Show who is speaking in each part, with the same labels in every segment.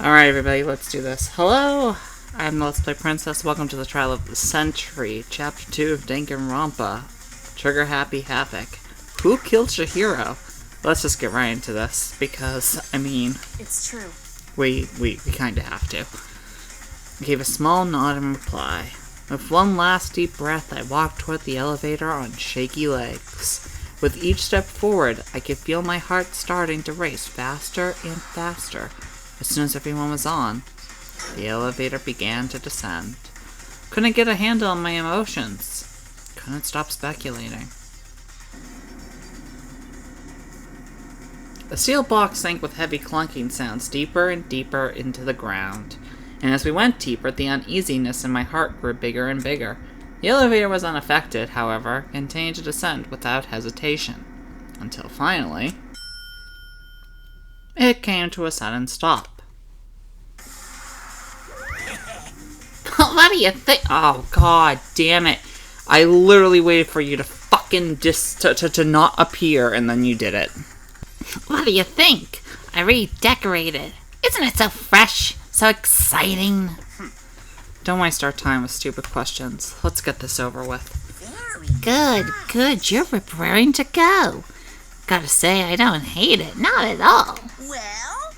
Speaker 1: Alright, everybody, let's do this. Hello, I'm the Let's Play Princess. Welcome to the Trial of the Century, Chapter 2 of Danganronpa. Trigger Happy Havoc. Who killed CHIHIRO? Let's just get right into this, because, I mean...
Speaker 2: It's true.
Speaker 1: We kinda have to. I gave a small nod in reply. With one last deep breath, I walked toward the elevator on shaky legs. With each step forward, I could feel my heart starting to race faster and faster. As soon as everyone was on, the elevator began to descend. Couldn't get a handle on my emotions. Couldn't stop speculating. The steel box sank with heavy clunking sounds deeper and deeper into the ground. And as we went deeper, the uneasiness in my heart grew bigger and bigger. The elevator was unaffected, however, continued to descend without hesitation. Until finally... it came to a sudden stop. What do you think? Oh, god damn it. I literally waited for you to fucking to not appear, and then you did it.
Speaker 2: What do you think? I redecorated. Isn't it so fresh? So exciting?
Speaker 1: Don't waste our time with stupid questions. Let's get this over with.
Speaker 2: Good. You're preparing to go. Gotta say, I don't hate it. Not at all.
Speaker 3: Well?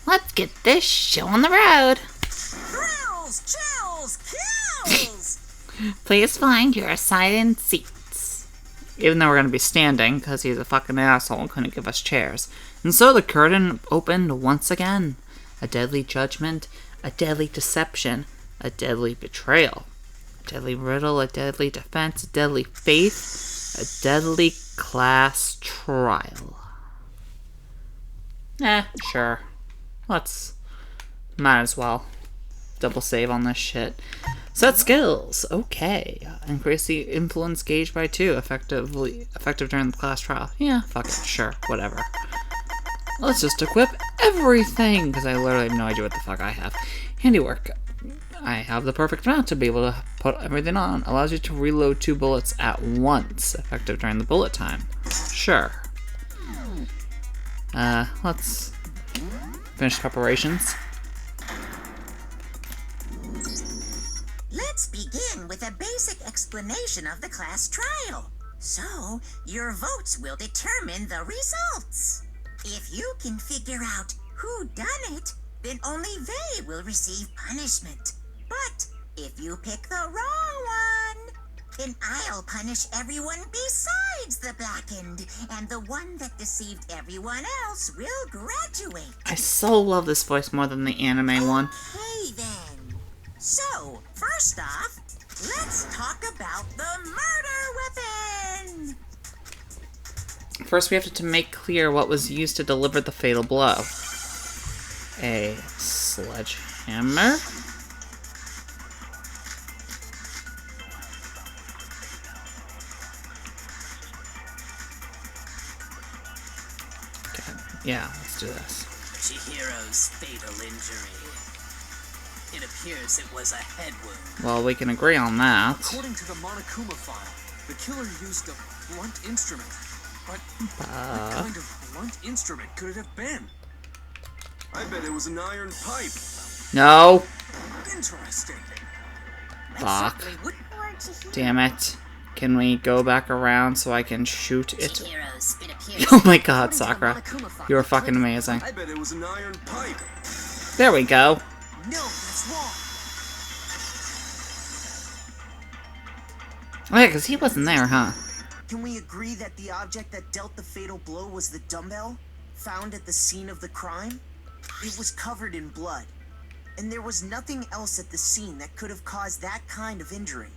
Speaker 2: Let's get this show on the road.
Speaker 3: Thrills, chills, kills!
Speaker 2: Please find your assigned seats.
Speaker 1: Even though we're going to be standing, because he's a fucking asshole and couldn't give us chairs. And so the curtain opened once again. A deadly judgment, a deadly deception, a deadly betrayal. A deadly riddle, a deadly defense, a deadly faith, a deadly class trial. Sure. Might as well. Double save on this shit. Set skills. Okay. Increase the influence gauge by 2. Effective during the class trial. Yeah, fuck it. Sure. Whatever. Let's just equip everything, because I literally have no idea what the fuck I have. Handiwork. I have the perfect amount to be able to put everything on. Allows you to reload 2 bullets at once. Effective during the bullet time. Sure. Let's finish preparations.
Speaker 3: Let's begin with a basic explanation of the class trial. So, your votes will determine the results. If you can figure out who done it, then only they will receive punishment. But if you pick the wrong one, then I'll punish everyone besides the blackened, and the one that deceived everyone else will graduate.
Speaker 1: I so love this voice more than the anime one.
Speaker 3: Okay then. So, first off, let's talk about the murder weapon.
Speaker 1: First, we have to make clear what was used to deliver the fatal blow. A sledgehammer. Okay, yeah, let's do this.
Speaker 4: CHIHIRO's fatal injury. It appears it was a head wound.
Speaker 1: Well, we can agree on that.
Speaker 5: According to the Monokuma file, the killer used a blunt instrument. But what kind of blunt instrument could it have been? I bet it was an iron pipe.
Speaker 1: No.
Speaker 5: Interesting.
Speaker 1: Fuck. Damn it. Can we go back around so I can shoot it? Oh my god, Sakura. You are fucking amazing.
Speaker 5: I bet it was an iron pipe.
Speaker 1: There we go.
Speaker 3: No, that's wrong.
Speaker 1: Oh yeah, because he wasn't there, huh?
Speaker 6: Can we agree that the object that dealt the fatal blow was the dumbbell, found at the scene of the crime? It was covered in blood, and there was nothing else at the scene that could have caused that kind of injury.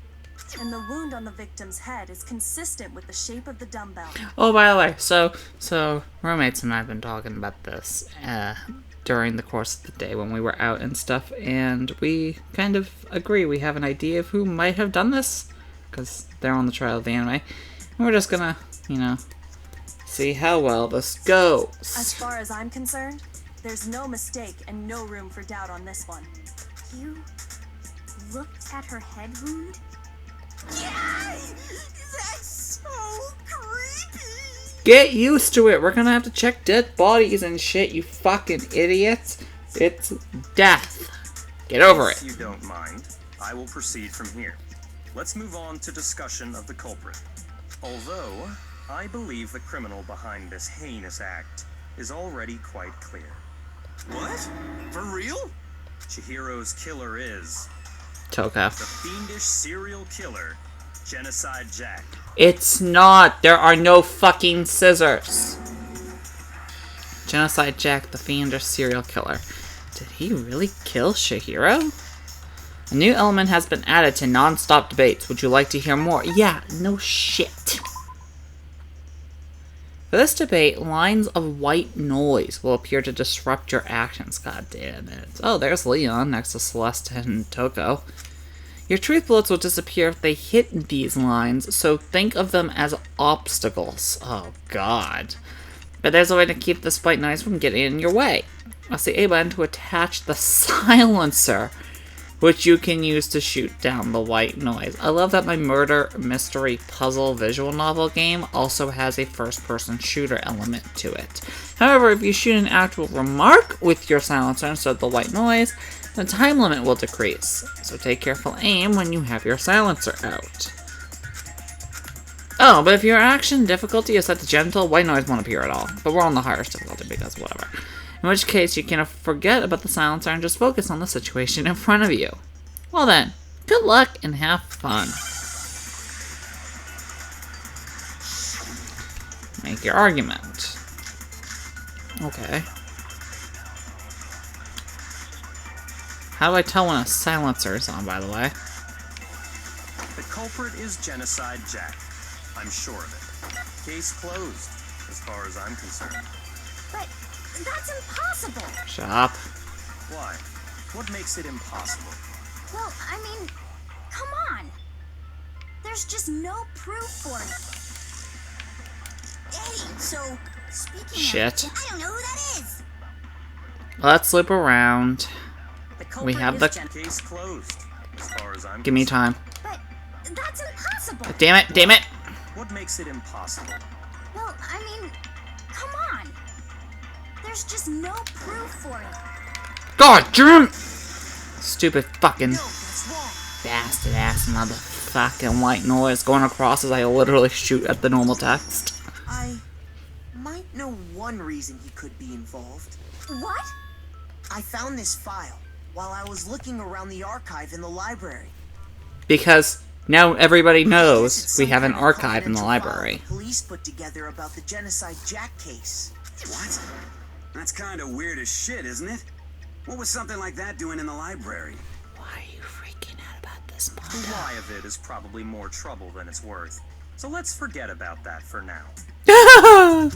Speaker 7: And the wound on the victim's head is consistent with the shape of the dumbbell.
Speaker 1: Oh, by the way, so roommates and I have been talking about this during the course of the day when we were out and stuff, and we kind of agree. We have an idea of who might have done this, because they're on the trial of the anime. And we're just gonna, see how well this goes.
Speaker 7: As far as I'm concerned, there's no mistake and no room for doubt on this one.
Speaker 8: You looked at her head wound?
Speaker 3: Yay! That's so creepy!
Speaker 1: Get used to it. We're gonna have to check dead bodies and shit, you fucking idiots. It's death. Get over
Speaker 9: If
Speaker 1: it.
Speaker 9: you don't mind, I will proceed from here. Let's move on to discussion of the culprit. Although, I believe the criminal behind this heinous act is already quite clear.
Speaker 5: What? For real?
Speaker 9: Chihiro's killer is
Speaker 1: Toko.
Speaker 9: the fiendish serial killer, Genocide Jack.
Speaker 1: It's not. There are no fucking scissors. Genocide Jack, the fiendish serial killer. Did he really kill Chihiro? A new element has been added to non-stop debates. Would you like to hear more? Yeah, no shit. For this debate, lines of white noise will appear to disrupt your actions. God damn it. Oh, there's Leon next to Celeste and Toko. Your truth bullets will disappear if they hit these lines, so think of them as obstacles. Oh, God. But there's a way to keep this white noise from getting in your way. Press the A button to attach the silencer, which you can use to shoot down the white noise. I love that my murder mystery puzzle visual novel game also has a first-person shooter element to it. However, if you shoot an actual remark with your silencer instead of the white noise, the time limit will decrease. So take careful aim when you have your silencer out. Oh, but if your action difficulty is set to gentle, white noise won't appear at all. But we're on the highest difficulty because whatever. In which case, you can forget about the silencer and just focus on the situation in front of you. Well then, good luck and have fun. Make your argument. Okay. How do I tell when a silencer is on, by the way?
Speaker 9: The culprit is Genocide Jack. I'm sure of it. Case closed, as far as I'm concerned.
Speaker 8: But that's impossible.
Speaker 1: Shut up.
Speaker 9: Why? What makes it impossible?
Speaker 8: Well, I mean, come on. There's just no proof for it.
Speaker 3: Hey, so, speaking
Speaker 1: Shit.
Speaker 3: of, I don't know who that is.
Speaker 1: Let's loop around.
Speaker 3: The
Speaker 1: We
Speaker 3: culprit
Speaker 1: have
Speaker 3: is
Speaker 1: the...
Speaker 9: Case closed, as far as I'm
Speaker 1: Give me
Speaker 9: concerned.
Speaker 1: time.
Speaker 8: But that's impossible.
Speaker 1: Damn it, damn it!
Speaker 9: What makes it impossible?
Speaker 8: Well, I mean, come on. There's just no proof for it.
Speaker 1: God damn it! Stupid fucking
Speaker 6: No, that's wrong.
Speaker 1: bastard ass motherfucking white noise going across as I literally shoot at the normal text.
Speaker 6: I might know one reason he could be involved.
Speaker 8: What?
Speaker 6: I found this file while I was looking around the archive in the library.
Speaker 1: Because now everybody
Speaker 6: It's
Speaker 1: knows
Speaker 6: some
Speaker 1: we have an
Speaker 6: kind of
Speaker 1: archive in the
Speaker 6: confidential
Speaker 1: library.
Speaker 6: file the police put together about the Genocide Jack case.
Speaker 10: What? That's kind of weird as shit, isn't it? What was something like that doing in the library?
Speaker 1: Why are you freaking out about this,
Speaker 9: The why of it is probably more trouble than it's worth. So let's forget about that for now.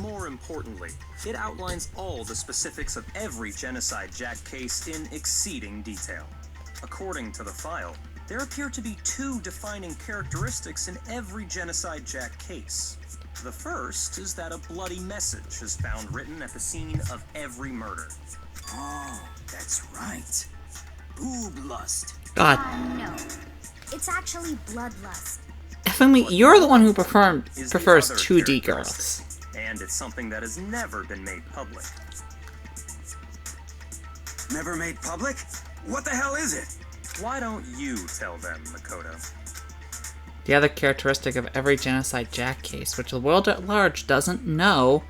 Speaker 9: More importantly, it outlines all the specifics of every Genocide Jack case in exceeding detail. According to the file, there appear to be two defining characteristics in every Genocide Jack case. The first is that a bloody message is found written at the scene of every murder.
Speaker 10: Oh, that's right. Boob lust.
Speaker 1: God,
Speaker 8: No. It's actually bloodlust.
Speaker 1: effing you're the one who
Speaker 9: Is the
Speaker 1: prefers
Speaker 9: other
Speaker 1: 2D
Speaker 9: characteristic,
Speaker 1: girls.
Speaker 9: And it's something that has never been made public.
Speaker 10: Never made public? What the hell is it?
Speaker 9: Why don't you tell them, Makoto?
Speaker 1: The other characteristic of every Genocide Jack case, which the world at large doesn't know,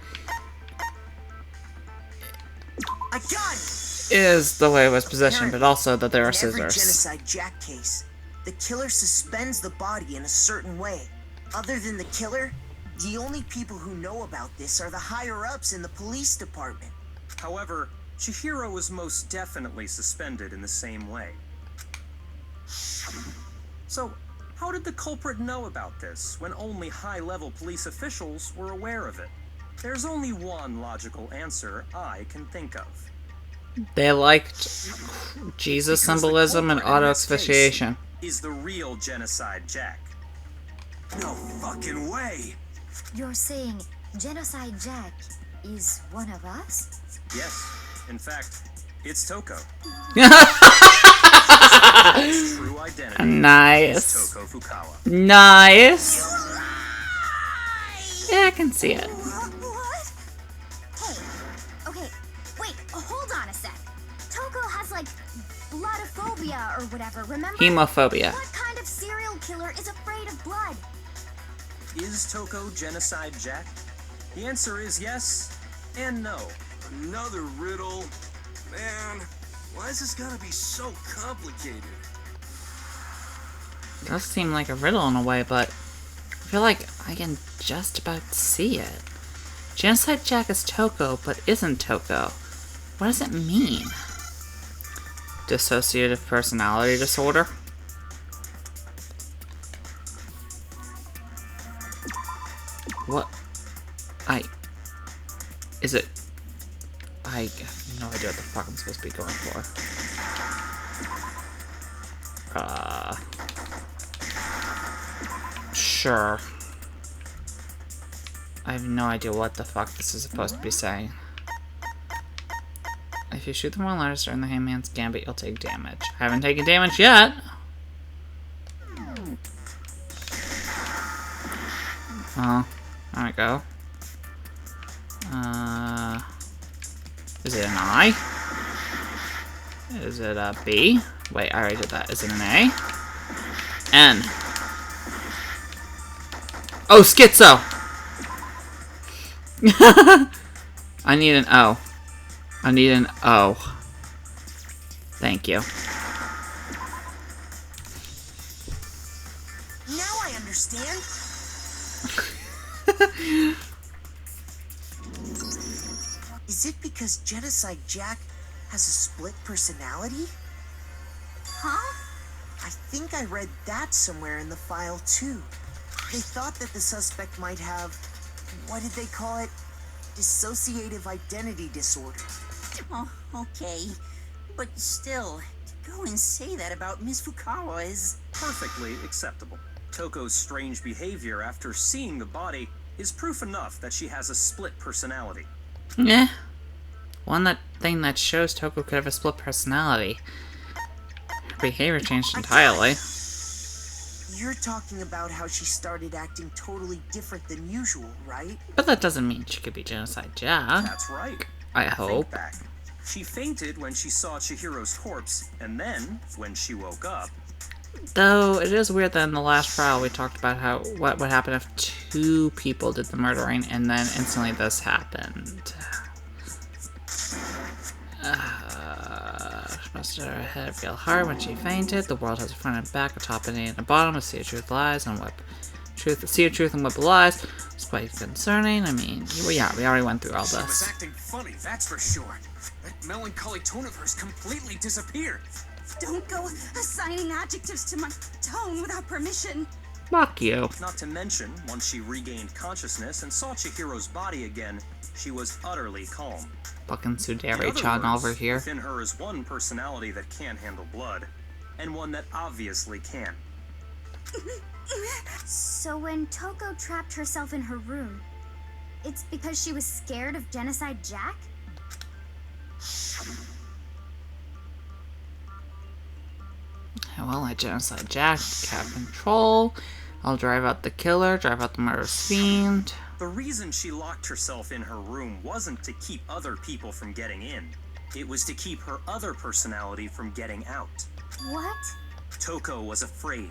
Speaker 6: I got it!
Speaker 1: is the way it was positioned, but also that there are
Speaker 6: In every
Speaker 1: scissors.
Speaker 6: Genocide Jack case, the killer suspends the body in a certain way. Other than the killer, the only people who know about this are the higher-ups in the police department.
Speaker 9: However, Chihiro was most definitely suspended in the same way. So, how did the culprit know about this when only high-level police officials were aware of it? There's only one logical answer I can think of.
Speaker 1: They liked Jesus
Speaker 9: Because the
Speaker 1: symbolism and
Speaker 9: culprit in this case
Speaker 1: auto-asphyxiation.
Speaker 9: Is the real Genocide Jack.
Speaker 10: No fucking way.
Speaker 8: You're saying Genocide Jack is one of us?
Speaker 9: Yes, in fact, it's Toko. True identity
Speaker 1: Nice.
Speaker 9: is Toko Fukawa.
Speaker 1: Nice. Yeah, I can see it.
Speaker 8: What? Hey. Okay. Wait. Hold on a sec. Bloodophobia or whatever, remember?
Speaker 1: Hemophobia.
Speaker 8: What kind of serial killer is afraid of blood?
Speaker 9: Is Toko Genocide Jack? The answer is yes and no.
Speaker 5: Another riddle. Man, why is this gotta be so complicated?
Speaker 1: It does seem like a riddle in a way, but I feel like I can just about see it. Genocide Jack is Toko, but isn't Toko. What does it mean? Dissociative personality disorder? What? Is it? I have no idea what the fuck I'm supposed to be going for. Sure. I have no idea what the fuck this is supposed to be saying. If you shoot the wrong letters during the Hangman's Gambit, you'll take damage. I haven't taken damage yet! Oh, there we go. Is it an I? Is it a B? Wait, I already did that. Is it an A? N. Oh, schizo! I need an O. I need an O. Thank you.
Speaker 6: Now I understand. Is it because Genocide Jack has a split personality?
Speaker 8: Huh?
Speaker 6: I think I read that somewhere in the file too. They thought that the suspect might have, what did they call it? Dissociative identity disorder.
Speaker 3: Oh, okay. But still, to go and say that about Miss Fukawa is...
Speaker 9: Perfectly acceptable. Toko's strange behavior after seeing the body is proof enough that she has a split personality.
Speaker 1: Yeah. One thing that shows Toko could have a split personality. Her behavior changed entirely.
Speaker 6: You're talking about how she started acting totally different than usual, right?
Speaker 1: But that doesn't mean she could be Genocide Jack.
Speaker 9: That's right.
Speaker 1: I
Speaker 9: Think
Speaker 1: hope.
Speaker 9: back. She fainted when she saw Chihiro's corpse, and then, when she woke up...
Speaker 1: Though, it is weird that in the last trial we talked about how what would happen if 2 people did the murdering, and then instantly this happened. She must have her head real hard when she fainted. The world has a front and back, a top and a bottom, a sea of truth lies, and sea of truth and what lies. It's quite concerning. I mean, yeah, we already went through all
Speaker 5: She was
Speaker 1: this.
Speaker 5: acting funny, that's for sure. That melancholy tone of hers completely disappeared.
Speaker 7: Don't go assigning adjectives to my tone without permission.
Speaker 1: Fuck you.
Speaker 9: Not to mention, once she regained consciousness and saw Chihiro's body again, she was utterly calm.
Speaker 1: Fucking
Speaker 9: In
Speaker 1: Sudari-chan
Speaker 9: other words,
Speaker 1: over here.
Speaker 9: within her is one personality that can't handle blood, and one that obviously can.
Speaker 8: So when Toko trapped herself in her room, it's because she was scared of Genocide Jack?
Speaker 1: I won't let Genocide Jack have control. I'll drive out the killer, drive out the murderous fiend.
Speaker 9: The reason she locked herself in her room wasn't to keep other people from getting in. It was to keep her other personality from getting out.
Speaker 8: What?
Speaker 9: Toko was afraid.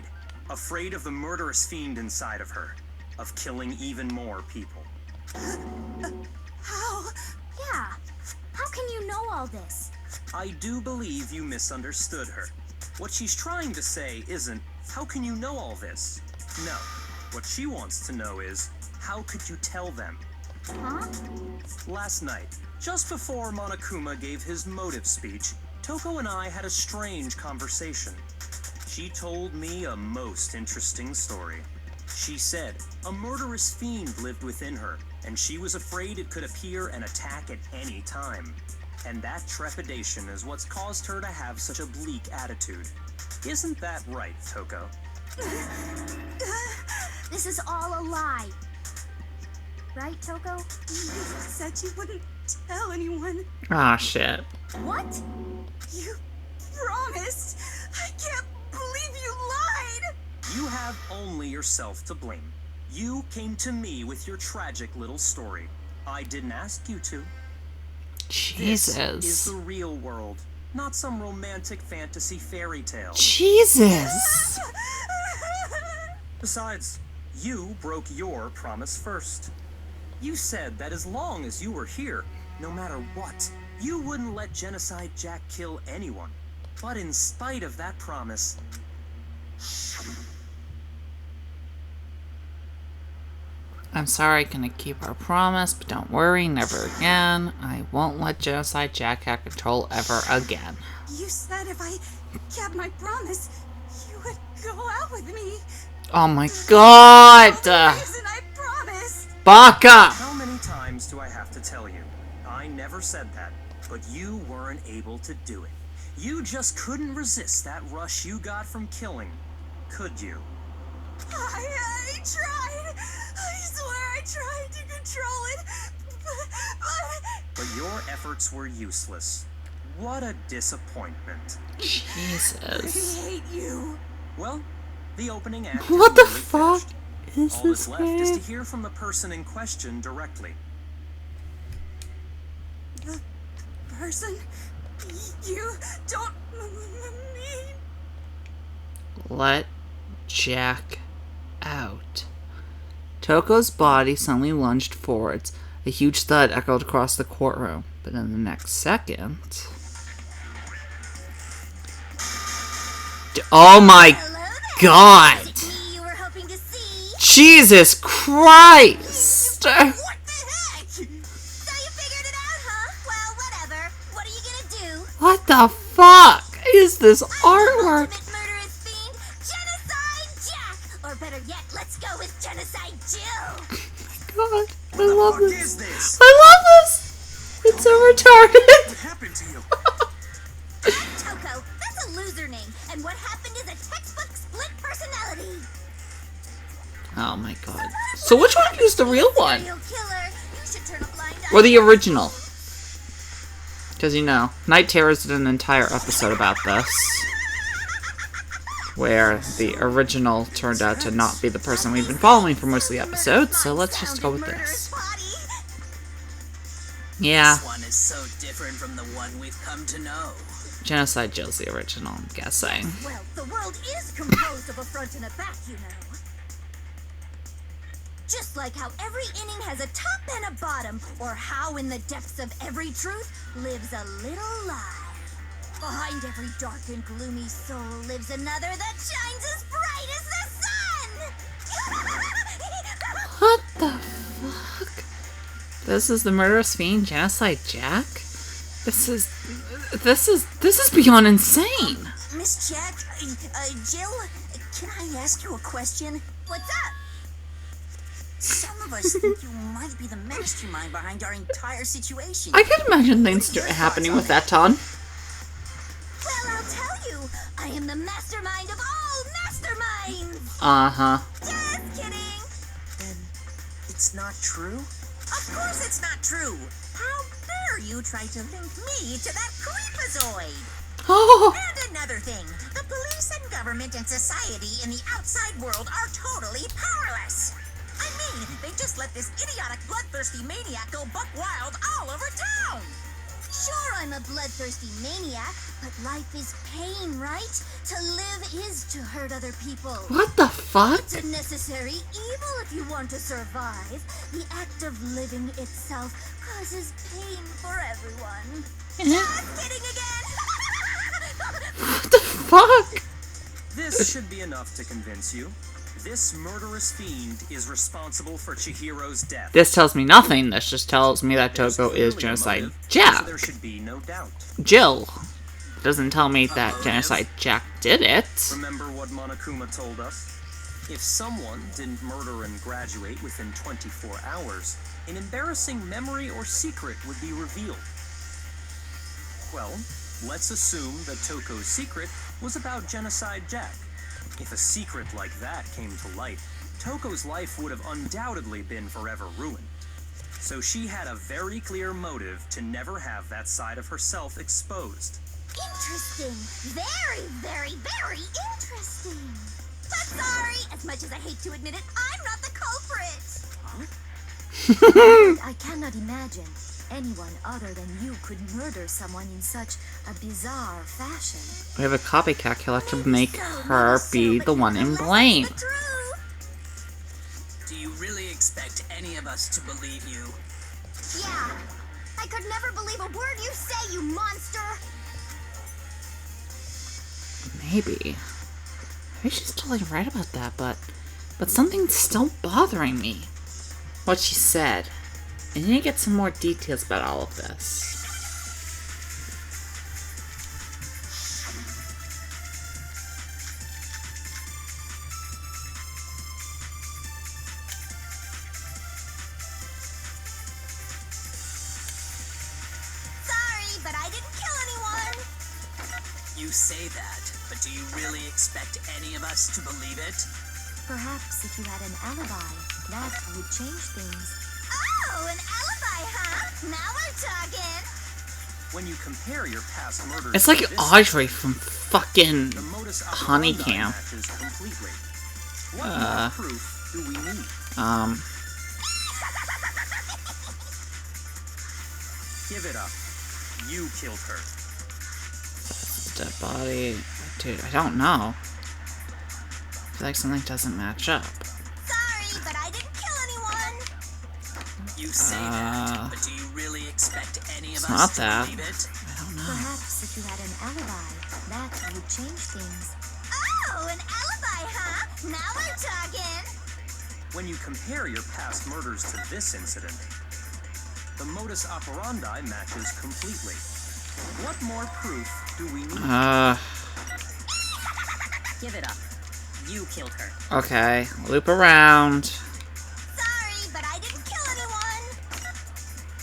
Speaker 9: Afraid of the murderous fiend inside of her. Of killing even more people.
Speaker 7: How?
Speaker 8: Yeah. How can you know all this?
Speaker 9: I do believe you misunderstood her. What she's trying to say isn't, how can you know all this? No. What she wants to know is, how could you tell them?
Speaker 8: Huh?
Speaker 9: Last night, just before Monokuma gave his motive speech, Toko and I had a strange conversation. She told me a most interesting story. She said a murderous fiend lived within her, and she was afraid it could appear and attack at any time. And that trepidation is what's caused her to have such a bleak attitude. Isn't that right, Toko?
Speaker 8: This is all a lie. Right, Toko?
Speaker 7: You said you wouldn't tell anyone.
Speaker 1: Ah, shit.
Speaker 8: What?
Speaker 7: You promised. I can't believe you lied.
Speaker 9: You have only yourself to blame. You came to me with your tragic little story. I didn't ask you to. This is
Speaker 1: Jesus.
Speaker 9: the real world. not some romantic fantasy fairy tale.
Speaker 1: Jesus!
Speaker 9: Besides, you broke your promise first. You said that as long as you were here, no matter what, you wouldn't let Genocide Jack kill anyone. But in spite of that promise,
Speaker 1: I'm sorry, gonna keep our promise, but don't worry, never again. I won't let Genocide Jack have control ever again.
Speaker 7: You said if I kept my promise, you would go out with me.
Speaker 1: Oh my god!
Speaker 7: The reason I promised.
Speaker 1: Baka!
Speaker 9: how many times do I have to tell you? I never said that, but you weren't able to do it. You just couldn't resist that rush you got from killing, could you?
Speaker 7: I tried. I swear I tried to control it.
Speaker 9: But your efforts were useless. What a disappointment.
Speaker 1: Jesus.
Speaker 7: I hate you.
Speaker 9: Well, the opening act
Speaker 1: What
Speaker 9: is
Speaker 1: the
Speaker 9: nearly
Speaker 1: fuck
Speaker 9: finished.
Speaker 1: is
Speaker 9: All
Speaker 1: this
Speaker 9: that's left is to
Speaker 1: game?
Speaker 9: hear from the person in question directly.
Speaker 7: The person you don't mean.
Speaker 1: Let Jack out. Toko's body suddenly lunged forwards. A huge thud echoed across the courtroom, but in the next second... Oh my god!
Speaker 8: Is it me you were hoping to see?
Speaker 1: Jesus Christ!
Speaker 8: What the heck? So you figured it out, huh? Well, whatever. What are you gonna do?
Speaker 1: What the fuck is this artwork?
Speaker 8: Ultimate murderous fiend, Genocide Jack! Or better yet, let's go with Genocide Jill!
Speaker 1: God, I
Speaker 10: What the
Speaker 1: love
Speaker 10: fuck
Speaker 1: this.
Speaker 10: is this?
Speaker 1: I love this! It's so retarded!
Speaker 10: What happened to you?
Speaker 8: Toko, that's a loser name, and what happened is a textbook split personality.
Speaker 1: Oh my god. So which one is the real one?
Speaker 8: Serial killer. You should turn a blind eye.
Speaker 1: Or the original? Because, you know, Night Terrors did an entire episode about this. Where the original turned out to not be the person we've been following for most of the episodes, so let's just go with this. Yeah,
Speaker 4: This one is so different from the one we've come to know.
Speaker 1: Genocide Jill's the original, I'm guessing.
Speaker 8: Well, the world is composed of a front and a back, you know. Just like how every inning has a top and a bottom, or how in the depths of every truth lives a little lie. Behind every dark and gloomy soul lives another that shines as bright as the sun!
Speaker 1: What the fuck? This is the murderous fiend, Genocide Jack? This is beyond insane!
Speaker 3: Miss Jack, Jill, can I ask you a question?
Speaker 8: What's up?
Speaker 3: Some of us think you might be the mastermind behind our entire situation.
Speaker 1: I can imagine things happening with that ton.
Speaker 8: Well, I'll tell you. I am the mastermind of all masterminds!
Speaker 1: Uh-huh.
Speaker 8: Just kidding!
Speaker 6: Then it's not true?
Speaker 3: Of course it's not true. How dare you try to link me to that creepazoid?
Speaker 1: Oh!
Speaker 3: And another thing, the police and government and society in the outside world are totally powerless. I mean, they just let this idiotic, bloodthirsty maniac go buck wild all over town.
Speaker 8: Sure, I'm a bloodthirsty maniac, but life is pain, right? To live is to hurt other people.
Speaker 1: What the fuck?
Speaker 8: It's a necessary evil if you want to survive. The act of living itself causes pain for everyone. Just kidding again!
Speaker 1: What the fuck?
Speaker 9: This should be enough to convince you. This murderous fiend is responsible for Chihiro's death.
Speaker 1: This tells me nothing. This just tells me that
Speaker 9: There's
Speaker 1: Toko is
Speaker 9: clearly a
Speaker 1: Genocide
Speaker 9: motive, so
Speaker 1: Jack.
Speaker 9: there should be no doubt.
Speaker 1: Jill. Doesn't tell me that Genocide Jack did it.
Speaker 9: Remember what Monokuma told us? If someone didn't murder and graduate within 24 hours, an embarrassing memory or secret would be revealed. Well, let's assume that Toko's secret was about Genocide Jack. If a secret like that came to light, Toko's life would have undoubtedly been forever ruined. So she had a very clear motive to never have that side of herself exposed.
Speaker 8: Interesting. Very, very, very interesting. But sorry, as much as I hate to admit it, I'm not the culprit. I cannot imagine anyone other than you could murder someone in such a bizarre fashion.
Speaker 1: We have a copycat killer to make her be the one in blame.
Speaker 4: Do you really expect any of us to believe you?
Speaker 8: Yeah. I could never believe a word you say, you monster!
Speaker 1: Maybe she's totally right about that, but something's still bothering me. What she said. I need to get some more details about all of this.
Speaker 8: Sorry, but I didn't kill anyone!
Speaker 4: You say that, but do you really expect any of us to believe it?
Speaker 8: Perhaps if you had an alibi, that would change things. Oh, an alibi, huh? Now we're talking!
Speaker 9: When you compare your past murders
Speaker 1: It's like
Speaker 9: to this,
Speaker 1: Audrey from fucking
Speaker 9: the modus
Speaker 1: Honey
Speaker 9: operandi
Speaker 1: Camp.
Speaker 9: matches completely. What more proof do we need? Give it up. You killed her.
Speaker 1: Dead body. Dude, I don't know. I feel like something doesn't match up.
Speaker 8: Sorry, but I didn't kill anyone!
Speaker 4: You say that, but do you really expect any of
Speaker 1: It's
Speaker 4: us
Speaker 1: not
Speaker 4: to
Speaker 1: that.
Speaker 4: believe it?
Speaker 1: I don't know.
Speaker 8: Perhaps if you had an alibi, that would change things. Oh, an alibi, huh? Now we're talking!
Speaker 9: When you compare your past murders to this incident, the modus operandi matches completely. What more proof do we need?
Speaker 4: Give it up. You killed her.
Speaker 1: Okay. Loop around.
Speaker 8: Sorry, but I didn't kill anyone!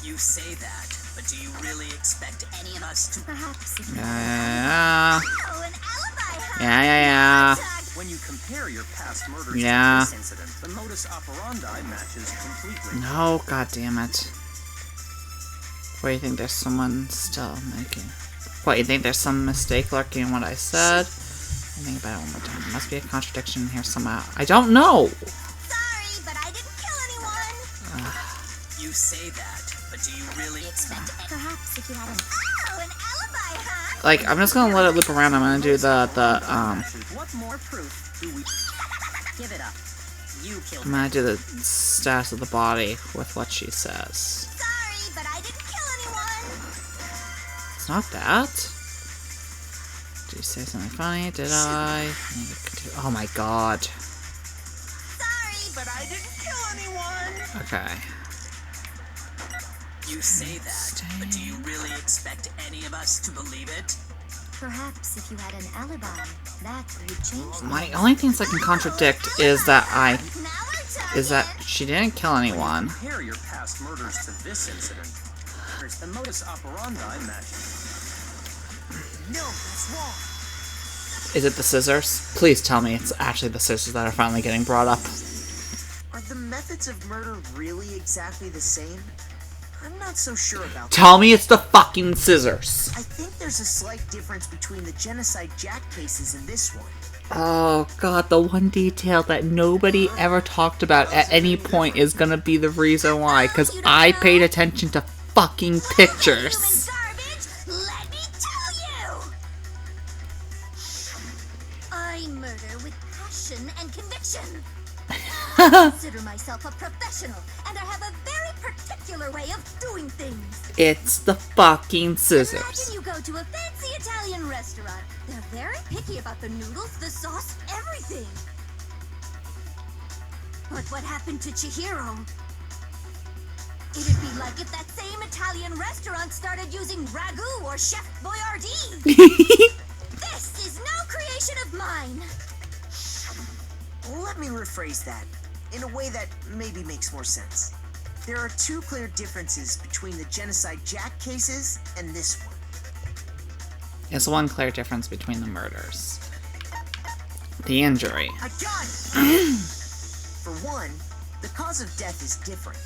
Speaker 4: You say that, but do you really expect any of us to?
Speaker 8: Perhaps if you
Speaker 1: Yeah.
Speaker 8: Oh, an alibi, huh?
Speaker 1: Yeah.
Speaker 9: When you compare your past murders
Speaker 1: Yeah.
Speaker 9: to this incident, the modus operandi matches completely.
Speaker 1: No, god damn it. What, you think there's someone still making... What, you think there's some mistake lurking in what I said? Think about it one more time. There must be a contradiction here somehow. I don't know!
Speaker 8: Sorry, but I didn't kill anyone!
Speaker 4: You say that, but do you really expect
Speaker 8: Perhaps if you had an alibi, huh?
Speaker 1: Like, I'm just gonna let it loop around. I'm gonna do
Speaker 4: What more proof do we? Give it up. You killed
Speaker 1: I'm gonna do the status of the body with what she says.
Speaker 8: Sorry, but I didn't kill anyone!
Speaker 1: It's not that. Did you say something funny? Did I? Oh my god.
Speaker 8: Sorry, but I didn't kill anyone!
Speaker 1: Okay.
Speaker 4: You say that, but do you really expect any of us to believe it?
Speaker 8: Perhaps if you had an alibi, that would change things.
Speaker 1: My only things that can contradict is that
Speaker 8: Now we're talking!
Speaker 1: she didn't kill anyone.
Speaker 9: Compare your past murders to this incident. There's the modus operandi matches.
Speaker 6: No, that's wrong.
Speaker 1: Is it the scissors? Please tell me it's actually the scissors that are finally getting brought up.
Speaker 6: Are the methods of murder really exactly the same? I'm not so sure about that.
Speaker 1: Tell me it's the fucking scissors.
Speaker 6: I think there's a slight difference between the Genocide Jack cases and this one.
Speaker 1: Oh god, the one detail that nobody ever talked about at any point is gonna be the reason why, because I paid attention to fucking pictures.
Speaker 8: Human garbage, let me tell you! I murder with passion and conviction. I consider myself a professional, and I have a very particular way of doing things.
Speaker 1: It's the fucking
Speaker 8: Imagine
Speaker 1: scissors.
Speaker 8: you go to a fancy Italian restaurant. They're very picky about the noodles, the sauce, everything. But what happened to CHIHIRO? It'd be like if that same Italian restaurant started using ragu or Chef Boyardee. This is no creation of mine.
Speaker 6: Let me rephrase that in a way that maybe makes more sense. There are two clear differences between the Genocide Jack cases and this one.
Speaker 1: There's one clear difference between the murders. The injury.
Speaker 6: I got it! For one, the cause of death is different.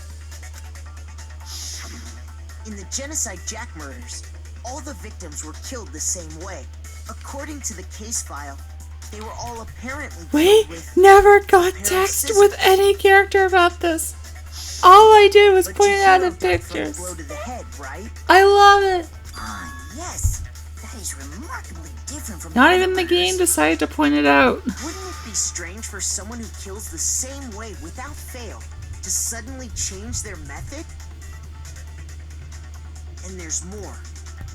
Speaker 6: In the Genocide Jack murders, all the victims were killed the same way. According to the case file, they were all apparently
Speaker 1: We
Speaker 6: killed with
Speaker 1: never got
Speaker 6: pair of
Speaker 1: text
Speaker 6: scissors.
Speaker 1: with any character about this. All I did was
Speaker 6: But
Speaker 1: point out
Speaker 6: Chihiro
Speaker 1: the
Speaker 6: died from a
Speaker 1: pictures.
Speaker 6: blow to the head, right?
Speaker 1: I love it.
Speaker 3: Ah, yes. That is remarkably different from
Speaker 1: Not
Speaker 3: other
Speaker 1: even the
Speaker 3: murders.
Speaker 1: game decided to point it out.
Speaker 6: Wouldn't it be strange for someone who kills the same way without fail to suddenly change their method? And there's more.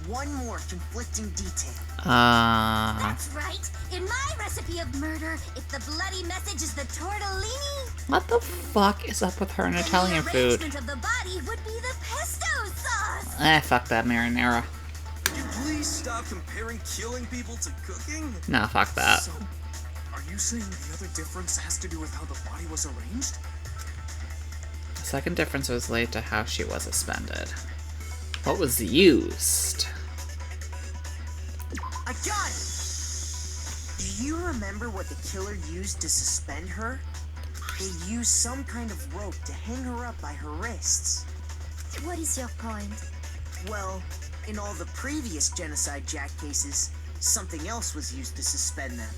Speaker 6: One more conflicting detail.
Speaker 8: That's right. In my recipe of murder, if the bloody message is the tortellini,
Speaker 1: What the fuck is up with her and
Speaker 8: then
Speaker 1: Italian
Speaker 8: the
Speaker 1: food?
Speaker 8: arrangement of the body would be the pesto sauce.
Speaker 1: Fuck that marinara.
Speaker 5: Could you please stop comparing killing people to cooking?
Speaker 1: Nah, fuck that.
Speaker 5: So, are you saying the other difference has to do with how the body was arranged?
Speaker 1: The second difference was related to how she was suspended. What was used?
Speaker 6: I got it! Do you remember what the killer used to suspend her? They used some kind of rope to hang her up by her wrists.
Speaker 8: What is your point?
Speaker 6: Well, in all the previous Genocide Jack cases, something else was used to suspend them.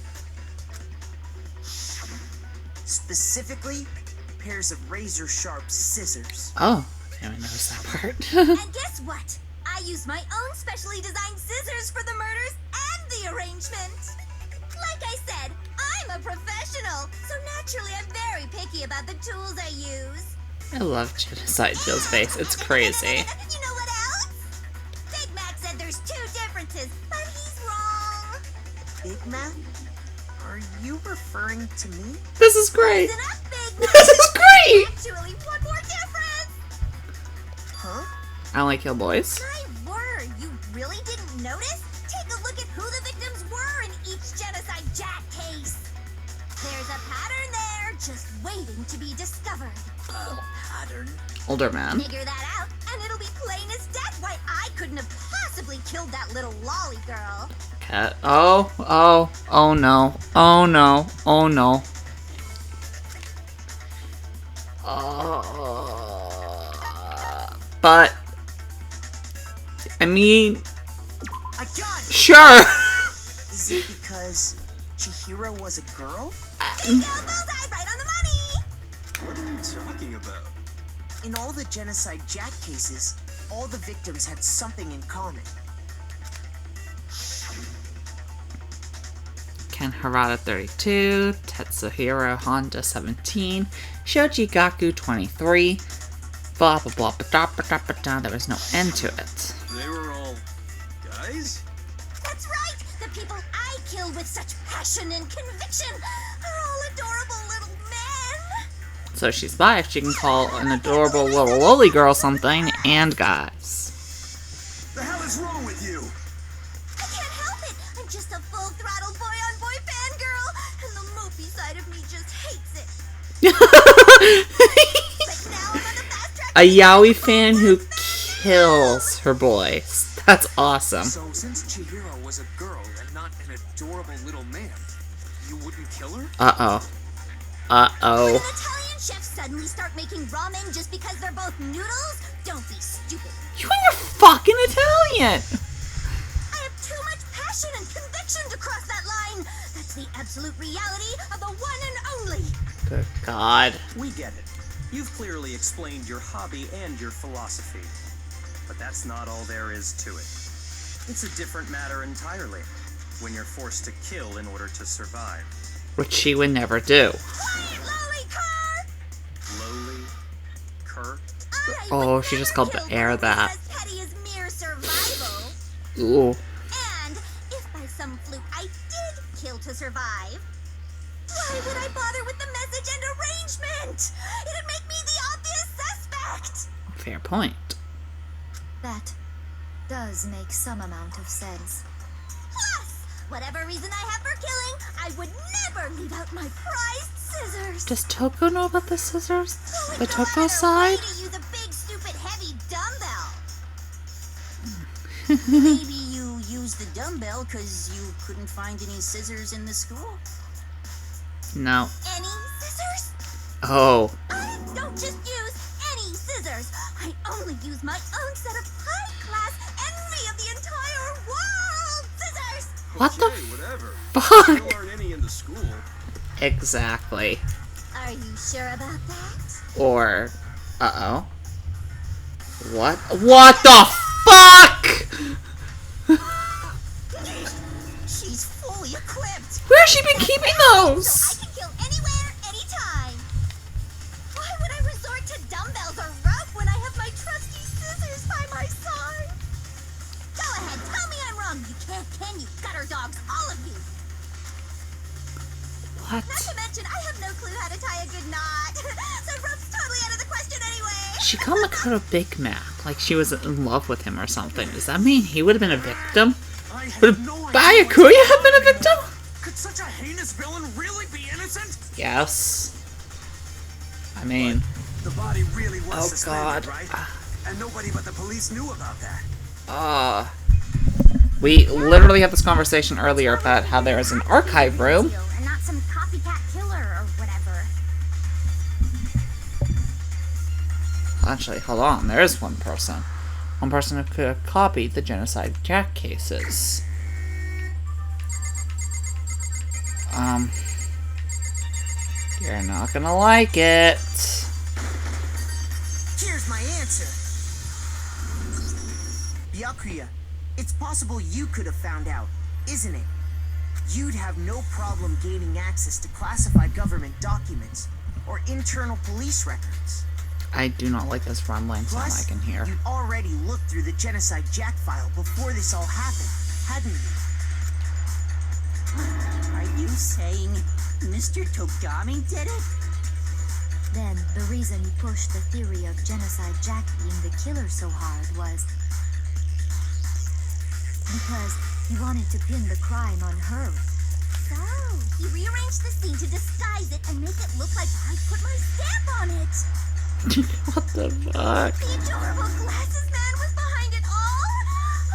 Speaker 6: Specifically, pairs of razor-sharp scissors.
Speaker 1: Oh, I didn't notice that part.
Speaker 8: And guess what? I used my own specially designed scissors for the murders and the arrangement. Like I said, I'm a professional, so naturally I'm very picky about the tools I use.
Speaker 1: I love Genocide Jill's face. It's crazy.
Speaker 8: You know what else? Big Mac said there's two differences, but he's wrong.
Speaker 6: Big Mac? Are you referring to me?
Speaker 1: This is great.
Speaker 8: Listen up, Big Mac.
Speaker 1: This is great.
Speaker 8: Actually, one more difference.
Speaker 6: Huh?
Speaker 1: I only kill boys.
Speaker 8: My word, you really didn't notice? Take a look at who the victims were in each Genocide Jack case. There's a pattern there, just waiting to be discovered.
Speaker 3: Pattern.
Speaker 1: Older man.
Speaker 8: Figure that out, and it'll be plain as death why I couldn't have possibly killed that little lolly girl.
Speaker 1: Cat. Oh no. Oh no. Oh no. But I mean,
Speaker 6: I got it!
Speaker 1: sure.
Speaker 6: Is it because Chihiro was a girl?
Speaker 8: Bingo, bullseye, right on the money!
Speaker 5: What are you talking about?
Speaker 6: In all the Genocide Jack cases, all the victims had something in common.
Speaker 1: Ken Harada 32, Tetsuhiro Honda 17, Shoji Gaku 23, blah blah blah blah blah blah blah. There was no end to it.
Speaker 5: They were all guys?
Speaker 8: That's right! The people I killed with such passion and conviction are all adorable little men!
Speaker 1: So she's bi if she can call an adorable little lolly girl something, and guys.
Speaker 10: The hell is wrong with you?
Speaker 8: I can't help it! I'm just a full-throttle boy-on-boy fangirl, and the mopey side of me just hates it. But now I'm on the fast track.
Speaker 1: A yaoi fan who kills her boys. That's awesome.
Speaker 5: So since Chihiro was a girl and not an adorable little man, you wouldn't kill her?
Speaker 1: Uh-oh.
Speaker 8: When an
Speaker 1: Uh-oh.
Speaker 8: Italian chef suddenly start making ramen just because they're both noodles? Don't be stupid.
Speaker 1: You and your fucking Italian!
Speaker 8: I have too much passion and conviction to cross that line. That's the absolute reality of the one and only.
Speaker 1: Good God.
Speaker 9: We get it. You've clearly explained your hobby and your philosophy. But that's not all there is to it. It's a different matter entirely, when you're forced to kill in order to survive.
Speaker 1: Which she would never do.
Speaker 8: Lolly car!
Speaker 9: Lowly, cur,
Speaker 8: I
Speaker 1: Oh,
Speaker 8: would
Speaker 1: she just
Speaker 8: never
Speaker 1: called the
Speaker 8: kill
Speaker 1: air
Speaker 8: someone
Speaker 1: that.
Speaker 8: as petty as mere survival.
Speaker 1: Ooh.
Speaker 8: And if by some fluke I did kill to survive, why would I bother with the message and arrangement? It'd make me the obvious suspect.
Speaker 1: Fair point.
Speaker 8: That does make some amount of sense. Plus, whatever reason I have for killing, I would never leave out my prized scissors.
Speaker 1: Does Toko know about the scissors?
Speaker 8: Who
Speaker 1: The
Speaker 8: would go
Speaker 1: Toko
Speaker 8: out of their way
Speaker 1: side?
Speaker 8: to use a big, stupid, heavy dumbbell? Maybe you used the dumbbell because you couldn't find any scissors in the school.
Speaker 1: No.
Speaker 8: Any scissors?
Speaker 1: Oh.
Speaker 8: I don't just use any scissors. I only use my own set of high-class envy of the entire world scissors.
Speaker 1: What the
Speaker 5: Okay, whatever.
Speaker 1: fuck?
Speaker 5: There aren't any in the school.
Speaker 1: Exactly.
Speaker 8: Are you sure about that?
Speaker 1: Or Uh-oh. What? What the fuck?!
Speaker 3: She's fully equipped.
Speaker 1: Where's she been keeping those?
Speaker 8: So I can kill anywhere, anytime. Why would I resort to dumbbells or rope when I have my trusty scissors by my side? Go ahead, tell me I'm wrong. You can't, can you? Gutter dogs, all of you.
Speaker 1: What?
Speaker 8: Not to mention, I have no clue how to tie a good knot. So rope's totally out of the question anyway.
Speaker 1: She called Makoto Big Mac, like she was in love with him or something. Does that mean he would have been a victim? Would Byakuya have been a victim?
Speaker 5: Could such a heinous villain really be innocent?
Speaker 1: Yes. I mean...
Speaker 10: The body really was
Speaker 1: Oh,
Speaker 10: suspended,
Speaker 1: God.
Speaker 10: right? And nobody but the police knew about that.
Speaker 1: We literally had this conversation earlier about how there is an archive room.
Speaker 8: And not some copycat killer or whatever.
Speaker 1: Actually, hold on. There is one person. One person who could have copied the genocide Jack cases. You're not gonna like it.
Speaker 6: Here's my answer. Byakuya, it's possible you could have found out, isn't it? You'd have no problem gaining access to classified government documents or internal police records.
Speaker 1: I do not like this rumbling sound I
Speaker 6: Plus,
Speaker 1: can hear.
Speaker 6: you'd already looked through the Genocide Jack file before this all happened, hadn't you?
Speaker 3: Are you saying Mr. Togami did it?
Speaker 8: Then, the reason he pushed the theory of Genocide Jack being the killer so hard was because he wanted to pin the crime on her. So, he rearranged the scene to disguise it and make it look like I put my stamp on it.
Speaker 1: What the fuck?
Speaker 8: The adorable glasses man was behind it all.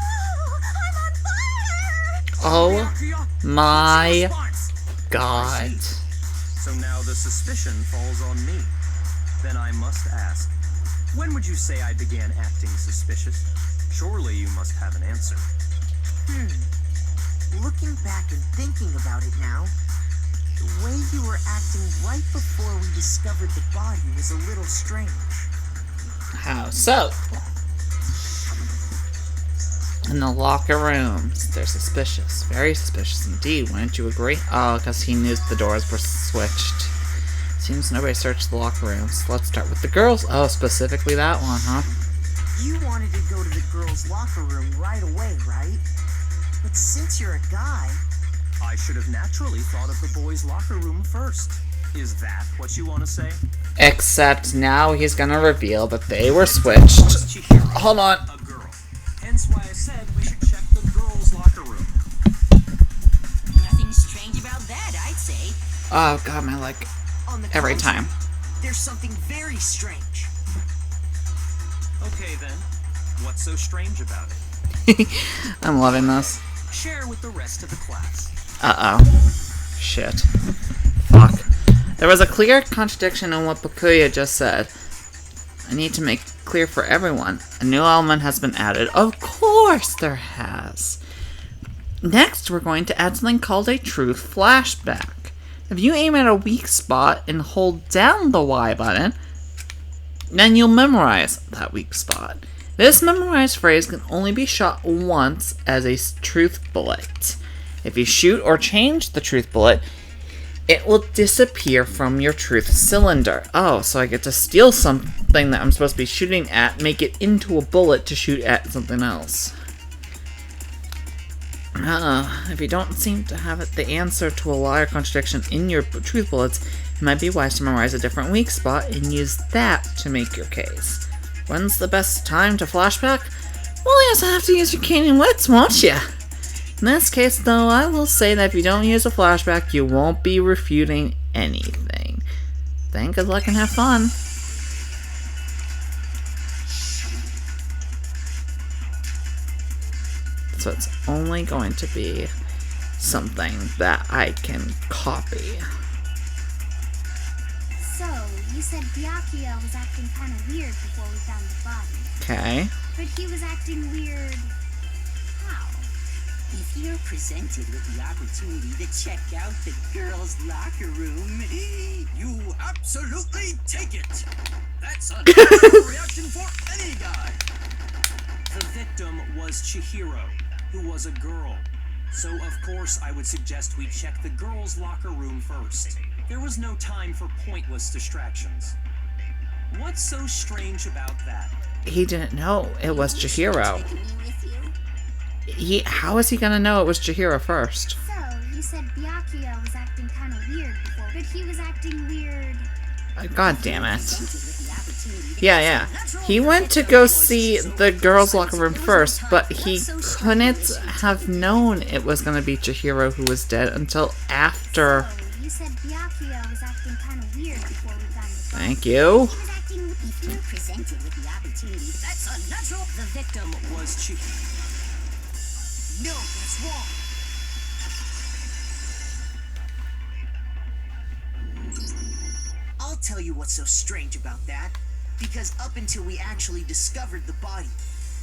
Speaker 8: Oh, I'm on fire!
Speaker 1: Oh my god.
Speaker 9: So now the suspicion falls on me. Then I must ask, when would you say I began acting suspicious? Surely you must have an answer.
Speaker 6: Looking back and thinking about it now, the way you were acting right before we discovered the body was a little strange.
Speaker 1: How so? In the locker rooms. They're suspicious. Very suspicious indeed, wouldn't you agree? Oh, because he knew the doors were switched. Seems nobody searched the locker rooms. Let's start with the girls. Oh, specifically that one, huh?
Speaker 6: You wanted to go to the girls' locker room right away, right? But since you're a guy...
Speaker 9: I should have naturally thought of the boys' locker room first. Is that what you want to say?
Speaker 1: Except now he's gonna reveal that they were switched. Hold on.
Speaker 9: A girl. Hence why I said we should check the girls' locker room.
Speaker 3: Nothing strange about that, I'd say.
Speaker 1: Oh god, my leg.
Speaker 6: On the
Speaker 1: Every
Speaker 6: contrary,
Speaker 1: time.
Speaker 6: There's something very strange.
Speaker 9: Okay then, what's so strange about it?
Speaker 1: I'm loving this.
Speaker 9: Share with the rest of the class.
Speaker 1: Uh-oh. Shit. Fuck. There was a clear contradiction in what Byakuya just said. I need to make clear for everyone. A new element has been added. Of course there has. Next, we're going to add something called a truth flashback. If you aim at a weak spot and hold down the Y button, then you'll memorize that weak spot. This memorized phrase can only be shot once as a truth bullet. If you shoot or change the truth bullet, it will disappear from your truth cylinder. Oh, so I get to steal something that I'm supposed to be shooting at, make it into a bullet to shoot at something else. If you don't seem to have the answer to a lie or contradiction in your truth bullets, it might be wise to memorize a different weak spot and use that to make your case. When's the best time to flashback? Well, you just have to use your cane wits, won't you? In this case, though, I will say that if you don't use a flashback, you won't be refuting anything. Then good luck and have fun. So it's only going to be something that I can copy.
Speaker 8: So, you said Byakuya was acting kind of weird before we found the body.
Speaker 1: Okay.
Speaker 8: But he was acting weird... how?
Speaker 3: If you're presented with the opportunity to check out the girls' locker room,
Speaker 5: You absolutely take it. That's a natural reaction for any guy.
Speaker 9: The victim was CHIHIRO, who was a girl. So of course I would suggest we check the girls' locker room first. There was no time for pointless distractions. What's so strange about that?
Speaker 1: He didn't know it was CHIHIRO. How is he gonna know it was CHIHIRO first?
Speaker 8: So, you said Byakuya was acting kind of weird before, but he was acting weird.
Speaker 1: God damn it. Yeah. He went to go see the girls' locker room first, but he couldn't have known it was gonna be CHIHIRO who was dead until after.
Speaker 8: So, you said Byakuya was acting kind of weird before we found the body.
Speaker 1: Thank you.
Speaker 8: He was acting. If you're presented with the opportunity,
Speaker 3: that's unnatural.
Speaker 9: The victim was CHIHIRO.
Speaker 6: No, that's wrong. I'll tell you what's so strange about that. Because up until we actually discovered the body,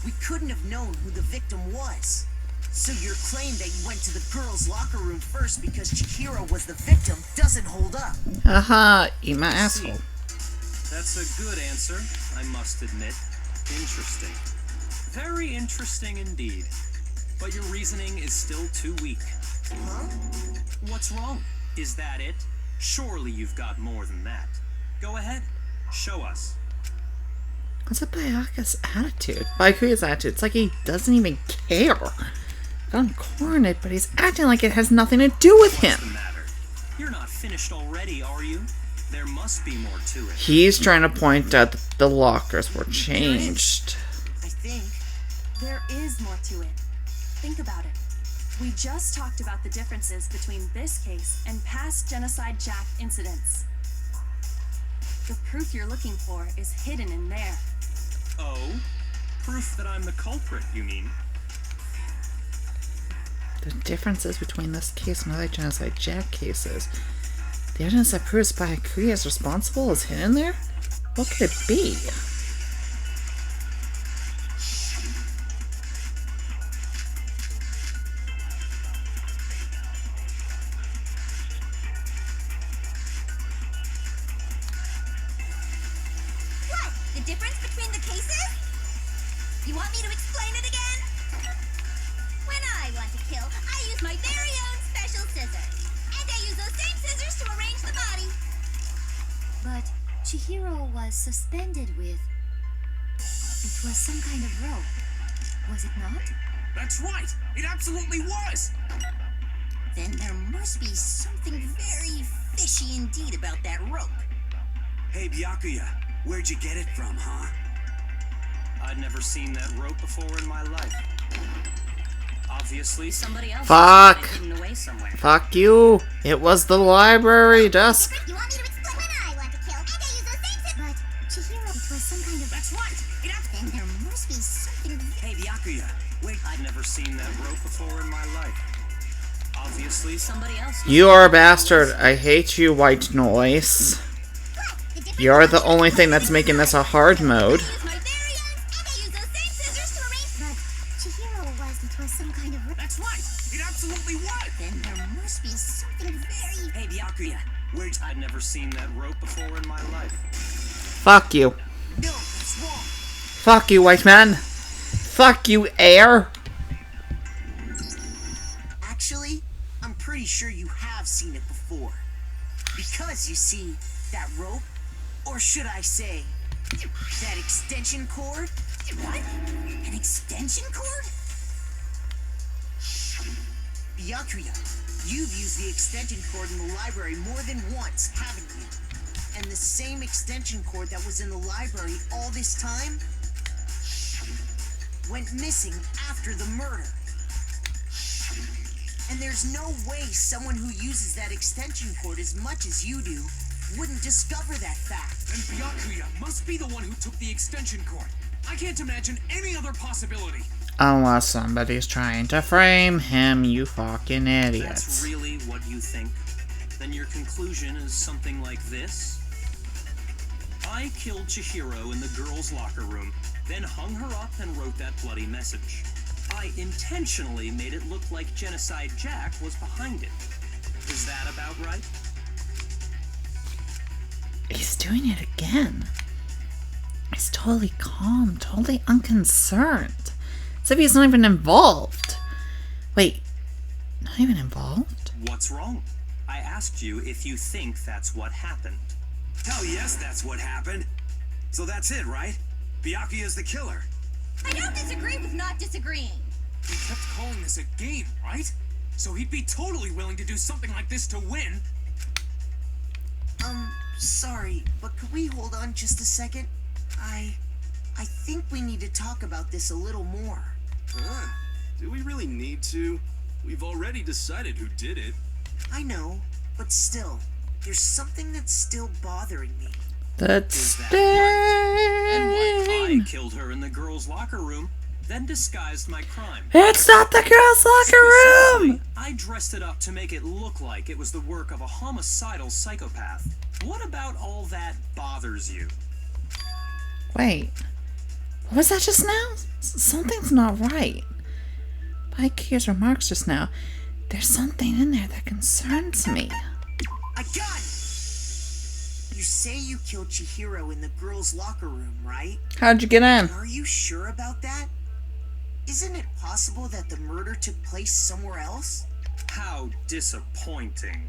Speaker 6: we couldn't have known who the victim was. So your claim that you went to the girls' locker room first because CHIHIRO was the victim doesn't hold up.
Speaker 1: Haha, eat my asshole.
Speaker 9: That's a good answer, I must admit. Interesting. Very interesting indeed. But your reasoning is still too weak.
Speaker 6: Huh?
Speaker 9: What's wrong? Is that it? Surely you've got more than that. Go ahead. Show us.
Speaker 1: What's up Byakuya's attitude? Byakuya's attitude. It's like he doesn't even care. Got cornered, but he's acting like it has nothing to do with him.
Speaker 9: What's the matter? You're not finished already, are you? There must be more to it.
Speaker 1: He's trying to point out that the lockers were changed.
Speaker 6: I think.
Speaker 7: There is more to it. Think about it. We just talked about the differences between this case and past Genocide Jack incidents. The proof you're looking for is hidden in there.
Speaker 9: Oh? Proof that I'm the culprit, you mean?
Speaker 1: The differences between this case and other Genocide Jack cases. The evidence that proves Byakuya is responsible is hidden there? What could it be?
Speaker 8: The difference between the cases? You want me to explain it again? When I want to kill, I use my very own special scissors. And I use those same scissors to arrange the body. But CHIHIRO was suspended with... It was some kind of rope. Was it not?
Speaker 5: That's right. It absolutely was.
Speaker 3: Then there must be something very fishy indeed about that rope.
Speaker 10: Hey, Byakuya, where'd you get it from, huh?
Speaker 9: I'd never seen that rope before in my life. Obviously,
Speaker 3: Somebody else
Speaker 1: Fuck.
Speaker 3: had it hidden away somewhere.
Speaker 1: Fuck you! It was the library desk!
Speaker 8: You want me to explain when I want to kill? And I use those same scissors. But CHIHIRO, it was some kind of...
Speaker 3: That's right.
Speaker 8: Then there must be something...
Speaker 10: Hey, Byakuya, wait.
Speaker 9: I'd never seen that rope before in my life. Obviously,
Speaker 3: Somebody else.
Speaker 1: You are a bastard. I hate you, white noise. You're the only thing that's making this a hard mode.
Speaker 8: My very own, and I use those same scissors to arrange... But CHIHIRO it was some kind of...
Speaker 5: That's right. It absolutely was.
Speaker 8: Then there must be something very...
Speaker 10: Hey, Byakuya, where'd
Speaker 9: I'd never seen that rope before in my life.
Speaker 1: Fuck you.
Speaker 6: No, that's wrong.
Speaker 1: Fuck you, white man. Fuck you, air.
Speaker 6: Actually, I'm pretty sure you have seen it before. Because, you see, that rope, or should I say, that extension cord?
Speaker 3: What? An extension cord?
Speaker 6: Byakuya, you've used the extension cord in the library more than once, haven't you? And the same extension cord that was in the library all this time went missing after the murder. And there's no way someone who uses that extension cord as much as you do wouldn't discover that fact.
Speaker 5: And Byakuya must be the one who took the extension cord. I can't imagine any other possibility.
Speaker 1: Unless somebody's trying to frame him, you fucking
Speaker 9: That's
Speaker 1: idiots.
Speaker 9: really what you think? Then your conclusion is something like this? I killed CHIHIRO in the girls' locker room, then hung her up and wrote that bloody message. I intentionally made it look like Genocide Jack was behind it. Is that about right?
Speaker 1: He's doing it again. He's totally calm, totally unconcerned. As if he's not even involved. Wait, not even involved?
Speaker 9: What's wrong? I asked you if you think that's what happened.
Speaker 10: Hell yes, that's what happened. So that's it, right? Byakuya is the killer.
Speaker 8: I don't disagree with not disagreeing.
Speaker 5: He kept calling this a game, right? So he'd be totally willing to do something like this to win.
Speaker 6: Sorry, but could we hold on just a second? I think we need to talk about this a little more.
Speaker 5: Huh? Do we really need to? We've already decided who did it.
Speaker 6: I know, but still, there's something that's still bothering me.
Speaker 1: That's
Speaker 9: And what? I killed her in the girls' locker room, then disguised my crime.
Speaker 1: It's not the girls' locker room!
Speaker 9: I dressed it up to make it look like it was the work of a homicidal psychopath. What about all that bothers you?
Speaker 1: Wait. What was that just now? Something's not right. By Kia's remarks just now, there's something in there that concerns me.
Speaker 6: I got it! You say you killed Chihiro in the girls' locker room, right?
Speaker 1: How'd you get in?
Speaker 6: Are you sure about that? Isn't it possible that the murder took place somewhere else?
Speaker 9: How disappointing.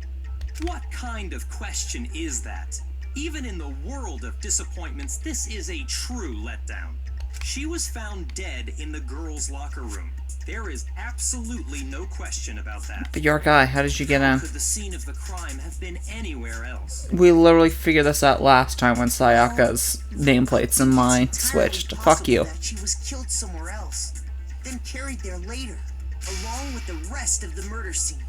Speaker 9: What kind of question is that? Even in the world of disappointments, this is a true letdown. She was found dead in the girls' locker room. There is absolutely no question about that.
Speaker 1: But you're a guy, how did you get in?
Speaker 9: Could the scene of the crime have been anywhere else?
Speaker 1: We literally figured this out last time when Sayaka's nameplates and mine switched. Fuck you.
Speaker 6: That she was killed somewhere else, then carried there later, along with the rest of the murder scene.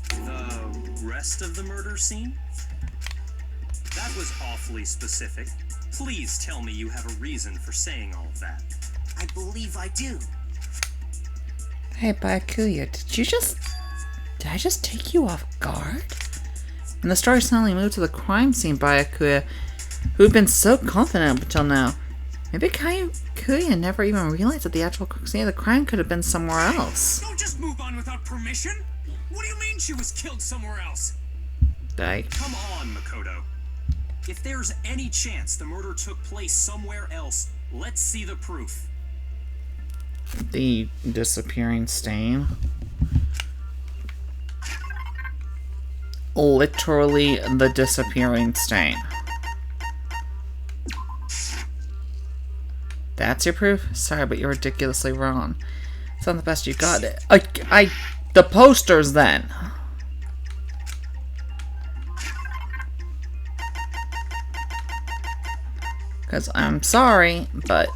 Speaker 9: The rest of the murder scene? That was awfully specific. Please tell me you have a reason for saying all of that.
Speaker 6: I believe I do.
Speaker 1: Hey, Byakuya, did I just take you off guard? And the story suddenly moved to the crime scene, Byakuya, who'd been so confident up until now. Maybe Byakuya never even realized that the actual scene of the crime could have been somewhere else.
Speaker 5: Don't just move on without permission. What do you mean she was killed somewhere else?
Speaker 9: Come on, Makoto. If there's any chance the murder took place somewhere else, let's see the proof.
Speaker 1: The disappearing stain. Literally the disappearing stain. That's your proof? Sorry, but you're ridiculously wrong. It's not the best you got. The posters then. Because I'm sorry, but...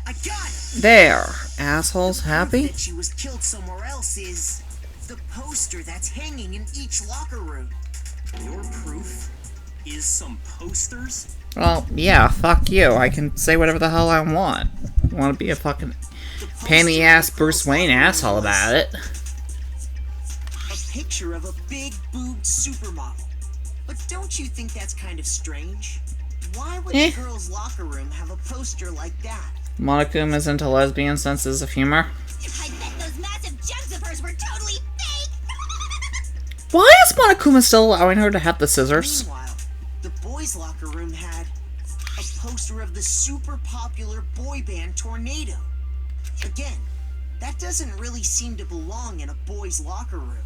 Speaker 6: I got it!
Speaker 1: There. Assholes happy?
Speaker 6: That she was killed somewhere else is the poster that's hanging in each locker room.
Speaker 9: Your proof is some posters?
Speaker 1: Well, yeah, fuck you. I can say whatever the hell I want. I want to be a fucking pain-in-the-ass Bruce Wayne asshole about it.
Speaker 6: A picture of a big-boobed supermodel. But don't you think that's kind of strange? Why would the girls' locker room have a poster like that?
Speaker 1: Monokuma is into lesbian senses of humor.
Speaker 8: I bet those massive jugs of hers were totally fake!
Speaker 1: Why is Monokuma still allowing her to have the scissors?
Speaker 6: Meanwhile, the boys' locker room had a poster of the super popular boy band Tornado. Again, that doesn't really seem to belong in a boys' locker room.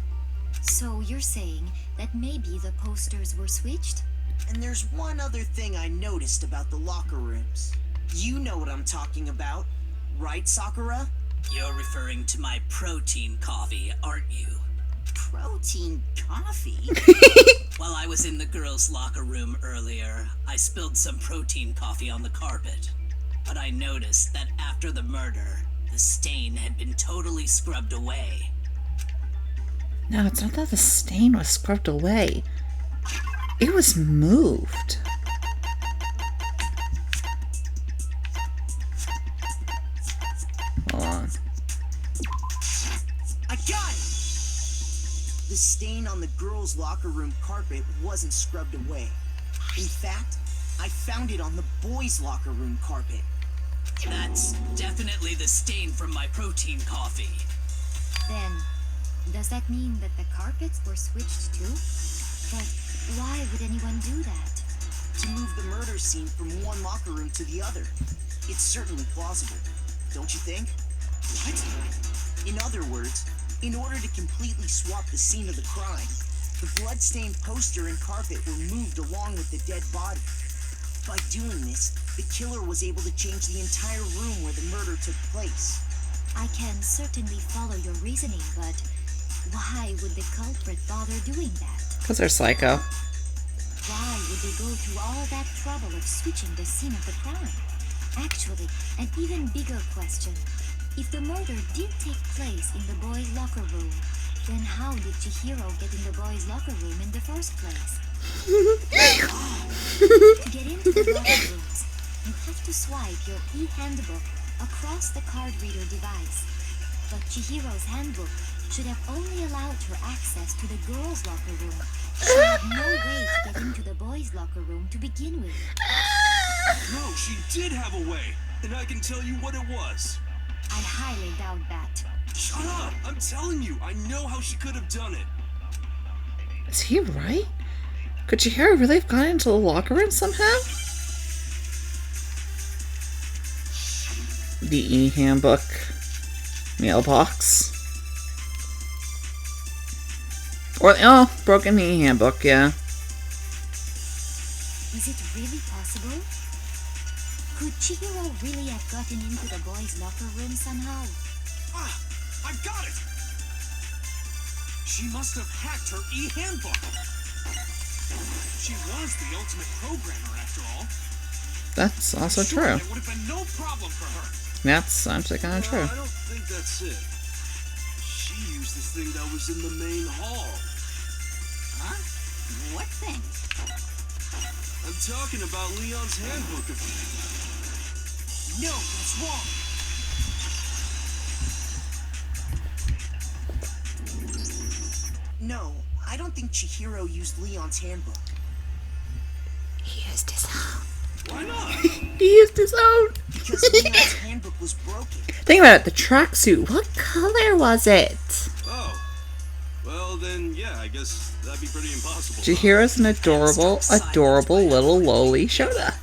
Speaker 8: So you're saying that maybe the posters were switched?
Speaker 6: And there's one other thing I noticed about the locker rooms. You know what I'm talking about, right, Sakura?
Speaker 4: You're referring to my protein coffee, aren't you?
Speaker 6: Protein coffee?
Speaker 4: While I was in the girls' locker room earlier, I spilled some protein coffee on the carpet. But I noticed that after the murder, the stain had been totally scrubbed away.
Speaker 1: No, it's not that the stain was scrubbed away. It was moved. Hold on.
Speaker 6: I got it! The stain on the girls' locker room carpet wasn't scrubbed away. In fact, I found it on the boys' locker room carpet.
Speaker 4: That's definitely the stain from my protein coffee.
Speaker 8: Then, does that mean that the carpets were switched too? But why would anyone do that?
Speaker 6: To move the murder scene from one locker room to the other. It's certainly plausible, don't you think? What? In other words, in order to completely swap the scene of the crime, the blood-stained poster and carpet were moved along with the dead body. By doing this, the killer was able to change the entire room where the murder took place.
Speaker 8: I can certainly follow your reasoning, but why would the culprit bother doing that?
Speaker 1: Because they're psycho.
Speaker 8: Why would they go through all that trouble of switching the scene of the crime? Actually, an even bigger question. If the murder did take place in the boys' locker room, then how did Chihiro get in the boys' locker room in the first place? To get into the locker rooms, you have to swipe your e-handbook across the card reader device. But Chihiro's handbook should have only allowed her access to the girls' locker room. She had no way to get into the boys' locker room to begin with.
Speaker 5: No, she did have a way, and I can tell you what it was.
Speaker 8: I highly doubt that.
Speaker 5: Shut up! I'm telling you, I know how she could have done it.
Speaker 1: Is he right? Could Chihiro really have gone into the locker room somehow? The e-handbook mailbox. Or, oh, broken e-handbook, yeah.
Speaker 8: Is it really possible? Could Chihiro really have gotten into the boys' locker room somehow?
Speaker 5: Ah, I've got it! She must have hacked her e-handbook. She was the ultimate programmer, after all.
Speaker 1: That's also
Speaker 5: Sure,
Speaker 1: true.
Speaker 5: it would have been no problem for her.
Speaker 1: That's actually kind of true.
Speaker 5: I don't think that's it. She used the thing that was in the main hall.
Speaker 3: Huh? What thing?
Speaker 5: I'm talking about Leon's handbook.
Speaker 6: No, that's wrong. No, I don't think Chihiro used Leon's handbook.
Speaker 2: He used his own.
Speaker 5: Why not?
Speaker 1: He used his own.
Speaker 6: Because Leon's handbook was broken.
Speaker 1: Think about it, the tracksuit. What color was it?
Speaker 5: Oh. Well, then, yeah, I guess that'd be pretty impossible.
Speaker 1: Chihiro's an adorable, adorable little loli Shota.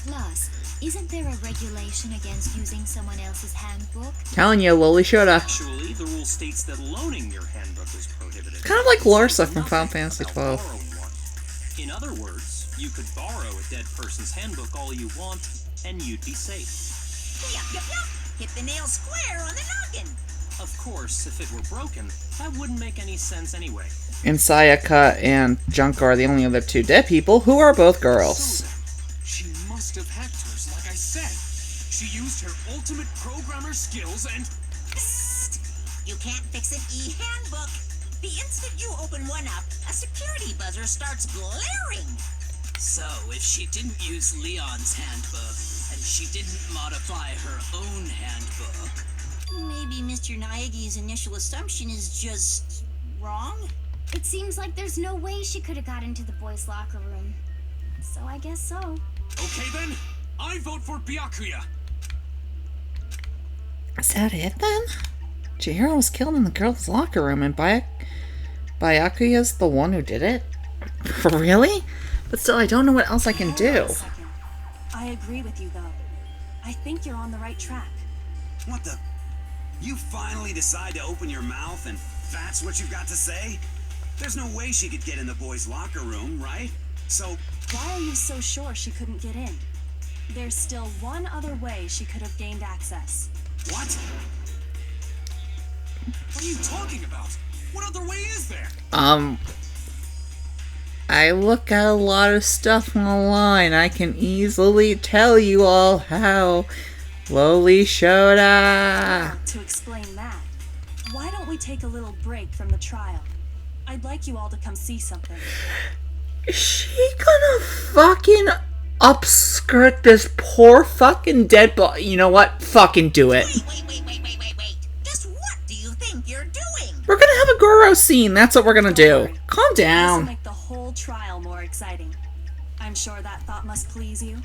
Speaker 8: Plus, isn't there a regulation against using someone else's handbook?
Speaker 1: Telling you, loli Shota.
Speaker 9: Actually, the rule states that loaning your handbook is prohibited.
Speaker 1: Kind of like Larsa from
Speaker 9: Nothing
Speaker 1: Final Fantasy
Speaker 9: about
Speaker 1: XII.
Speaker 9: borrowing one. In other words, you could borrow a dead person's handbook all you want, and you'd be safe.
Speaker 3: Yup, yup, yup. Hit the nail square on the noggin.
Speaker 9: Of course, if it were broken, that wouldn't make any sense anyway.
Speaker 1: And Sayaka and Junko are the only other two dead people who are both girls.
Speaker 5: So then, she must have hacked hers, like I said. She used her ultimate programmer skills and...
Speaker 3: Psst. You can't fix an e-handbook. The instant you open one up, a security buzzer starts blaring.
Speaker 4: So, if she didn't use Leon's handbook, and she didn't modify her own handbook,
Speaker 3: Maybe Mr. Naegi's initial assumption is just wrong?
Speaker 8: It seems like there's no way she could have got into the boys' locker room. So I guess so.
Speaker 5: Okay then, I vote for Byakuya.
Speaker 1: Is that it then? Chihiro was killed in the girls' locker room and Byakuya's the one who did it? Really? But still, I don't know what else I can do.
Speaker 7: Hold on a second. I agree with you, though. I think you're on the right track.
Speaker 10: What the? You finally decide to open your mouth and that's what you've got to say? There's no way she could get in the boys' locker room, right? So,
Speaker 7: Why are you so sure she couldn't get in? There's still one other way she could have gained access.
Speaker 10: what?
Speaker 5: What are you talking about? What other way is there?
Speaker 1: I look at a lot of stuff online. I can easily tell you all how. Loli Shota.
Speaker 7: To explain that, why don't we take a little break from the trial? I'd like you all to come see something.
Speaker 1: Is she gonna fucking upskirt this poor fucking dead body? You know what? Fucking do it.
Speaker 3: Wait. Just what do you think you're doing?
Speaker 1: We're gonna have a Goro scene. That's what we're gonna do. Calm
Speaker 7: This will
Speaker 1: down.
Speaker 7: make the whole trial more exciting. I'm sure that thought must please you.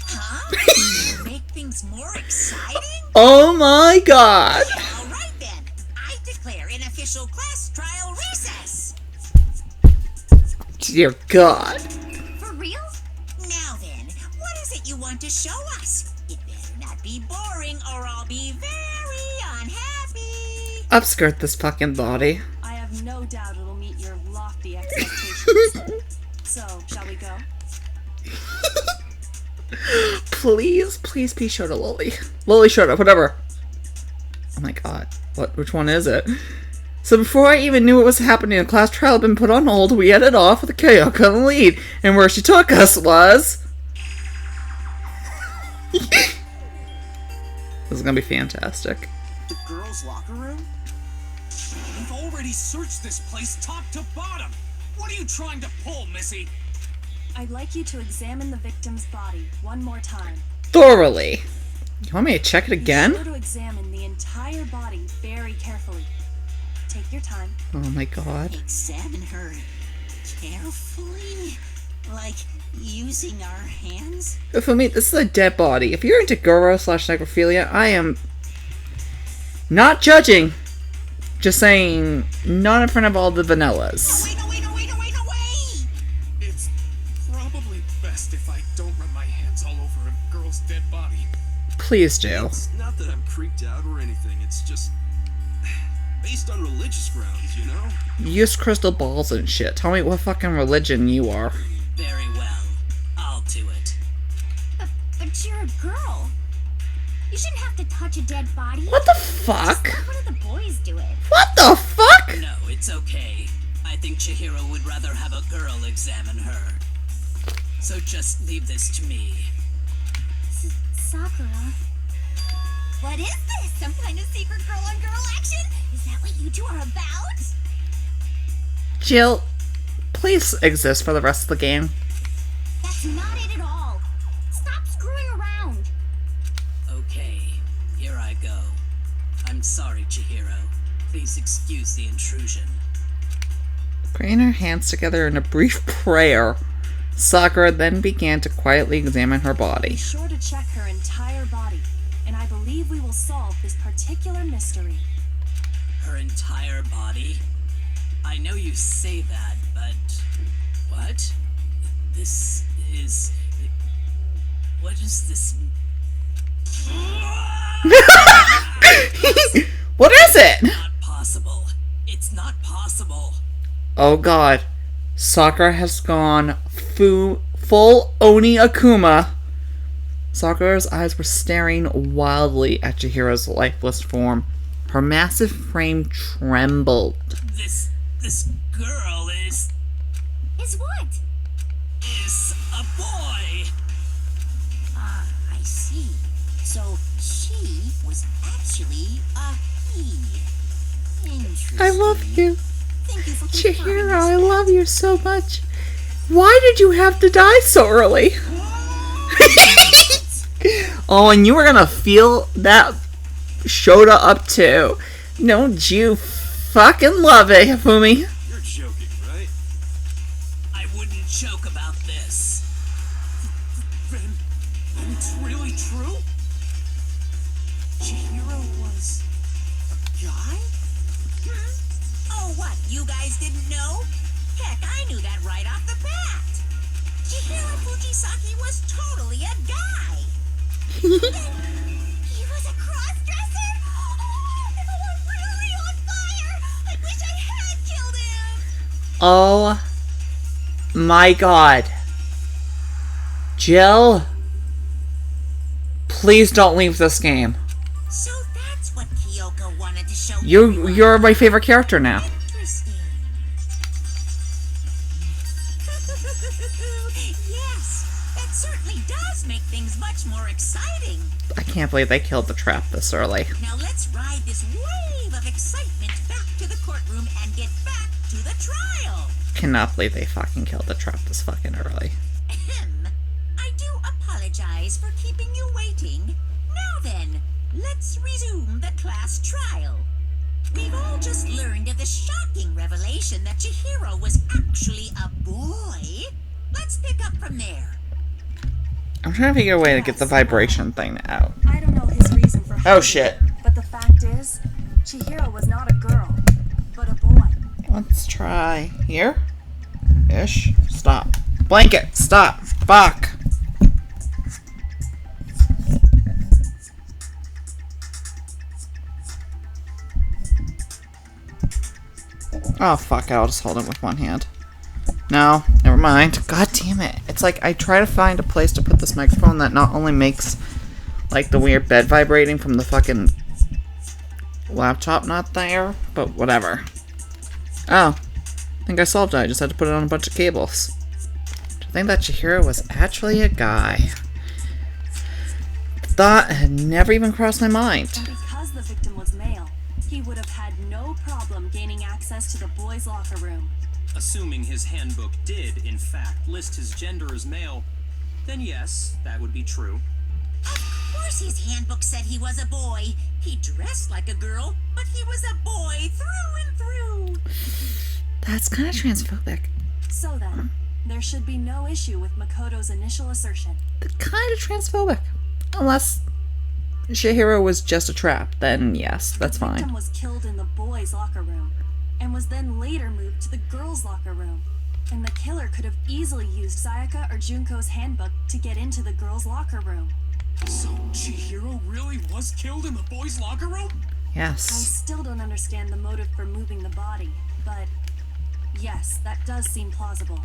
Speaker 3: Huh? Make things more exciting?
Speaker 1: Oh my god!
Speaker 3: All right then. I declare an official class trial recess.
Speaker 1: Dear God.
Speaker 8: For real?
Speaker 3: Now then, what is it you want to show us? It better not be boring or I'll be very unhappy.
Speaker 1: Upskirt this fucking body.
Speaker 7: I have no doubt it'll meet your lofty expectations. So, shall we go?
Speaker 1: Please, please be Shota Lily. Lily Shota, whatever. Oh my god. What? Which one is it? So before I even knew what was happening, the class trial had been put on hold. We headed off with Kyoko in the lead. And where she took us was... This is gonna be fantastic.
Speaker 5: The girls' locker room?
Speaker 11: We've already searched this place top to bottom. What are you trying to pull, Missy?
Speaker 7: I'd like you to examine the victim's body one more time.
Speaker 1: Thoroughly. You want me to check it again?
Speaker 7: Be sure to examine the entire body very carefully. Take your time.
Speaker 1: Oh my god.
Speaker 3: Examine her carefully? Like using our hands?
Speaker 1: For me, this is a dead body. If you're into Goro/necrophilia, I am not judging. Just saying, not in front of all the vanillas.
Speaker 3: Wait!
Speaker 11: It's probably best if I don't run my hands all over a girl's dead body.
Speaker 1: Please do.
Speaker 5: It's not that I'm creeped out or anything, it's just based on religious grounds, you know?
Speaker 1: Use crystal balls and shit. Tell me what fucking religion you are.
Speaker 4: Very well. I'll do it.
Speaker 8: But you're a girl. You shouldn't have to touch a dead body.
Speaker 1: What the fuck?
Speaker 8: Just let one of the boys do it.
Speaker 1: What the fuck?
Speaker 4: No, it's okay. I think Chihiro would rather have a girl examine her. So just leave this to me.
Speaker 8: Sakura. What is this? Some kind of secret girl-on-girl action? Is that what you two are about?
Speaker 1: Jill, please exist for the rest of the game.
Speaker 8: That's not it at all. Stop screwing around.
Speaker 4: Okay, here I go. I'm sorry, Chihiro. Please excuse the intrusion.
Speaker 1: Putting her hands together in a brief prayer, Sakura then began to quietly examine her
Speaker 7: Be
Speaker 1: body.
Speaker 7: sure to check her entire body, and I believe we will solve this particular mystery.
Speaker 4: Her entire body? I know you say that, but... What? This is... What is this...
Speaker 1: What is it?
Speaker 4: Not possible. It's not possible.
Speaker 1: Oh god. Sakura has gone full Oni Akuma. Sakura's eyes were staring wildly at Chihiro's lifeless form. Her massive frame trembled.
Speaker 4: This girl is
Speaker 8: what?
Speaker 4: a boy.
Speaker 3: Ah, I see. So she was actually a he. Interesting.
Speaker 1: I love you.
Speaker 3: Thank you for
Speaker 1: Chihiro, I love you so much. Why did you have to die so early? Oh, and you were gonna feel that Shota up too. Don't you fucking love it, Hifumi?
Speaker 5: You're joking, right?
Speaker 4: I wouldn't joke about this.
Speaker 11: Then it's really true?
Speaker 3: Chihiro was a guy? Oh, what? You guys didn't know? Heck, I knew that right off the bat. Chihiro Fujisaki was totally a guy.
Speaker 8: He was a cross-dresser? Oh, I'm really on fire! I wish I had killed him!
Speaker 1: Oh my god. Jill, please don't leave this game.
Speaker 3: So that's what Kyoko wanted to show everyone.
Speaker 1: You're my favorite character now.
Speaker 3: Interesting. Yes, that certainly does make things much more exciting.
Speaker 1: I can't believe they killed the trap this early.
Speaker 3: Now let's ride this wave of excitement back to the courtroom and get back to the trial.
Speaker 1: Cannot believe they fucking killed the trap this fucking early.
Speaker 3: Ahem. I do apologize for keeping you waiting. Now then, let's resume the class trial. We've all just learned of the shocking revelation that Chihiro was actually a boy. Let's pick up from there.
Speaker 1: I'm trying to figure a way to get the vibration thing out.
Speaker 7: I don't know his reason for
Speaker 1: Oh shit.
Speaker 7: but the fact is, Chihiro was not a girl, but a boy.
Speaker 1: Let's try here. Ish. Stop. Blanket. Stop. Fuck. Oh fuck it, I'll just hold it with one hand. No, never mind. God damn it. It's like I try to find a place to put this microphone that not only makes like the weird bed vibrating from the fucking laptop not there, but whatever. Oh, I think I solved it. I just had to put it on a bunch of cables. To think that Chihiro was actually a guy. The thought had never even crossed my mind.
Speaker 7: And because the victim was male, he would have had no problem gaining access to the boys' locker room.
Speaker 9: Assuming his handbook did, in fact, list his gender as male, then yes, that would be true.
Speaker 3: Of course his handbook said he was a boy. He dressed like a girl, but he was a boy through and through.
Speaker 1: That's kind of transphobic.
Speaker 7: So then, there should be no issue with Makoto's initial assertion.
Speaker 1: Kind of transphobic. Unless Chihiro was just a trap, then yes, that's
Speaker 7: The
Speaker 1: fine.
Speaker 7: victim was killed in the boys' locker room, and was then later moved to the girls' locker room. And the killer could have easily used Sayaka or Junko's handbook to get into the girls' locker room.
Speaker 11: So Chihiro really was killed in the boys' locker room?
Speaker 7: I
Speaker 1: Yes.
Speaker 7: still don't understand the motive for moving the body, but yes, that does seem plausible.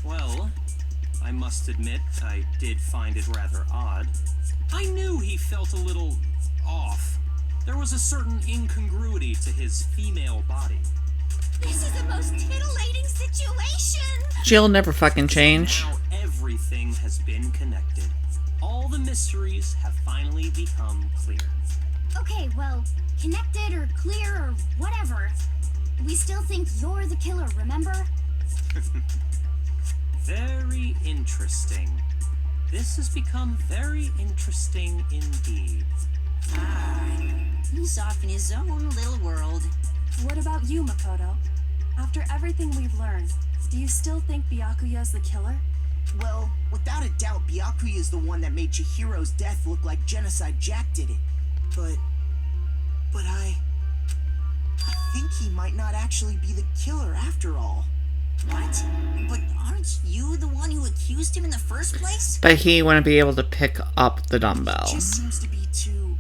Speaker 9: Well, I must admit, I did find it rather odd. I knew he felt a little off. There was a certain incongruity to his female body.
Speaker 3: This is the most titillating situation.
Speaker 1: She'll never fucking change.
Speaker 9: Now everything has been connected. All the mysteries have finally become clear.
Speaker 8: Okay, well, connected or clear or whatever. We still think you're the killer, remember?
Speaker 9: Very interesting. This has become very interesting indeed.
Speaker 3: He's off in his own little world.
Speaker 7: What about you, Makoto? After everything we've learned, do you still think Byakuya's the killer?
Speaker 6: Well, without a doubt, Byakuya is the one that made Chihiro's death look like Genocide Jack did it. But I think he might not actually be the killer after all.
Speaker 3: What? But aren't you the one who accused him in the first place?
Speaker 1: But he wouldn't be able to pick up the dumbbell.
Speaker 6: Just seems to be too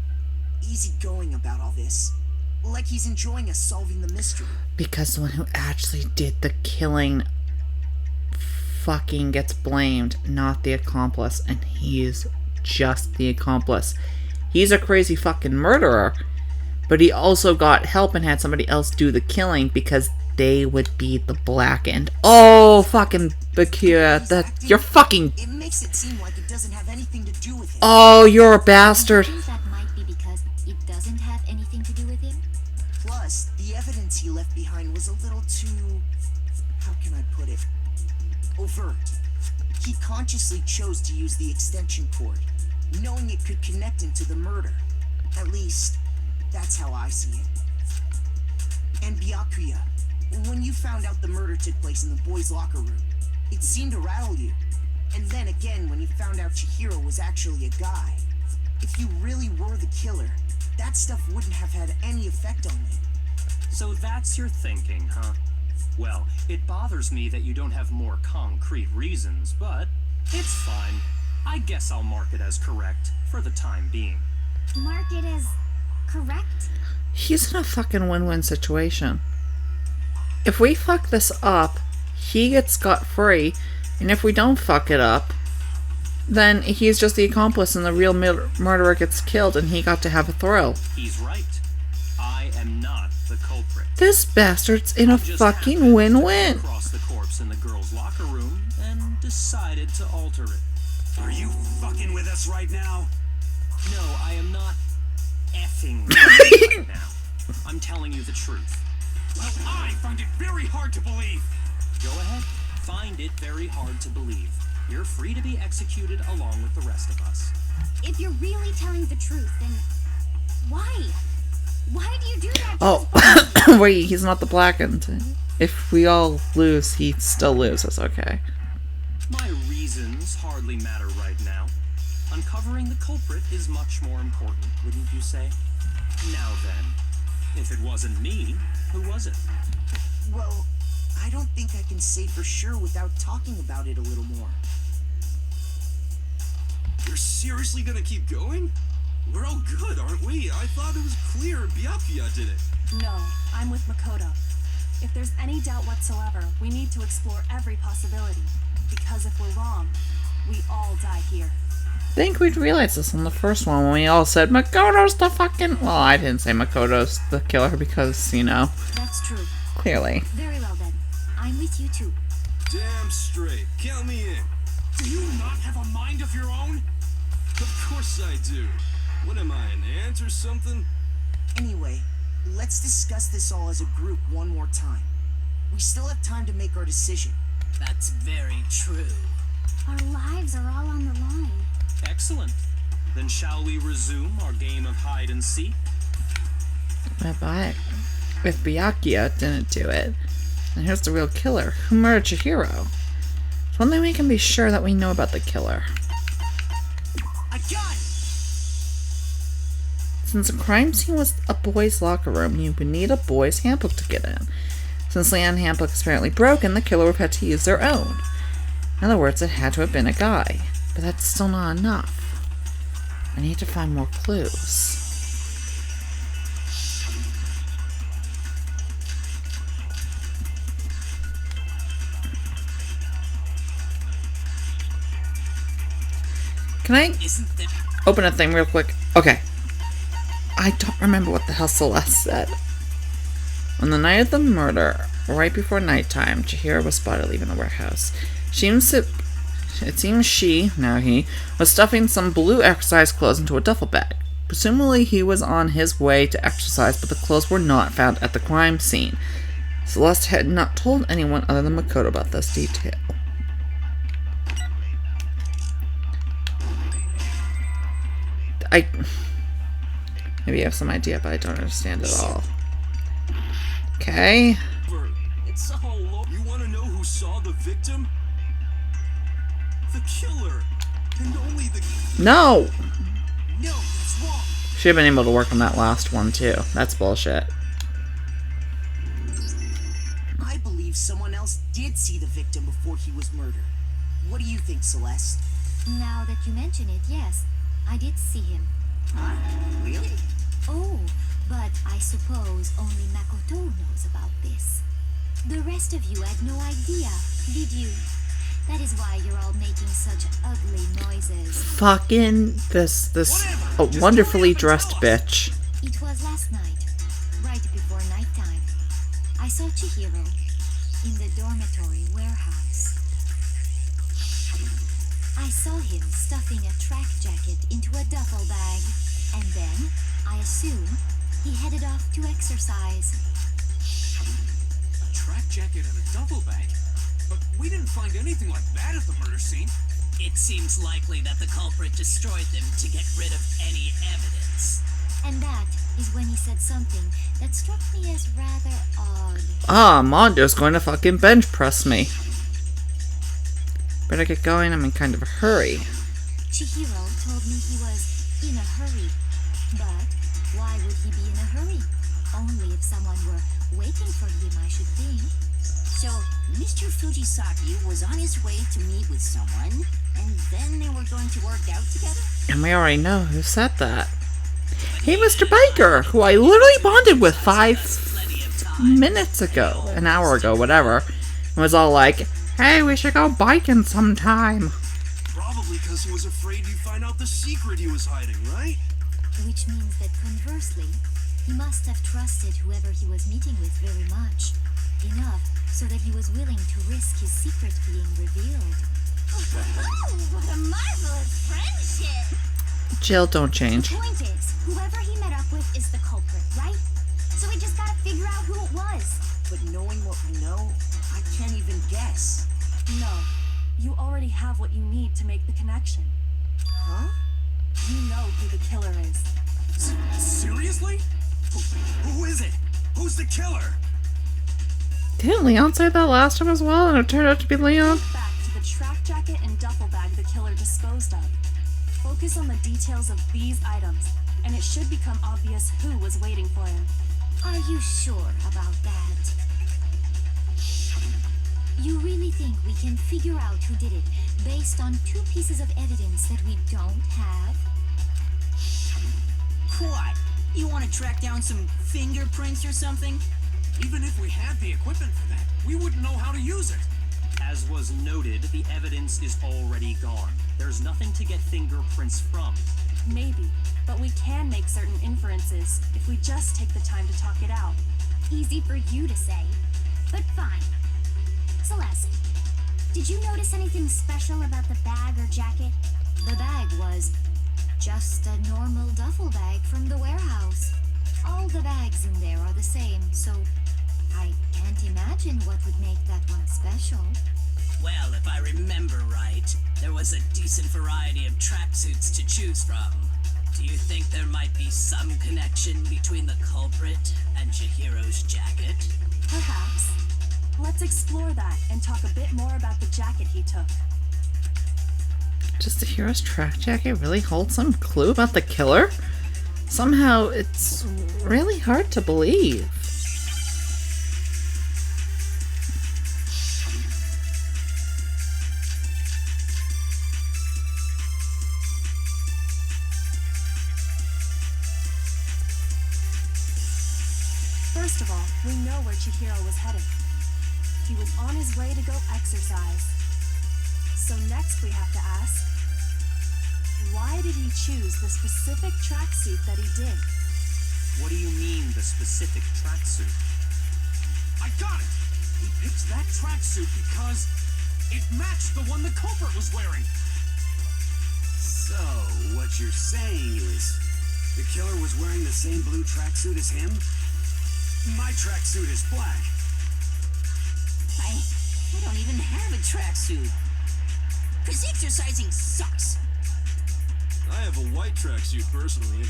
Speaker 6: easygoing about all this. Like he's enjoying us solving the mystery.
Speaker 1: Because the one who actually did the killing fucking gets blamed, not the accomplice, and he's just the accomplice. He's a crazy fucking murderer, but he also got help and had somebody else do the killing because they would be the black end. Oh, fucking Bakura, that you're fucking.
Speaker 6: It makes it seem like it doesn't have anything to do with him.
Speaker 1: Oh, you're a bastard.
Speaker 8: I think that might be because it doesn't have anything to do with him.
Speaker 6: Plus, the evidence he left behind was a little too... how can I put it? Overt. He consciously chose to use the extension cord, knowing it could connect him to the murder. At least, that's how I see it. And Byakuya, when you found out the murder took place in the boys' locker room, it seemed to rattle you. And then again, when you found out Chihiro was actually a guy. If you really were the killer, that stuff wouldn't have had any effect on you.
Speaker 9: So that's your thinking, huh? Well, it bothers me that you don't have more concrete reasons, but it's fine. I guess I'll mark it as correct for the time being.
Speaker 8: Mark it as correct?
Speaker 1: He's in a fucking win-win situation. If we fuck this up, he gets scot-free, and if we don't fuck it up, then he's just the accomplice and the real murderer gets killed and he got to have a thrill.
Speaker 9: He's right. I am not the culprit.
Speaker 1: This bastard's in a
Speaker 9: Just
Speaker 1: fucking
Speaker 9: happened to
Speaker 1: win-win.
Speaker 9: come across the corpse in the girls' locker room and decided to alter it.
Speaker 10: Are you fucking with us right now?
Speaker 9: No, I am not effing right now. I'm telling you the truth.
Speaker 11: Well, I find it very hard to believe.
Speaker 9: Go ahead. Find it very hard to believe. You're free to be executed along with the rest of us.
Speaker 8: If you're really telling the truth, then why? Why do you do that?
Speaker 1: Oh, wait, he's not the blackened. If we all lose, he still loses, okay.
Speaker 9: My reasons hardly matter right now. Uncovering the culprit is much more important, wouldn't you say? Now then, if it wasn't me, who was it?
Speaker 6: Well, I don't think I can say for sure without talking about it a little more.
Speaker 5: You're seriously gonna keep going? We're all good, aren't we? I thought it was clear Byakuya did it.
Speaker 7: No, I'm with Makoto. If there's any doubt whatsoever, we need to explore every possibility. Because if we're wrong, we all die here.
Speaker 1: I think we'd realize this on the first one when we all said Makoto's the fucking... Well, I didn't say Makoto's the killer because, you know,
Speaker 8: That's true.
Speaker 1: clearly.
Speaker 8: Very well then. I'm with you too.
Speaker 5: Damn straight. Count me in.
Speaker 11: Do you not have a mind of your own?
Speaker 5: Of course I do. What am I, an ant or something?
Speaker 6: Anyway, let's discuss this all as a group one more time. We still have time to make our decision.
Speaker 4: That's very true.
Speaker 8: Our lives are all on the line.
Speaker 9: Excellent. Then shall we resume our game of hide and seek?
Speaker 1: But if Byakuya didn't do it, then here's the real killer. Who murdered CHIHIRO? It's one thing we can be sure that we know about the killer.
Speaker 11: I got it!
Speaker 1: Since the crime scene was a boys' locker room, you would need a boys' handbook to get in. Since the handbook is apparently broken, the killer would have had to use their own. In other words, it had to have been a guy. But that's still not enough. I need to find more clues. Can I open a thing real quick? Okay. I don't remember what the hell Celeste said. On the night of the murder, right before nighttime, CHIHIRO was spotted leaving the warehouse. It seems she, now he, was stuffing some blue exercise clothes into a duffel bag. Presumably he was on his way to exercise, but the clothes were not found at the crime scene. Celeste had not told anyone other than Makoto about this detail. Maybe I have some idea, but I don't understand at all. Okay.
Speaker 5: It's all over. You want to know who saw the victim? The killer. And only the...
Speaker 1: No!
Speaker 11: No, that's wrong.
Speaker 1: Should have been able to work on that last one, too. That's bullshit.
Speaker 6: I believe someone else did see the victim before he was murdered. What do you think, Celeste?
Speaker 8: Now that you mention it, yes, I did see him.
Speaker 6: Huh? Really?
Speaker 8: Oh, but I suppose only Makoto knows about this. The rest of you had no idea, did you? That is why you're all making such ugly noises.
Speaker 1: Fucking this wonderfully dressed bitch.
Speaker 8: It was last night, right before nighttime. I saw CHIHIRO in the dormitory warehouse. I saw him stuffing a track jacket into a duffel bag, and then, I assume, he headed off to exercise.
Speaker 11: A track jacket and a duffel bag? But we didn't find anything like that at the murder scene.
Speaker 4: It seems likely that the culprit destroyed them to get rid of any evidence.
Speaker 8: And that is when he said something that struck me as rather odd.
Speaker 1: Ah, Mondo's going to fucking bench press me. Better get going, I'm in kind of a hurry.
Speaker 8: CHIHIRO told me he was in a hurry. But why would he be in a hurry? Only if someone were waiting for him, I should think.
Speaker 3: So, Mr. Fujisaki was on his way to meet with someone, and then they were going to work out together?
Speaker 1: And we already know who said that. Hey, Mr. Biker, who I literally bonded with 5 minutes ago, an hour ago, whatever, and was all like, hey, we should go biking sometime.
Speaker 5: Probably because he was afraid you'd find out the secret he was hiding, right?
Speaker 8: Which means that conversely, he must have trusted whoever he was meeting with very much. Enough so that he was willing to risk his secret being revealed.
Speaker 3: Oh, what a marvelous friendship!
Speaker 1: Jill, don't change.
Speaker 8: The point is, whoever he met up with is the culprit, right? So we just gotta figure out who it was.
Speaker 6: But knowing what we know, I can't even guess.
Speaker 7: No, you already have what you need to make the connection.
Speaker 6: Huh?
Speaker 7: You know who the killer is.
Speaker 11: Seriously? Who is it? Who's the killer?
Speaker 1: Didn't Leon say that last time as well, and it turned out to be Leon?
Speaker 7: Think back to the track jacket and duffel bag the killer disposed of. Focus on the details of these items, and it should become obvious who was waiting for him.
Speaker 8: Are you sure about that? You really think we can figure out who did it based on 2 pieces of evidence that we don't have?
Speaker 12: What? You want to track down some fingerprints or something?
Speaker 11: Even if we had the equipment for that, we wouldn't know how to use it.
Speaker 9: As was noted, the evidence is already gone. There's nothing to get fingerprints from.
Speaker 7: Maybe, but we can make certain inferences if we just take the time to talk it out.
Speaker 8: Easy for you to say, but fine. Celeste, did you notice anything special about the bag or jacket? The bag was just a normal duffel bag from the warehouse. All the bags in there are the same, so I can't imagine what would make that one special.
Speaker 4: Well, if I remember right, there was a decent variety of tracksuits to choose from. Do you think there might be some connection between the culprit and CHIHIRO's jacket?
Speaker 7: Perhaps. Let's explore that and talk a bit more about the jacket he took.
Speaker 1: Does the hero's track jacket really hold some clue about the killer? Somehow, it's really hard to believe.
Speaker 7: First of all, we know where CHIHIRO was headed. He was on his way to go exercise. So next we have to ask, why did he choose the specific tracksuit that he did?
Speaker 9: What do you mean, the specific tracksuit?
Speaker 11: I got it! He picked that tracksuit because it matched the one the culprit was wearing.
Speaker 10: So, what you're saying is, the killer was wearing the same blue tracksuit as him? My tracksuit is black.
Speaker 12: I don't even have a tracksuit. Cause exercising sucks.
Speaker 5: I have a white tracksuit personally.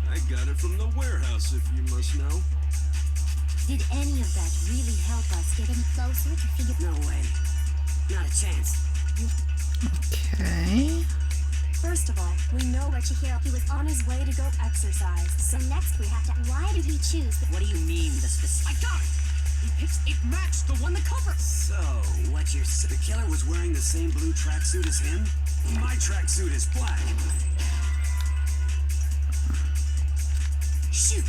Speaker 5: I got it from the warehouse, if you must know.
Speaker 8: Did any of that really help us get any closer to figure?
Speaker 12: No way. Not a chance.
Speaker 1: Okay.
Speaker 7: First of all, we know where CHIHIRO. He was on his way to go exercise.
Speaker 8: So next we have to. Why did he choose?
Speaker 12: What do you mean, the specific?
Speaker 11: I got it! It matched the one the culprit.
Speaker 10: So, what you're saying? The killer was wearing the same blue tracksuit as him? My tracksuit is black.
Speaker 12: Shoot!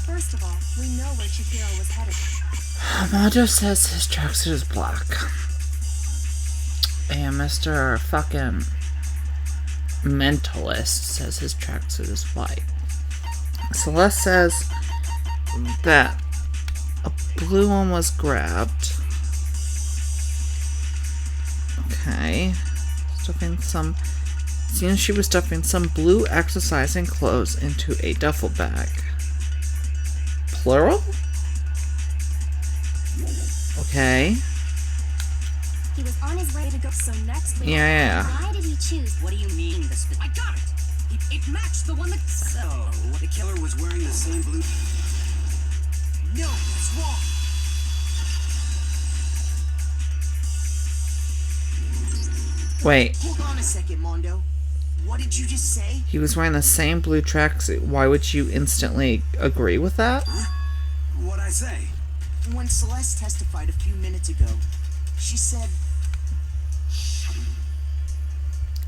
Speaker 7: First of all, we know where CHIHIRO was headed.
Speaker 1: Mojo says his tracksuit is black. And Mr. fucking Mentalist says his tracksuit is white. Celeste says that a blue one was grabbed. Okay. Seems she was stuffing some blue exercising clothes into a duffel bag. Plural? Okay.
Speaker 7: He was on his way to go. So next we
Speaker 1: Yeah.
Speaker 8: Why did he choose?
Speaker 12: What do you mean, the specific?
Speaker 11: I got it! It matched the one that.
Speaker 10: So, the killer was wearing the same blue.
Speaker 11: No, that's wrong.
Speaker 1: Wait.
Speaker 6: Hold on a second, Mondo. What did you just say?
Speaker 1: He was wearing the same blue tracksuit. Why would you instantly agree with that?
Speaker 10: What'd I say?
Speaker 6: When Celeste testified a few minutes ago, she said,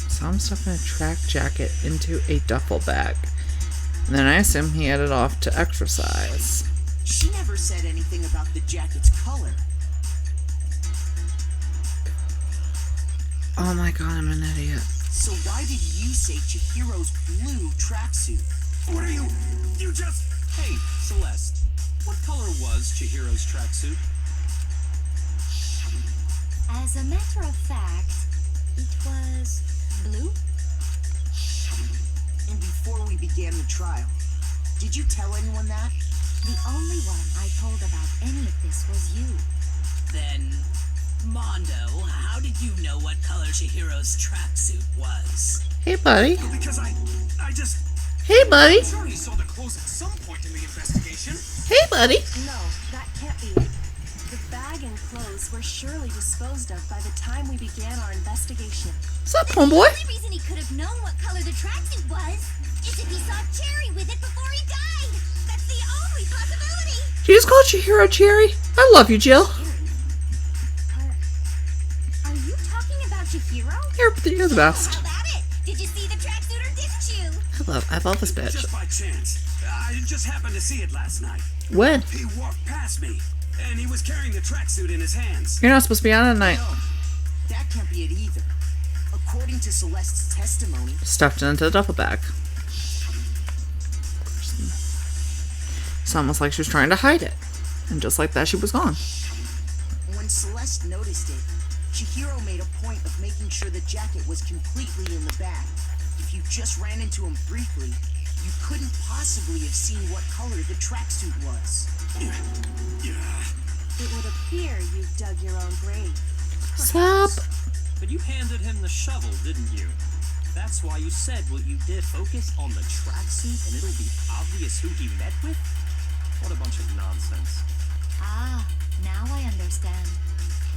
Speaker 1: Saw him stuffing a track jacket into a duffel bag. And then I assume he headed off to exercise.
Speaker 6: she never said anything about the jacket's color.
Speaker 1: Oh my god, I'm an idiot.
Speaker 6: So why did you say CHIHIRO's blue tracksuit?
Speaker 10: What are you? You just.
Speaker 9: Hey, Celeste. What color was CHIHIRO's tracksuit?
Speaker 8: As a matter of fact, it was blue.
Speaker 6: And before we began the trial, did you tell anyone that?
Speaker 8: The only one I told about any of this was you.
Speaker 4: Then, Mondo, how did you know what color CHIHIRO's tracksuit was?
Speaker 1: Hey, buddy.
Speaker 10: Because I just.
Speaker 1: Hey, buddy.
Speaker 11: I'm sure he saw the clothes at some point in the investigation.
Speaker 1: Hey, buddy.
Speaker 7: No, that can't be it. The bag and clothes were surely disposed of by the time we began our investigation.
Speaker 1: What's up,
Speaker 8: The
Speaker 1: homeboy?
Speaker 8: only reason he could have known what color the tracksuit was is if he saw Cherry with it before he died. That's the only possibility.
Speaker 1: Did you just call Chihiro Cherry? I love you, Jill.
Speaker 8: Are you talking about Chihiro?
Speaker 1: You're the best.
Speaker 8: How about it? Did you see the tracksuit or didn't you?
Speaker 1: I love this bitch.
Speaker 10: Just by chance. I just happened to see it last night.
Speaker 1: When?
Speaker 10: He walked past me, and he was carrying the tracksuit in his hands.
Speaker 1: You're not supposed to be on at night.
Speaker 6: No, that can't be it either. According to Celeste's testimony,
Speaker 1: Stuffed it into the duffel bag. It's almost like she was trying to hide it. And just like that, she was gone.
Speaker 6: when Celeste noticed it, Chihiro made a point of making sure the jacket was completely in the bag. If you just ran into him briefly, you couldn't possibly have seen what color the tracksuit was.
Speaker 7: It would appear you dug your own grave.
Speaker 1: Sup?
Speaker 9: But you handed him the shovel, didn't you? That's why you said what you did. Focus on the tracksuit and it'll be obvious who he met with? What a bunch of nonsense.
Speaker 8: Ah, now I understand.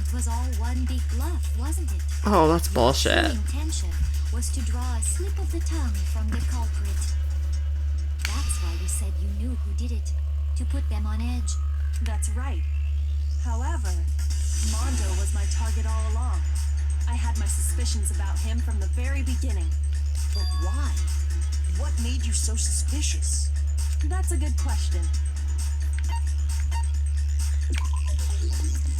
Speaker 8: It was all one big bluff, wasn't it?
Speaker 1: Oh, that's
Speaker 8: The
Speaker 1: bullshit.
Speaker 8: intention was to draw a slip of the tongue from the culprit. That's why you said you knew who did it, to put them on edge.
Speaker 7: That's right. However, Mondo was my target all along. I had my suspicions about him from the very beginning.
Speaker 6: But why? What made you so suspicious?
Speaker 7: That's a good question.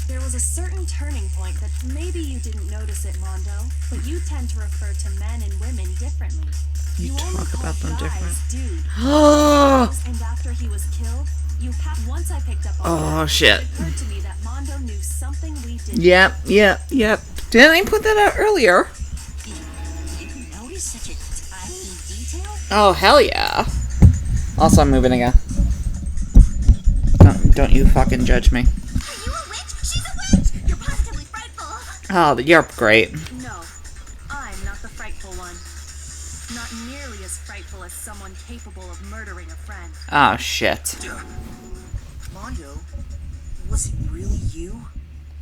Speaker 7: There was a certain turning point that maybe you didn't notice it, Mondo, but you tend to refer to men and women differently.
Speaker 1: You
Speaker 7: only
Speaker 1: talk
Speaker 7: call
Speaker 1: about them
Speaker 7: guys
Speaker 1: different.
Speaker 7: dude.
Speaker 1: Oh,
Speaker 7: And after he was killed, once I picked up on
Speaker 1: Oh,
Speaker 7: that,
Speaker 1: shit.
Speaker 7: it occurred to me that Mondo knew something we didn't.
Speaker 1: yep. Didn't I put that out earlier?
Speaker 12: Did you notice such a tiny detail?
Speaker 1: Oh, hell yeah. Also, I'm moving again. Don't you fucking judge me.
Speaker 8: Are you a witch? She's a witch! You're positively frightful.
Speaker 1: Oh, you're great.
Speaker 7: No, I'm not the frightful one. Not nearly as frightful as someone capable of murdering a friend.
Speaker 1: Oh, shit.
Speaker 6: Mondo, was it really you?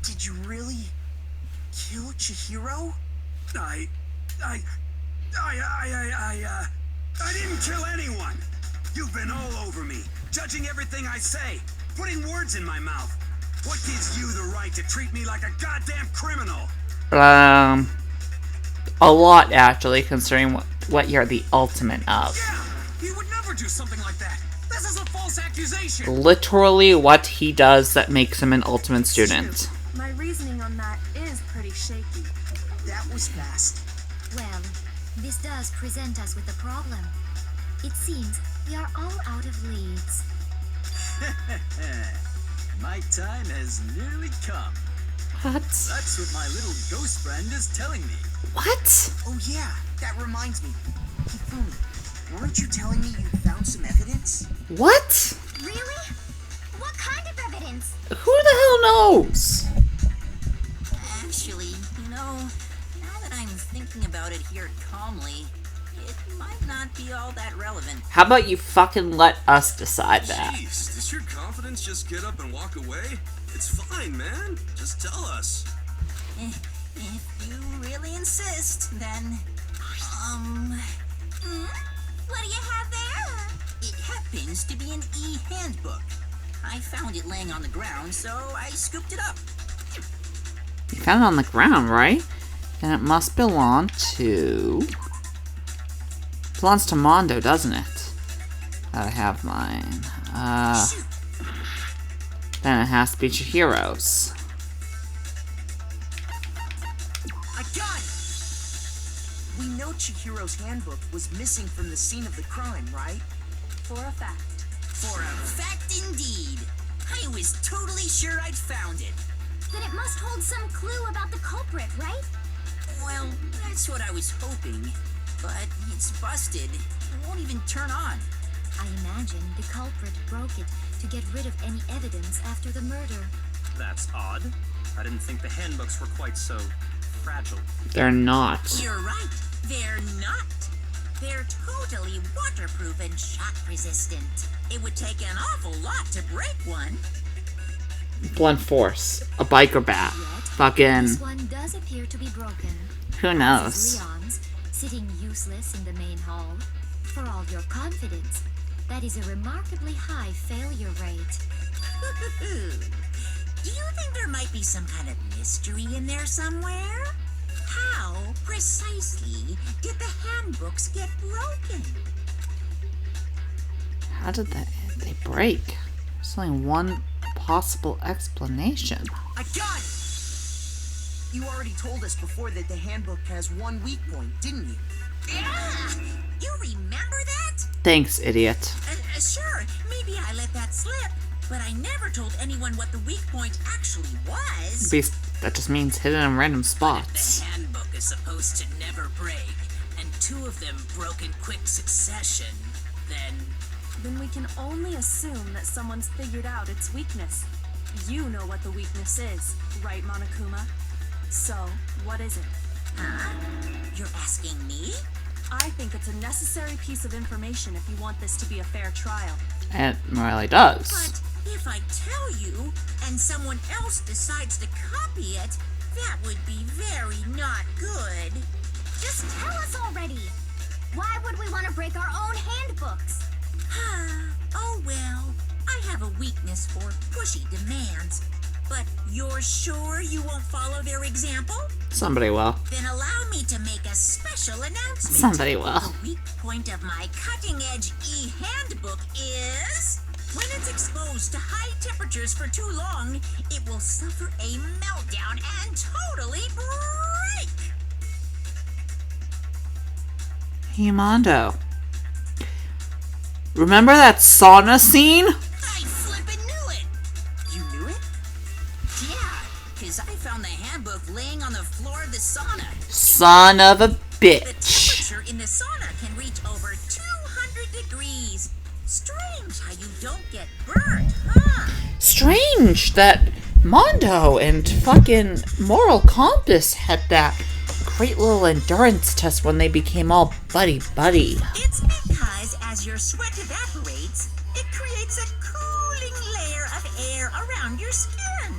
Speaker 6: Did you really kill Chihiro?
Speaker 10: I didn't kill anyone. You've been all over me, judging everything I say, putting words in my mouth. What gives you the right to treat me like a goddamn criminal?
Speaker 1: A lot, actually, considering what you're the ultimate of.
Speaker 11: Yeah, he would never do something like that. This is a false accusation.
Speaker 1: Literally what he does that makes him an ultimate student.
Speaker 7: My reasoning on that is pretty shaky.
Speaker 6: That was fast.
Speaker 8: Well, this does present us with a problem. It seems we are all out of leads.
Speaker 13: My time has nearly come.
Speaker 1: What?
Speaker 13: That's what my little ghost friend is telling me.
Speaker 1: What?
Speaker 6: Oh yeah, that reminds me. Hifumi, weren't you telling me you found some evidence?
Speaker 1: What?
Speaker 8: Really? What kind of evidence?
Speaker 1: Who the hell knows?
Speaker 12: Actually, now that I'm thinking about it here calmly, it might not be all that relevant.
Speaker 1: How about you fucking let us decide that?
Speaker 5: Jeez, does your confidence just get up and walk away? It's fine, man. Just tell us.
Speaker 12: If you really insist, then,
Speaker 8: What do you have there?
Speaker 12: it happens to be an e-handbook. I found it laying on the ground, so I scooped it up.
Speaker 1: You found it on the ground, right? Then it must belong to... Belongs to Mondo, doesn't it? I have mine. Then it has to be Chihiro's.
Speaker 6: I got it! We know Chihiro's handbook was missing from the scene of the crime, right?
Speaker 7: For a fact.
Speaker 12: For a fact indeed. I was totally sure I'd found it.
Speaker 8: Then it must hold some clue about the culprit, right?
Speaker 12: Well, that's what I was hoping. But it's busted. It won't even turn on.
Speaker 8: I imagine the culprit broke it to get rid of any evidence after the murder.
Speaker 9: That's odd. I didn't think the handbooks were quite so fragile.
Speaker 1: They're not.
Speaker 12: You're right. They're not. They're totally waterproof and shock resistant. It would take an awful lot to break one.
Speaker 1: blunt force. A biker bat. Fucking...
Speaker 8: This one does appear to be broken.
Speaker 1: Who
Speaker 8: This
Speaker 1: knows?
Speaker 8: is Leon's, sitting useless in the main hall. For all your confidence, that is a remarkably high failure rate.
Speaker 3: Do you think there might be some kind of mystery in there somewhere? How precisely did the handbooks get broken?
Speaker 1: How did they break? There's only one possible explanation.
Speaker 6: I got it! You already told us before that the handbook has one weak point, didn't you?
Speaker 3: Yeah! You remember that?
Speaker 1: Thanks, idiot.
Speaker 3: Sure, maybe I let that slip, but I never told anyone what the weak point actually was.
Speaker 1: That just means hidden in random
Speaker 4: The
Speaker 1: spots.
Speaker 4: handbook is supposed to never break, and 2 of them broke in quick succession.
Speaker 7: Then we can only assume that someone's figured out its weakness. You know what the weakness is, right, Monokuma? So, what is it?
Speaker 3: You're asking me?
Speaker 7: I think it's a necessary piece of information if you want this to be a fair trial.
Speaker 1: It really does.
Speaker 3: But if I tell you, and someone else decides to copy it, that would be very not good.
Speaker 8: Just tell us already. Why would we want to break our own handbooks?
Speaker 3: Oh well, I have a weakness for pushy demands. But you're sure you won't follow their example?
Speaker 1: Somebody will.
Speaker 3: Then allow me to make a special announcement.
Speaker 1: Somebody will.
Speaker 3: The weak point of my cutting-edge e-handbook is... when it's exposed to high temperatures for too long, it will suffer a meltdown and totally break!
Speaker 1: Hey, Mondo. Remember that sauna scene?
Speaker 3: I flippin' knew it!
Speaker 6: You knew it?
Speaker 12: Yeah, because I found the handbook laying on the floor of the sauna.
Speaker 1: Son of a
Speaker 3: The
Speaker 1: bitch.
Speaker 3: temperature in the sauna can reach over 200 degrees. Strange how you don't get burnt, huh?
Speaker 1: Strange that Mondo and fucking Moral Compass had that great little endurance test when they became all buddy-buddy.
Speaker 3: It's because as your sweat evaporates, it creates a cooling layer of air around your skin.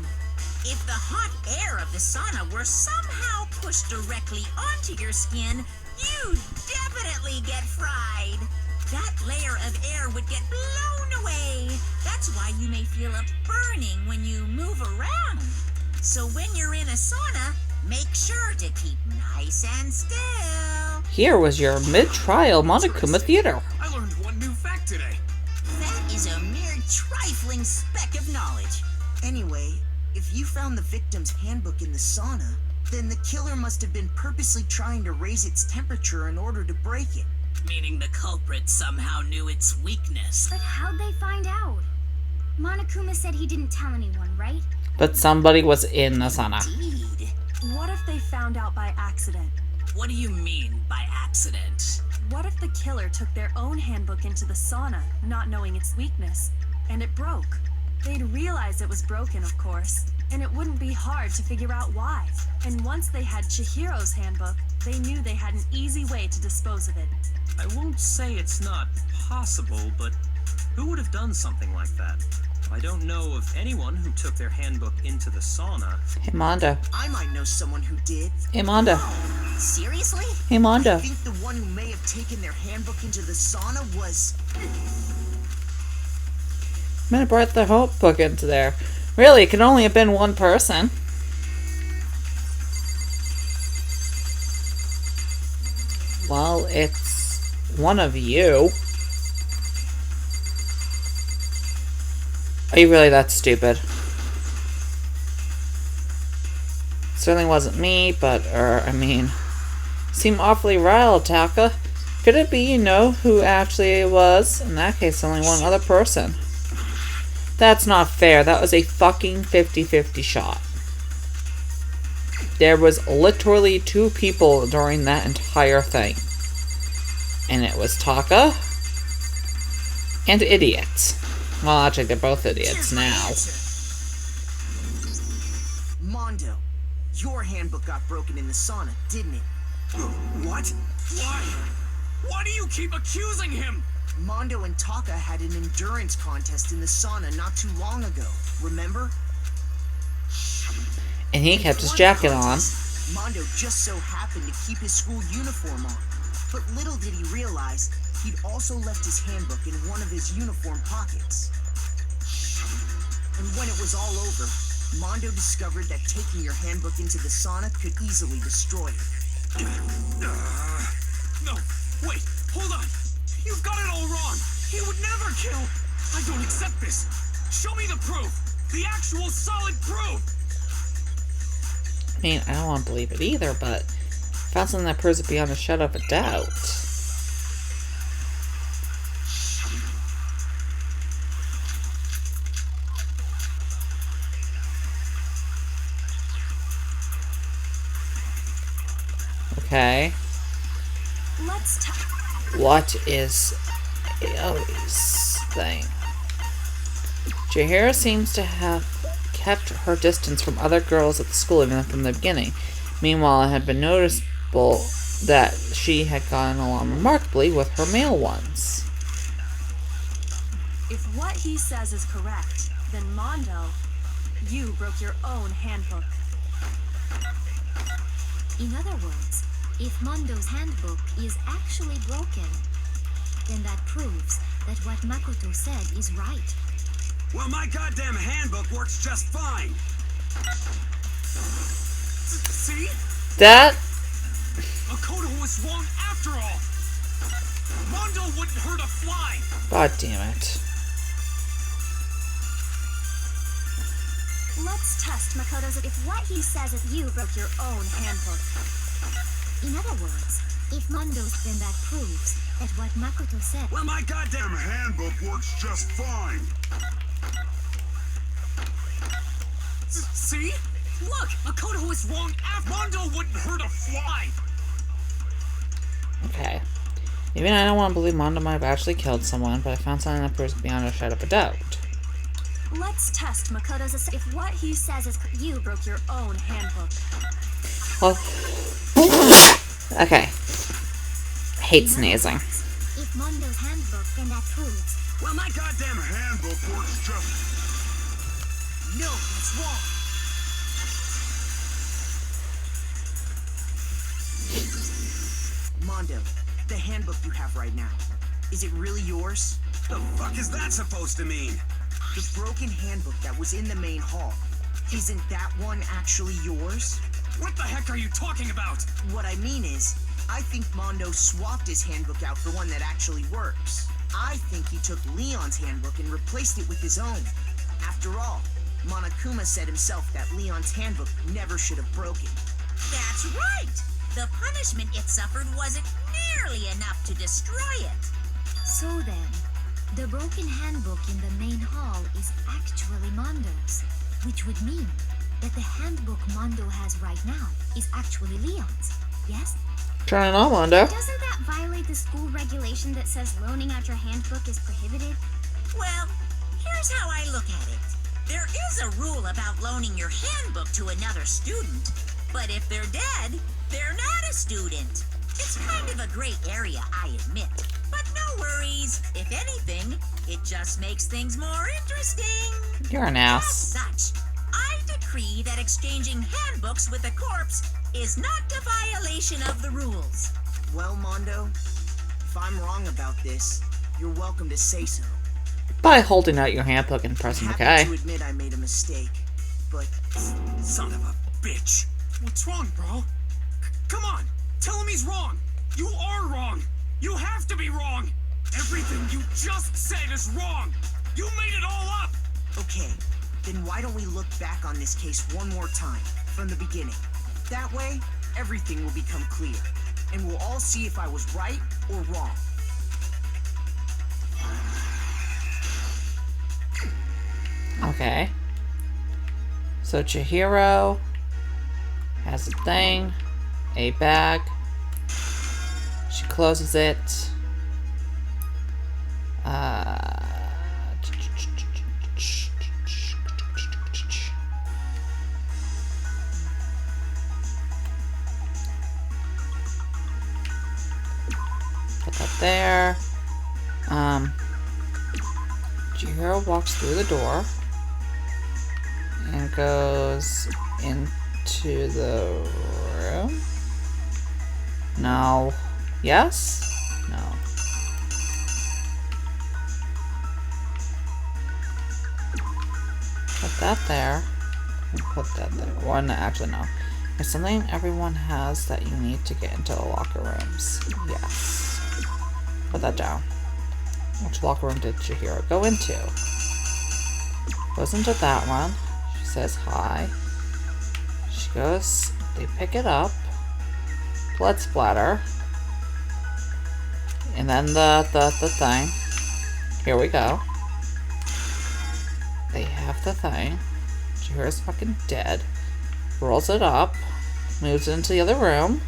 Speaker 3: If the hot air of the sauna were somehow pushed directly onto your skin, you'd definitely get fried. That layer of air would get blown away. That's why you may feel a burning when you move around. So when you're in a sauna, make sure to keep nice and still.
Speaker 1: Here was your mid-trial Monokuma Theater.
Speaker 11: I learned one new fact today.
Speaker 3: That is a mere trifling speck of knowledge.
Speaker 6: Anyway, if you found the victim's handbook in the sauna, then the killer must have been purposely trying to raise its temperature in order to break it.
Speaker 4: Meaning the culprit somehow knew its weakness.
Speaker 8: But how'd they find out? Monokuma said he didn't tell anyone, right?
Speaker 1: But somebody was in the sauna.
Speaker 3: Indeed.
Speaker 7: What if they found out by accident?
Speaker 4: What do you mean by accident?
Speaker 7: What if the killer took their own handbook into the sauna, not knowing its weakness, and it broke? They'd realize it was broken, of course, and it wouldn't be hard to figure out why. And once they had CHIHIRO's handbook, they knew they had an easy way to dispose of it.
Speaker 9: I won't say it's not possible, but who would have done something like that? I don't know of anyone who took their handbook into the sauna.
Speaker 1: Hey, Mondo.
Speaker 6: I might know someone who did.
Speaker 1: Hey, Mondo.
Speaker 3: Seriously?
Speaker 1: Hey, Mondo.
Speaker 6: I think the one who may have taken their handbook into the sauna was...
Speaker 1: I'm gonna brought the whole book into there. Really, it could only have been one person. Well, it's one of you. Are you really that stupid? Certainly wasn't me, but, I mean... Seem awfully riled, Taka. Could it be you know who actually it was? In that case, only one other person. That's not fair. That was a fucking 50-50 shot. There was literally 2 people during that entire thing. And it was Taka and idiots. Well, actually, they're both idiots now.
Speaker 6: Mondo, your handbook got broken in the sauna, didn't it?
Speaker 11: What? Why? Why do you keep accusing him?
Speaker 6: Mondo and Taka had an endurance contest in the sauna not too long ago, remember?
Speaker 1: And he kept his jacket on.
Speaker 6: Mondo just so happened to keep his school uniform on. But little did he realize, he'd also left his handbook in one of his uniform pockets. And when it was all over, Mondo discovered that taking your handbook into the sauna could easily destroy it.
Speaker 11: No, wait, hold on. You've got it all wrong. He would never kill. I don't accept this. Show me the proof. The actual solid proof.
Speaker 1: I mean, I don't want to believe it either, but I found something that proves it beyond a shadow of a doubt. Okay. What is Aoi's thing? CHIHIRO seems to have kept her distance from other girls at the school even from the beginning. Meanwhile, it had been noticeable that she had gotten along remarkably with her male ones.
Speaker 7: If what he says is correct, then Mondo, you broke your own handbook.
Speaker 8: In other words, if Mondo's handbook is actually broken, then that proves that what Makoto said is right.
Speaker 10: Well, my goddamn handbook works just fine.
Speaker 11: See?
Speaker 1: That...
Speaker 11: Makoto was wrong after all. Mondo wouldn't hurt a fly.
Speaker 1: God damn it.
Speaker 7: Let's test Makoto's. If what he says is you broke your own handbook.
Speaker 8: In other words, if Mondo's, then that proves that what Makoto said.
Speaker 10: Well, my goddamn handbook works just fine.
Speaker 11: See? Look, Makoto was wrong after. Mondo wouldn't hurt a fly.
Speaker 1: Okay. Even I don't want to believe Mondo might have actually killed someone, but I found something that proves beyond a shadow of a doubt.
Speaker 7: Let's test Makoto's. If what he says is you broke your own handbook.
Speaker 1: Well, okay. I hate sneezing.
Speaker 8: If Mondo's handbook, then that proves.
Speaker 10: Well, my goddamn handbook works just...
Speaker 6: No, that's wrong. Mondo, the handbook you have right now, is it really yours?
Speaker 10: The fuck is that supposed to mean?
Speaker 6: The broken handbook that was in the main hall, isn't that one actually yours?
Speaker 11: What the heck are you talking about?
Speaker 6: What I mean is, I think Mondo swapped his handbook out for one that actually works. I think he took Leon's handbook and replaced it with his own. After all, Monokuma said himself that Leon's handbook never should have broken.
Speaker 3: That's right! The punishment it suffered wasn't nearly enough to destroy it.
Speaker 8: So then, the broken handbook in the main hall is actually Mondo's, which would mean that the handbook Mondo has right now is actually Leon's, yes?
Speaker 1: Trying on, Mondo.
Speaker 8: Doesn't that violate the school regulation that says loaning out your handbook is prohibited?
Speaker 3: Well, here's how I look at it. There is a rule about loaning your handbook to another student, but if they're dead, they're not a student. It's kind of a gray area, I admit. But no worries. If anything, it just makes things more interesting.
Speaker 1: You're an ass.
Speaker 3: As such, I decree that exchanging handbooks with a corpse is not a violation of the rules.
Speaker 6: Well, Mondo, if I'm wrong about this, you're welcome to say so.
Speaker 1: By holding out your handbook and pressing
Speaker 6: I'm
Speaker 1: OK.
Speaker 6: happy to admit I made a mistake, but...
Speaker 11: Son of a bitch. What's wrong, bro? Come on, tell him he's wrong. You are wrong. You have to be wrong. Everything you just said is wrong. You made it all up.
Speaker 6: Okay, then why don't we look back on this case one more time, from the beginning? That way, everything will become clear, and we'll all see if I was right or wrong.
Speaker 1: Okay. So CHIHIRO has a thing, a bag. She closes it. Put that there. CHIHIRO walks through the door and goes into to the room? No. Yes? No. Put that there. Put that there. One, actually, no. There's something everyone has that you need to get into the locker rooms. Yes. Put that down. Which locker room did CHIHIRO go into? Goes into that one. She says hi. She goes, they pick it up. Blood splatter. And then the thing. Here we go. They have the thing. CHIHIRO's fucking dead. Rolls it up. Moves into the other room.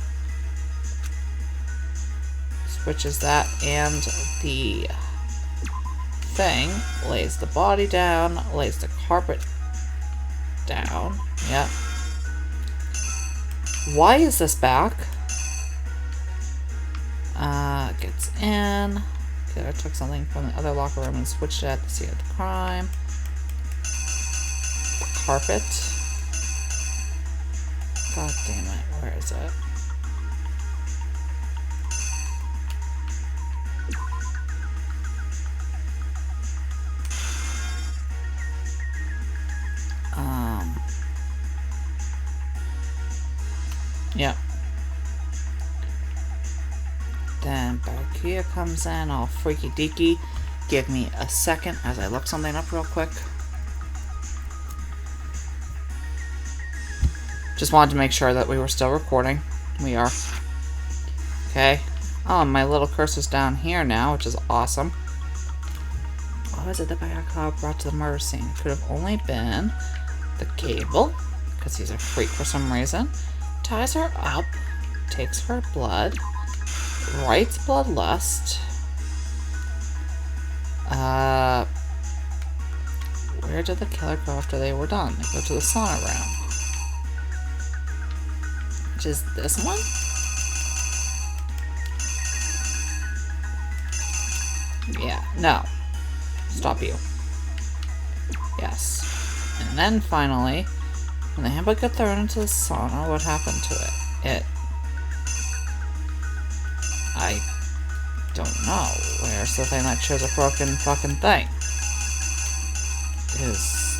Speaker 1: Switches that and the thing. Lays the body down. Lays the carpet down. Yep. Why is this back? Gets in. Okay, I took something from the other locker room and switched it at the scene of the crime. Carpet. God damn it, where is it? Yep. Then Barakia comes in, all freaky deaky. Give me a second as I look something up real quick. Just wanted to make sure that we were still recording. We are. Okay. Oh, my little cursor's down here now, which is awesome. What was it that Barakia brought to the murder scene? It could have only been the cable, because he's a freak for some reason. Ties her up, takes her blood, writes bloodlust. Where did the killer go after they were done? They go to the sauna room. Which is this one? Yeah, no. Stop you. Yes. And then finally, when the handbook got thrown into the sauna, what happened to it? I don't know. Where's the thing that shows a broken fucking thing? Is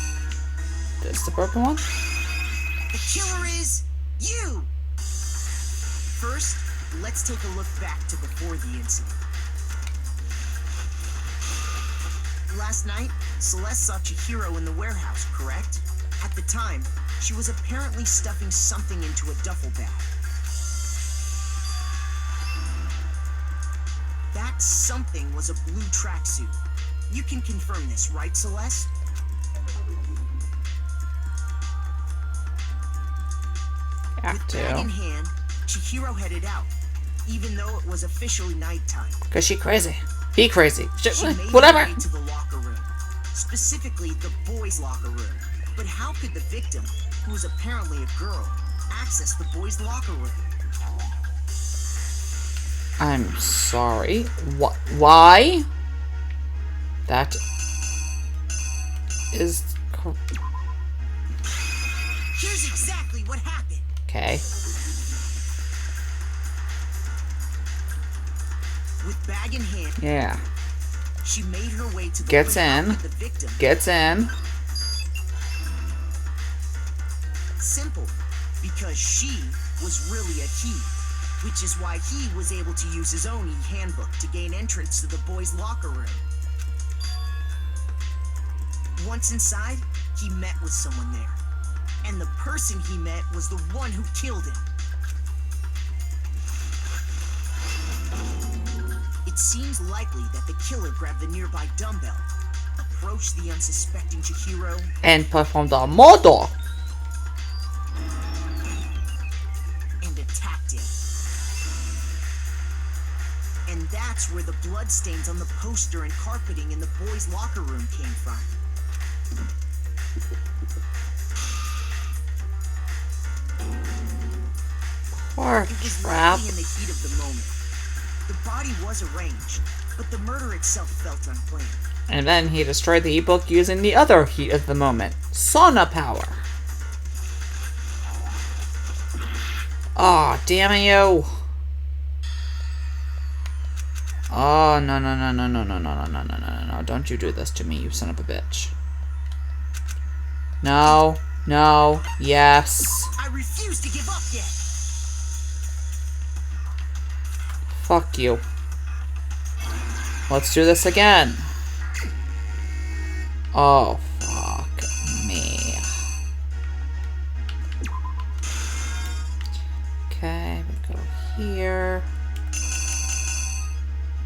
Speaker 1: this the broken one?
Speaker 6: The killer is you! First, let's take a look back to before the incident. Last night, Celeste saw CHIHIRO in the warehouse, correct? At the time, she was apparently stuffing something into a duffel bag. That something was a blue tracksuit. You can confirm this, right, Celeste? With bag in hand, CHIHIRO headed out, even though it was officially nighttime.
Speaker 1: Because she crazy. He crazy.
Speaker 6: She made
Speaker 1: Whatever.
Speaker 6: her way to the locker room, specifically the boys' locker room. But how could the victim, who was apparently a girl, access the boys' locker room?
Speaker 1: I'm sorry. What? Why? That is.
Speaker 6: Here's exactly what happened.
Speaker 1: Okay.
Speaker 6: With bag in hand,
Speaker 1: Yeah.
Speaker 6: she made her way to the
Speaker 1: Gets
Speaker 6: room
Speaker 1: in.
Speaker 6: with the victim.
Speaker 1: Gets in.
Speaker 6: Simple, because she was really a he, which is why he was able to use his own e-handbook to gain entrance to the boys' locker room. Once inside, he met with someone there, and the person he met was the one who killed him. It seems likely that the killer grabbed the nearby dumbbell, approached the unsuspecting CHIHIRO,
Speaker 1: And performed a murder.
Speaker 6: and attacked him. And that's where the bloodstains on the poster and carpeting in the boys' locker room came from.
Speaker 1: Poor
Speaker 6: It was
Speaker 1: trap.
Speaker 6: likely in the heat of the moment. The body was arranged, but the murder itself felt unplanned.
Speaker 1: And then he destroyed the e-book using the other heat of the moment. Sauna power. Oh, damn you. Oh, no, no, no, no, no, no, no, no, no, no, no, no. Don't you do this to me, you son of a bitch. No. No. Yes.
Speaker 6: I refuse to give up yet.
Speaker 1: Fuck you. Let's do this again. Oh, fuck me. Okay, we go here.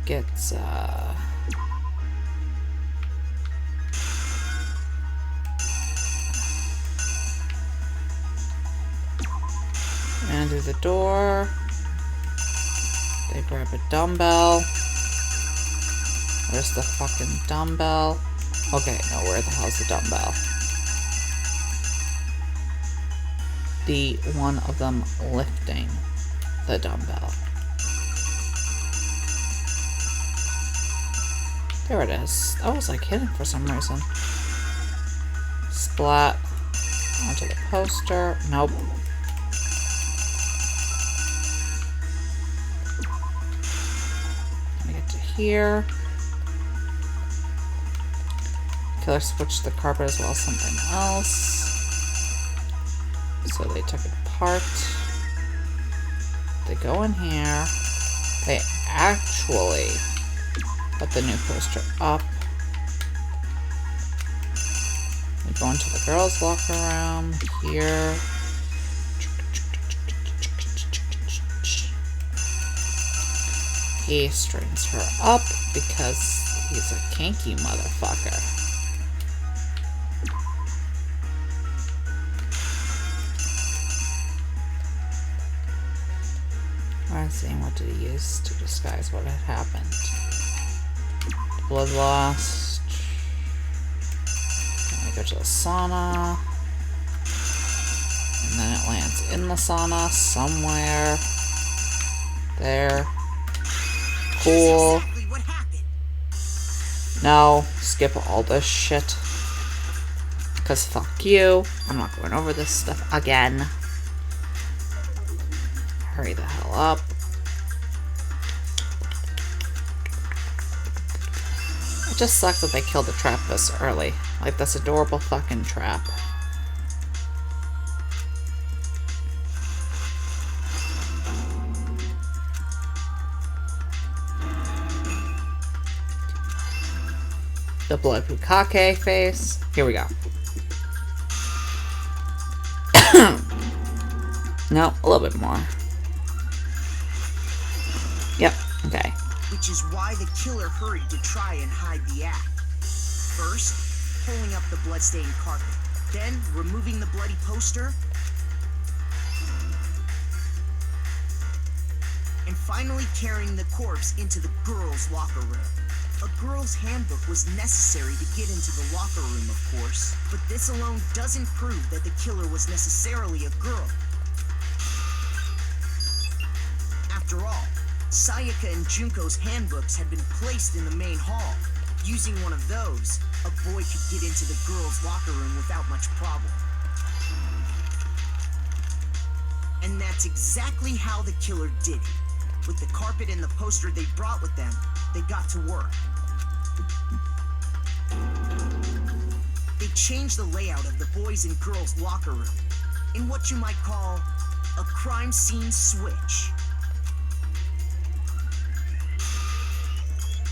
Speaker 1: Gets, and through the door. They grab a dumbbell. Where's the fucking dumbbell? Okay, no, where the hell's the dumbbell? The one of them lifting the dumbbell. There it is. That was like hidden for some reason. Splat onto the poster. Nope. Gonna get to here. Killer switched the carpet as well as something else. So they took it apart. They go in here. They actually put the new poster up. We go into the girls' locker room here. He straightens her up because he's a kinky motherfucker. I was saying, what did he use to disguise what had happened? Blood lost. Then we go to the sauna. And then it lands in the sauna somewhere. There. Cool. No, skip all this shit. Because fuck you. I'm not going over this stuff again. Hurry the hell up. It just sucks that they killed the trap this early. Like this adorable fucking trap. The blood Bukake face. Here we go. No, a little bit more. Yep, okay.
Speaker 6: Which is why the killer hurried to try and hide the act. First, pulling up the bloodstained carpet. Then, removing the bloody poster. And finally carrying the corpse into the girls' locker room. A girl's handbook was necessary to get into the locker room, of course, but this alone doesn't prove that the killer was necessarily a girl. After all, Sayaka and Junko's handbooks had been placed in the main hall. Using one of those, a boy could get into the girls' locker room without much problem. And that's exactly how the killer did it. With the carpet and the poster they brought with them, they got to work. They changed the layout of the boys' and girls' locker room in what you might call a crime scene switch.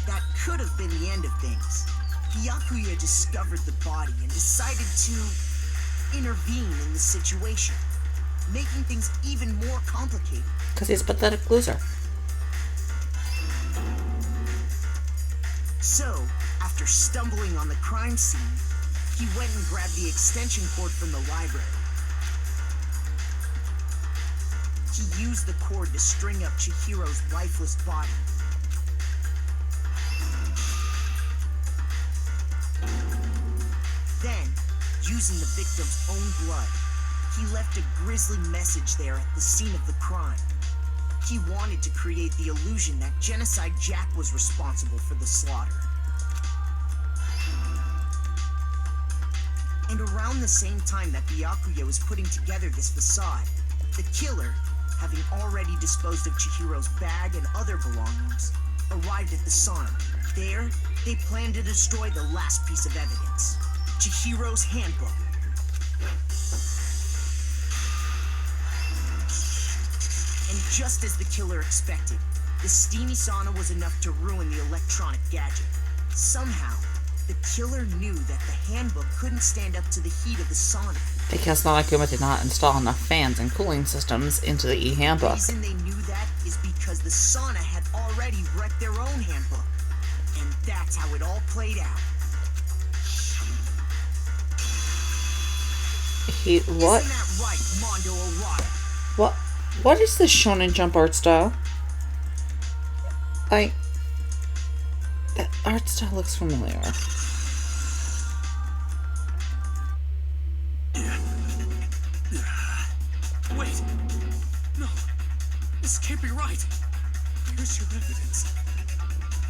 Speaker 6: That could have been the end of things. Byakuya discovered the body and decided to intervene in the situation, making things even more complicated.
Speaker 1: Because he's a pathetic loser.
Speaker 6: So, after stumbling on the crime scene, he went and grabbed the extension cord from the library. He used the cord to string up Chihiro's lifeless body. Then, using the victim's own blood, he left a grisly message there at the scene of the crime. He wanted to create the illusion that Genocide Jack was responsible for the slaughter. And around the same time that Byakuya was putting together this facade, the killer, having already disposed of Chihiro's bag and other belongings, arrived at the sauna. There, they planned to destroy the last piece of evidence, Chihiro's handbook. And just as the killer expected, the steamy sauna was enough to ruin the electronic gadget. Somehow, the killer knew that the handbook couldn't stand up to the heat of the sauna.
Speaker 1: Because Monokuma did not install enough fans and cooling systems into the e-handbook.
Speaker 6: The reason they knew that is because the sauna had already wrecked their own handbook. And that's how it all played out.
Speaker 1: What?
Speaker 6: Isn't that right, Mondo Orada?
Speaker 1: What is this Shonen Jump art style? That art style looks familiar.
Speaker 11: Wait. No. This can't be right. Where's your evidence?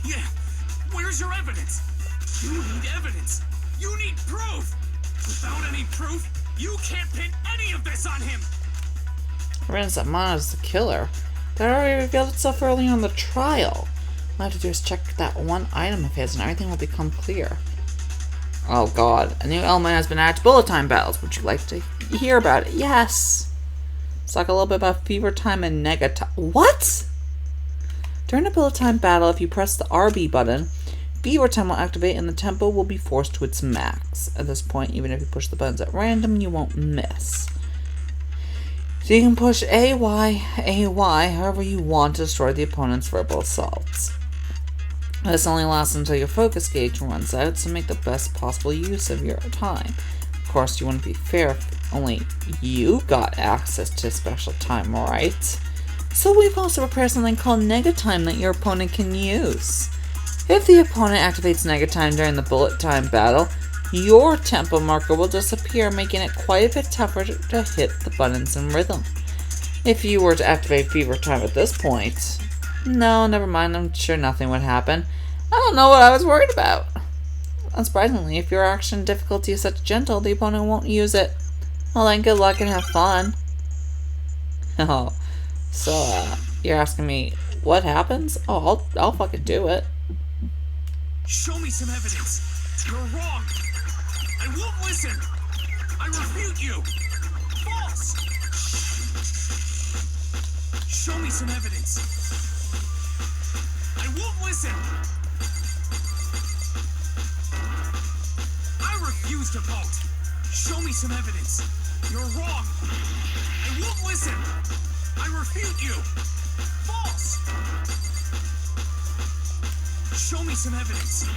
Speaker 11: Yeah. Where's your evidence? You need evidence. You need proof. Without any proof, you can't pin any of this on him.
Speaker 1: Evidence that Mono's the killer. That already revealed itself early on the trial. All I have to do is check that one item of his and everything will become clear. Oh god. A new element has been added to bullet time battles. Would you like to hear about it? Yes. Let's talk a little bit about fever time and negatime. What? During a bullet time battle, if you press the RB button, fever time will activate and the tempo will be forced to its max. At this point, even if you push the buttons at random, you won't miss. So you can push AY, however you want to destroy the opponent's verbal assaults. This only lasts until your focus gauge runs out, so make the best possible use of your time. Of course, you wouldn't be fair if only you got access to special time, right? So we've also prepared something called negatime that your opponent can use. If the opponent activates negatime during the bullet time battle, your tempo marker will disappear, making it quite a bit tougher to hit the buttons in rhythm. If you were to activate fever time at this point, no, never mind, I'm sure nothing would happen. I don't know what I was worried about. Unsurprisingly, if your action difficulty is such gentle, the opponent won't use it. Well then, good luck and have fun. Oh, so, you're asking me what happens? Oh, I'll fucking do it.
Speaker 11: Show me some evidence. You're wrong. I won't listen. I refute you. False. Show me some evidence. I won't listen. I refuse to vote. Show me some evidence. You're wrong. I won't listen. I refute you. False. Show me some evidence.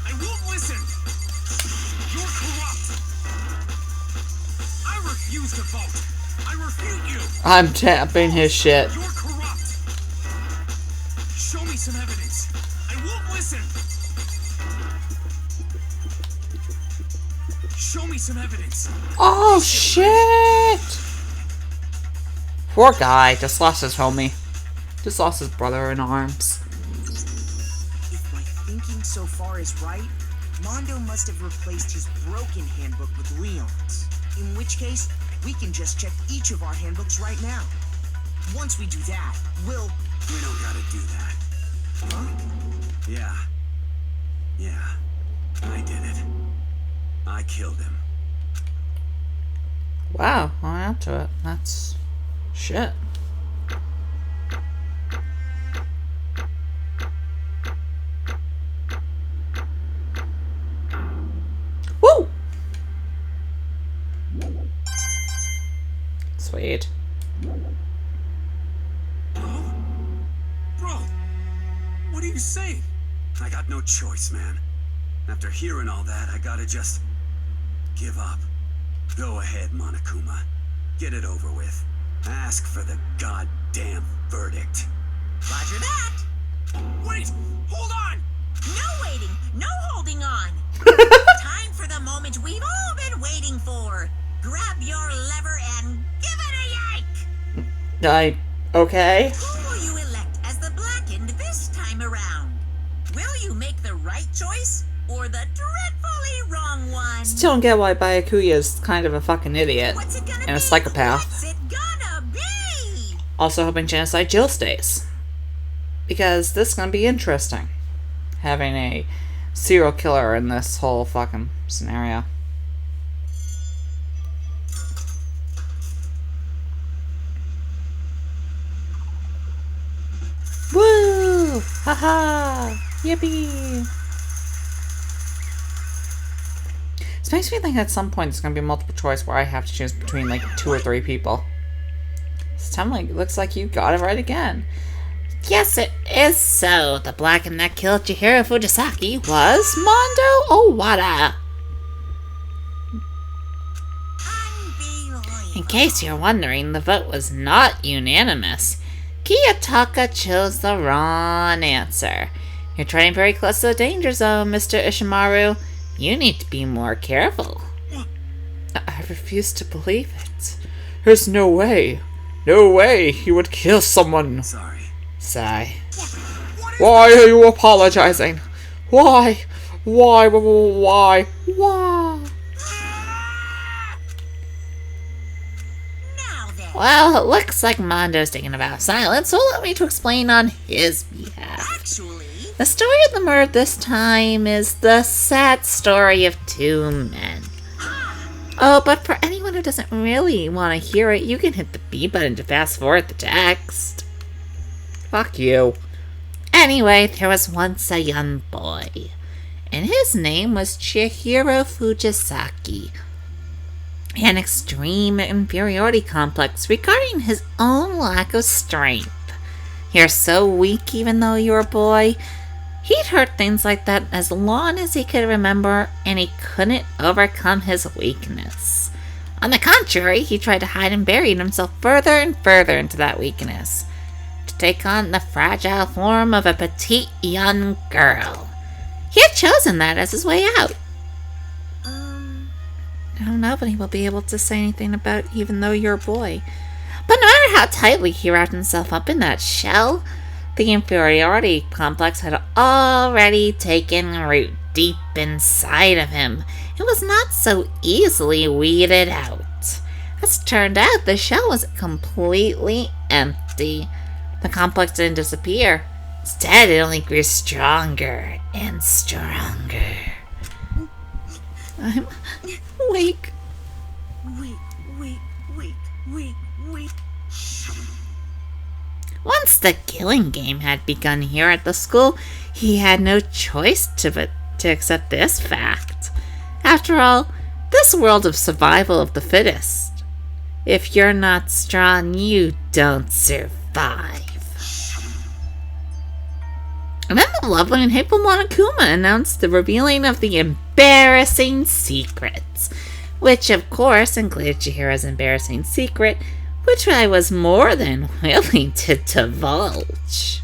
Speaker 11: I won't listen. You're corrupt. I refuse to vote. I refute you.
Speaker 1: I'm tapping his shit.
Speaker 11: You're corrupt. Show me some evidence. I won't listen. Show me some evidence.
Speaker 1: Oh shit! Poor guy, just lost his homie. Just lost his brother in arms.
Speaker 6: If my thinking so far is right, Mondo must have replaced his broken handbook with Leon's. In which case, we can just check each of our handbooks right now. Once we do that, we'll...
Speaker 10: We don't gotta do that.
Speaker 6: Huh?
Speaker 10: Yeah. I did it. I killed him.
Speaker 1: Wow, I'm up to it. That's... shit. Woo! Sweet.
Speaker 11: Bro, what are you saying?
Speaker 10: I got no choice, man. After hearing all that, I gotta just give up. Go ahead, Monokuma. Get it over with. Ask for the goddamn verdict.
Speaker 3: Roger that.
Speaker 11: Wait, hold on.
Speaker 3: No waiting, no holding on. Time for the moment we've all been waiting for. Grab your lever and give it a yank.
Speaker 1: Okay.
Speaker 3: Who will you elect as the Blackened this time around? Will you make the right choice or the dreadfully wrong one?
Speaker 1: Still don't get why Byakuya is kind of a fucking idiot
Speaker 3: What's it gonna
Speaker 1: and a
Speaker 3: be?
Speaker 1: psychopath.
Speaker 3: What's it gonna
Speaker 1: Also hoping Genocide Jill stays. Because this is going to be interesting. Having a serial killer in this whole fucking scenario. Woo! Haha! Yippee! This makes me think at some point it's going to be a multiple choice where I have to choose between like 2 or 3 people. This time looks like you got it right again.
Speaker 2: Yes, it is so. The Blacken that killed Chihiro Fujisaki was Mondo Owada. In case you're wondering, the vote was not unanimous. Kiyotaka chose the wrong answer. You're treading very close to the danger zone, Mr. Ishimaru. You need to be more careful.
Speaker 1: I refuse to believe it. There's no way. No way he would kill someone.
Speaker 10: Sorry.
Speaker 1: Sigh. Why are you apologizing? Why? Why? Why?
Speaker 2: Well, it looks like Mondo's taking a vow of silence, so allow me to explain on his behalf.
Speaker 3: Actually,
Speaker 2: The story of the murder this time is the sad story of 2 men. Oh, but for anyone who doesn't really want to hear it, you can hit the B button to fast forward the text.
Speaker 1: Fuck you.
Speaker 2: Anyway, there was once a young boy, and his name was Chihiro Fujisaki. He had an extreme inferiority complex regarding his own lack of strength. You're so weak even though you're a boy. He'd heard things like that as long as he could remember, and he couldn't overcome his weakness. On the contrary, he tried to hide and buried himself further and further into that weakness, to take on the fragile form of a petite young girl. He had chosen that as his way out. Nobody will be able to say anything about it, even though you're a boy. But no matter how tightly he wrapped himself up in that shell, the inferiority complex had already taken root deep inside of him. It was not so easily weeded out. As it turned out, the shell was completely empty. The complex didn't disappear. Instead, it only grew stronger and stronger. I'm weak.
Speaker 3: Weak.
Speaker 2: Once the killing game had begun here at the school, he had no choice to accept this fact. After all, this world of survival of the fittest. If you're not strong, you don't survive. And then the lovely and hateful Monokuma announced the revealing of the embarrassing secrets, which of course included Chihiro's embarrassing secret, which I was more than willing to divulge.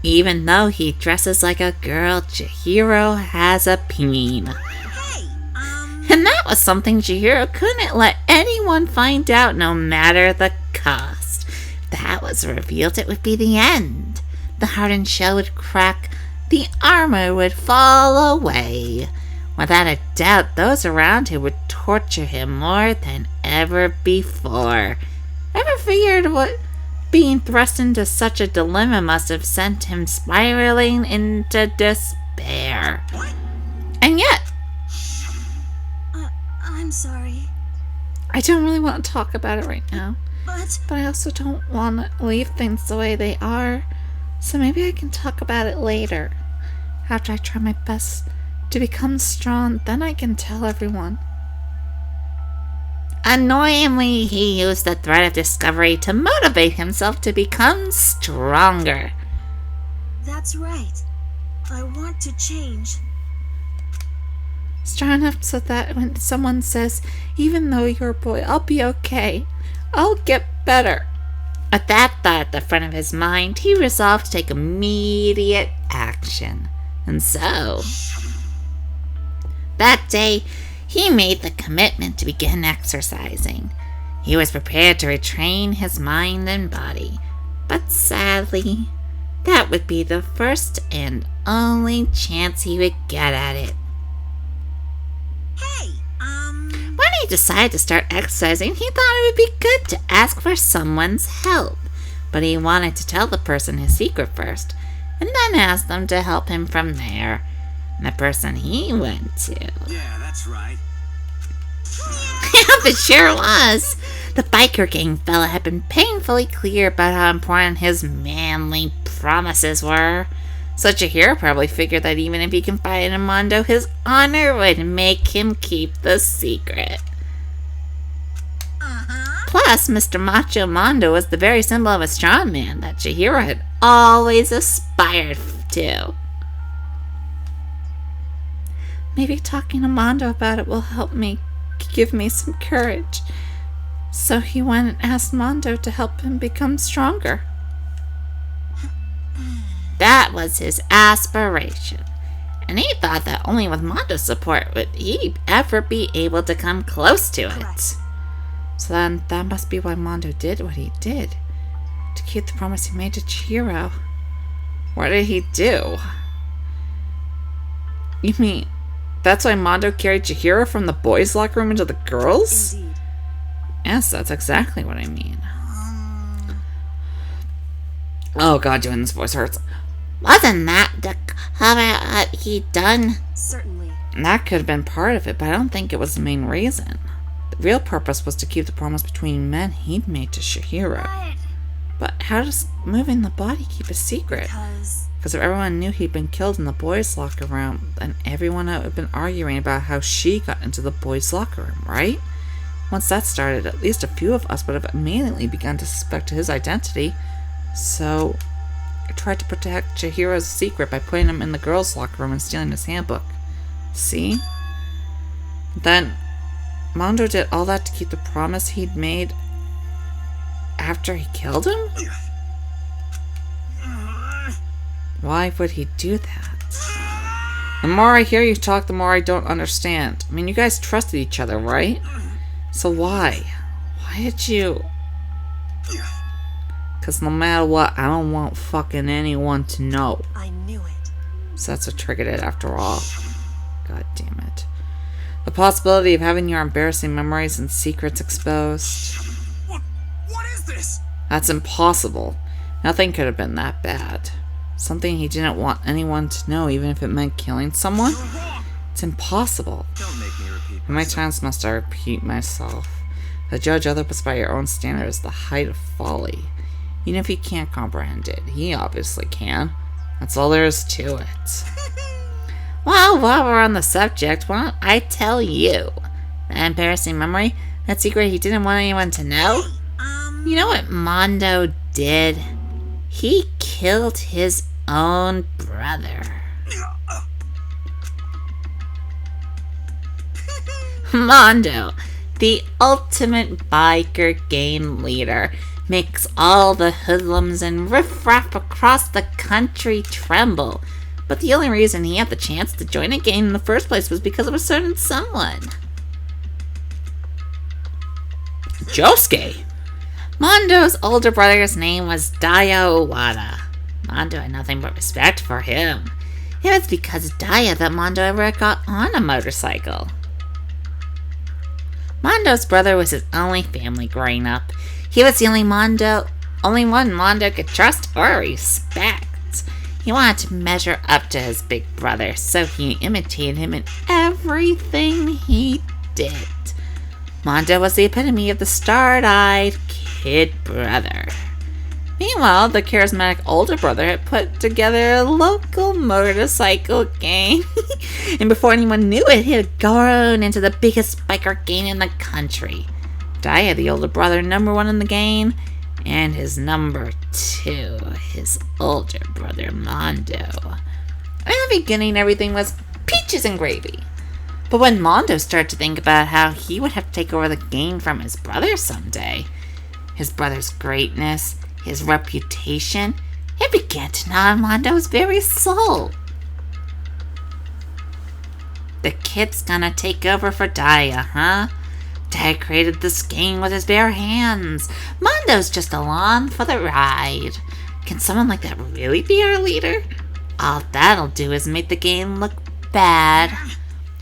Speaker 2: Even though he dresses like a girl, Chihiro has a peen. And that was something Chihiro couldn't let anyone find out, no matter the cost. If that was revealed, it would be the end. The hardened shell would crack, the armor would fall away. Without a doubt, those around him would torture him more than ever before. Ever figured what being thrust into such a dilemma must have sent him spiraling into despair? And yet,
Speaker 7: I'm sorry.
Speaker 1: I don't really want to talk about it right now.
Speaker 7: But
Speaker 1: I also don't want to leave things the way they are. So maybe I can talk about it later. After I try my best to become strong, then I can tell everyone.
Speaker 2: annoyingly, he used the threat of discovery to motivate himself to become stronger.
Speaker 7: That's right. I want to change.
Speaker 1: Strong enough so that when someone says, even though you're a boy, I'll be okay. I'll get better.
Speaker 2: With that thought at the front of his mind, he resolved to take immediate action. And so, that day, he made the commitment to begin exercising. He was prepared to retrain his mind and body. But sadly, that would be the first and only chance he would get at it.
Speaker 3: Hey,
Speaker 2: When he decided to start exercising, he thought it would be good to ask for someone's help. But he wanted to tell the person his secret first, and then ask them to help him from there. And the person he went to...
Speaker 10: Yeah, that's right.
Speaker 2: It sure was. The biker gang fella had been painfully clear about how important his manly promises were. So CHIHIRO probably figured that even if he confided in Mondo, his honor would make him keep the secret. Plus, Mr. Macho Mondo was the very symbol of a strong man that CHIHIRO had always aspired to. Maybe talking to Mondo about it will help me, give me some courage. So he went and asked Mondo to help him become stronger. That was his aspiration, and he thought that only with Mondo's support would he ever be able to come close to it. So then that must be why Mondo did what he did, to keep the promise he made to CHIHIRO. What did he do? You mean that's why Mondo carried CHIHIRO from the boys' locker room into the girls'?
Speaker 7: Indeed.
Speaker 1: Yes, that's exactly what I mean. Oh god, doing this voice hurts.
Speaker 2: Wasn't that the cover up he'd done?
Speaker 7: Certainly.
Speaker 1: That could have been part of it, but I don't think it was the main reason. The real purpose was to keep the promise between men he'd made to CHIHIRO. But how does moving the body keep a secret? Because if everyone knew he'd been killed in the boys' locker room, then everyone would have been arguing about how she got into the boys' locker room, right? Once that started, at least a few of us would have immediately begun to suspect his identity. So I tried to protect CHIHIRO's secret by putting him in the girls' locker room and stealing his handbook. See? Then Mondo did all that to keep the promise he'd made after he killed him? Why would he do that? The more I hear you talk, the more I don't understand. I mean, you guys trusted each other, right? So why? Why did you... Because no matter what, I don't want fucking anyone to know.
Speaker 7: I knew it.
Speaker 1: So that's what triggered it after all. God damn it. The possibility of having your embarrassing memories and secrets exposed.
Speaker 11: What is this?
Speaker 1: That's impossible. Nothing could have been that bad. Something he didn't want anyone to know, even if it meant killing someone? It's impossible.
Speaker 9: Don't make me repeat
Speaker 1: How many times must I repeat myself? To judge others by your own standard is the height of folly. Even if he can't comprehend it, he obviously can. That's all there is to it.
Speaker 2: Well, while we're on the subject, why don't I tell you? That embarrassing memory? That secret he didn't want anyone to know? You know what Mondo did? He killed his own brother. Mondo, the ultimate biker gang leader, makes all the hoodlums and riffraff across the country tremble. But the only reason he had the chance to join a gang in the first place was because of a certain someone.
Speaker 1: Josuke!
Speaker 2: Mondo's older brother's name was Daya Owada. Mondo had nothing but respect for him. It was because of Daya that Mondo ever got on a motorcycle. Mondo's brother was his only family growing up. He was the only one Mondo could trust or respect. He wanted to measure up to his big brother, so he imitated him in everything he did. Mondo was the epitome of the star-eyed kid brother. Meanwhile, the charismatic older brother had put together a local motorcycle gang. And before anyone knew it, he had grown into the biggest biker gang in the country. Daya, the older brother, number one in the gang, and his number two, his older brother Mondo. In the beginning, everything was peaches and gravy. But when Mondo started to think about how he would have to take over the gang from his brother someday, his brother's greatness, his reputation, it began to gnaw on Mondo's very soul. The kid's gonna take over for Daya, huh? Daya created this gang with his bare hands. Mondo's just along for the ride. Can someone like that really be our leader? All that'll do is make the game look bad.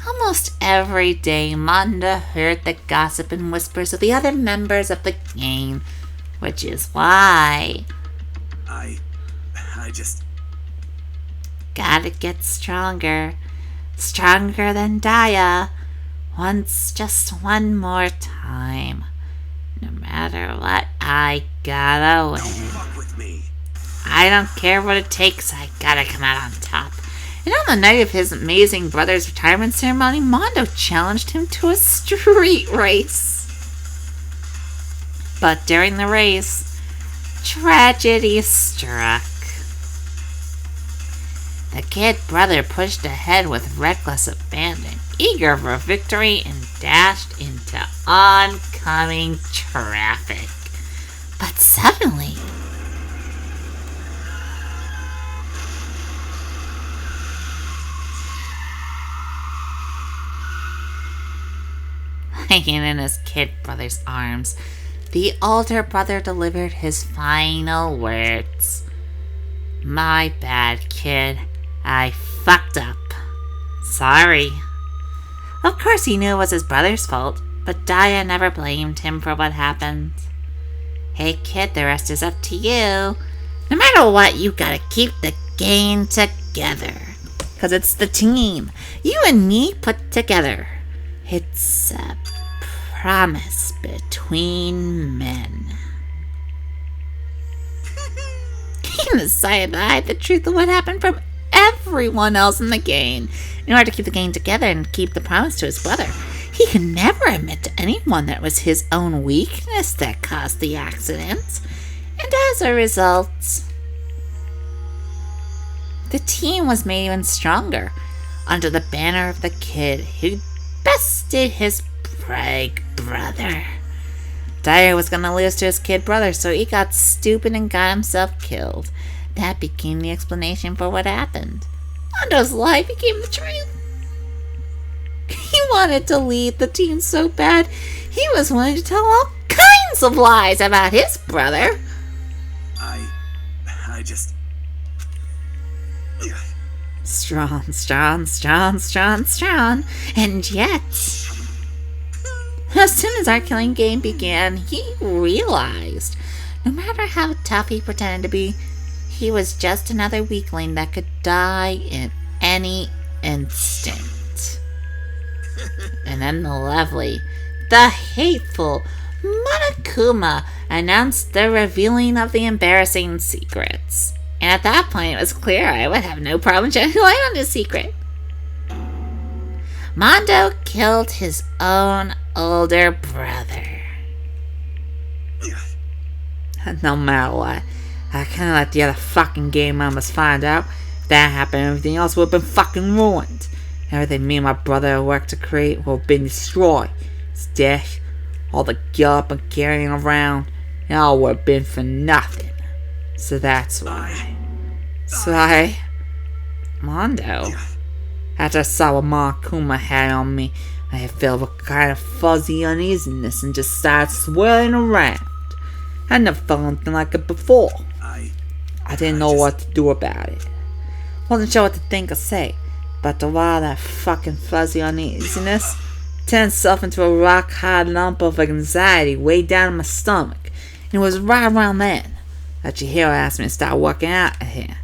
Speaker 2: Almost every day, Mondo heard the gossip and whispers of the other members of the gang, which is why
Speaker 10: I just...
Speaker 2: gotta get stronger. Stronger than Daya. Just one more time. No matter what, I gotta win.
Speaker 10: Don't fuck with me.
Speaker 2: I don't care what it takes, I gotta come out on top. And on the night of his amazing brother's retirement ceremony, Mondo challenged him to a street race. But during the race, tragedy struck. The kid brother pushed ahead with reckless abandon, eager for victory, and dashed into oncoming traffic. But suddenly, hanging in his kid brother's arms, the older brother delivered his final words. "My bad, kid. I fucked up. Sorry." Of course he knew it was his brother's fault, but Daya never blamed him for what happened. "Hey kid, the rest is up to you. No matter what, you gotta keep the gang together. 'Cause it's the team. You and me put together. It's a promise between men." He decided to hide the truth of what happened from everyone else in the gang in order to keep the gang together and keep the promise to his brother. He could never admit to anyone that it was his own weakness that caused the accident. And as a result, the team was made even stronger under the banner of the kid who bested his big brother. Dyer was going to lose to his kid brother, so he got stupid and got himself killed. That became the explanation for what happened. Mondo's lie became the truth. He wanted to lead the team so bad, he was willing to tell all kinds of lies about his brother.
Speaker 10: I just...
Speaker 2: Strong. And yet, as soon as our killing game began, he realized no matter how tough he pretended to be, he was just another weakling that could die in any instant. And then the lovely, the hateful Monokuma announced the revealing of the embarrassing secrets. And at that point, it was clear I would have no problem shedding light on his secret. Mondo killed his own older brother. No matter what, I can't let the other fucking game members find out. If that happened, everything else would have been fucking ruined. Everything me and my brother worked to create would have been destroyed. His death, all the guilt I've been carrying around, it all would have been for nothing. So that's why. Mondo. After I saw what Monokuma had on me, I felt a kind of fuzzy uneasiness and just started swirling around. I never felt anything like it before. I didn't know what to do about it. Wasn't sure what to think or say, but a while of that fucking fuzzy uneasiness turned itself into a rock-hard lump of anxiety way down in my stomach. And it was right around then that CHIHIRO asked me to start working out here.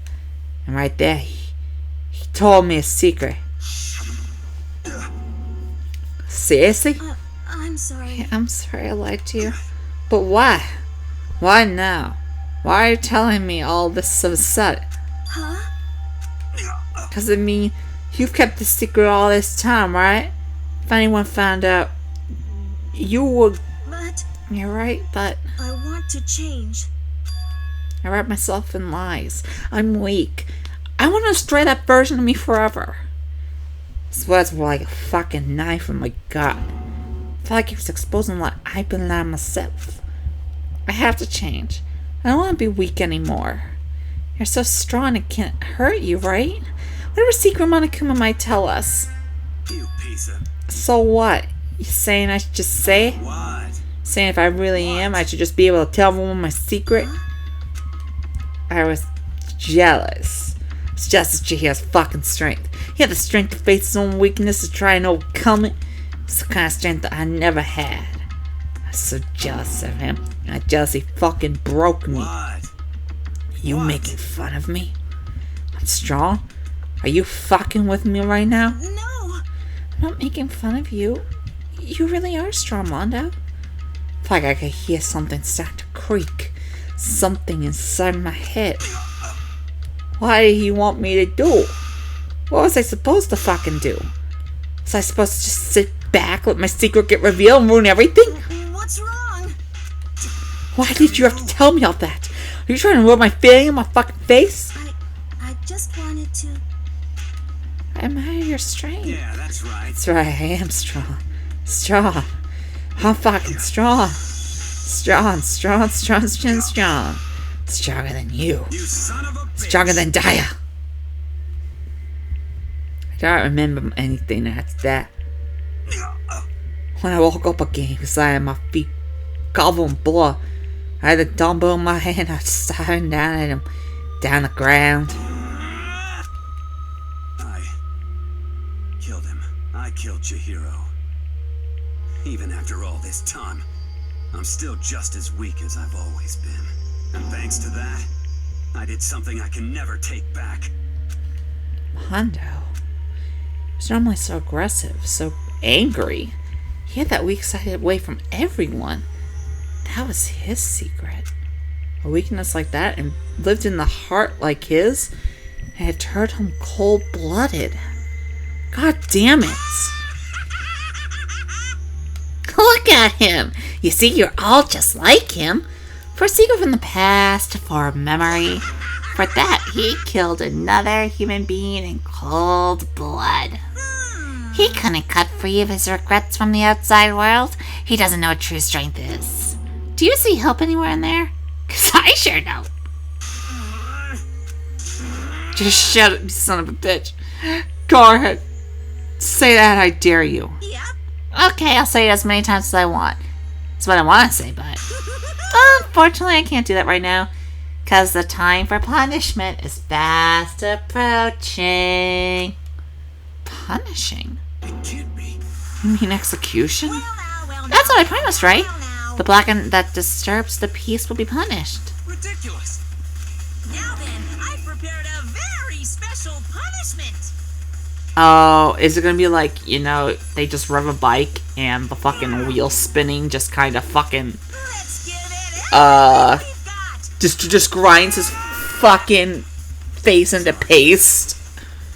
Speaker 2: And right there, he told me a secret. Seriously?
Speaker 7: I'm sorry.
Speaker 2: Yeah, I'm sorry I lied to you. But why? Why now? Why are you telling me all this of a sudden?
Speaker 7: Huh?
Speaker 2: Because, I mean, you've kept the secret all this time, right? If anyone found out, you would...
Speaker 7: But...
Speaker 2: You're right, but...
Speaker 7: I want to change.
Speaker 2: I wrap myself in lies. I'm weak. I want to destroy that version of me forever. His words were like a fucking knife in my gut. I felt like he was exposing what I've been lying myself. I have to change. I don't want to be weak anymore. You're so strong it can't hurt you, right? Whatever secret Monokuma might tell us.
Speaker 10: You piece of...
Speaker 2: So what? You saying I should just say it?
Speaker 10: What?
Speaker 2: Saying if I really am, I should just be able to tell everyone my secret? I was jealous. It's just as CHIHIRO's fucking strength. He had the strength to face his own weakness to try and overcome it. It's the kind of strength that I never had. I was so jealous of him, and that jealousy fucking broke me.
Speaker 10: What?
Speaker 2: You making fun of me? I'm strong? Are you fucking with me right now?
Speaker 3: No.
Speaker 2: I'm not making fun of you. You really are strong, Mondo. It's like I could hear something start to creak. Something inside my head. What did he want me to do? What was I supposed to fucking do? Was I supposed to just sit back, let my secret get revealed, and ruin everything?
Speaker 3: What's wrong?
Speaker 2: Why did you have to tell me all that? Are you trying to rub my feeling in my fucking face?
Speaker 3: I just wanted to...
Speaker 2: I admire your strength.
Speaker 10: Yeah, that's right.
Speaker 2: That's right, I am strong. Strong. I'm fucking strong. Strong. Stronger than you.
Speaker 10: You son of a bitch.
Speaker 2: Stronger than Daya. I don't remember anything after that. When I woke up again, beside my feet covered in blood, I had a dumbbell in my hand. I was staring down at him, down the ground.
Speaker 10: I killed him. I killed CHIHIRO. Even after all this time, I'm still just as weak as I've always been. And thanks to that, I did something I can never take back.
Speaker 2: Mondo. He was normally so aggressive, so angry. He had that weak-sided way from everyone. That was his secret. A weakness like that and lived in the heart like his, and it turned him cold-blooded. God damn it. Look at him. You see, you're all just like him. For a secret from the past, for a memory. For that, he killed another human being in cold blood. He couldn't cut free of his regrets from the outside world. He doesn't know what true strength is. Do you see help anywhere in there? 'Cause I sure don't. Just shut up, you son of a bitch. Go ahead. Say that, I dare you.
Speaker 3: Yep.
Speaker 2: Okay, I'll say it as many times as I want. That's what I want to say, but... unfortunately, I can't do that right now. Because the time for punishment is fast approaching. Punishing? You mean execution? That's what I promised, right? The blackened that disturbs the peace will be punished.
Speaker 11: Ridiculous.
Speaker 12: Now then, I prepared a very special punishment.
Speaker 2: Oh, is it gonna be like, you know, they just rev a bike and the fucking wheel spinning just kind of fucking... just grinds his fucking face into paste.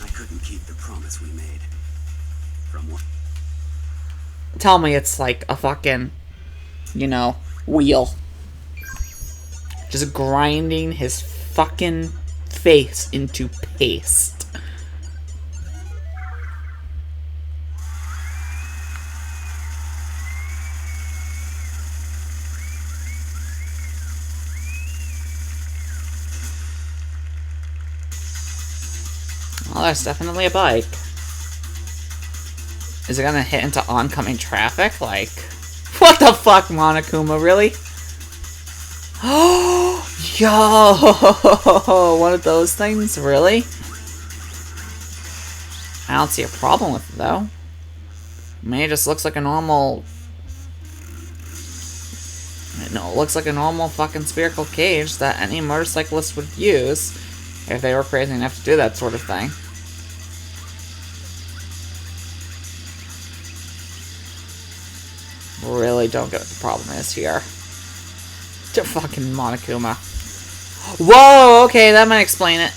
Speaker 10: I couldn't keep the promise we made. From what?
Speaker 2: Tell me it's like a fucking, you know, wheel. Just grinding his fucking face into paste. Well, there's definitely a bike. Is it gonna hit into oncoming traffic? Like, what the fuck, Monokuma, really? Oh, yo, one of those things, really? I don't see a problem with it, though. I mean, it just looks like a normal... No, it looks like a normal fucking spherical cage that any motorcyclist would use if they were crazy enough to do that sort of thing. Really don't get what the problem is here. To fucking Monokuma. Whoa, okay, that might explain it.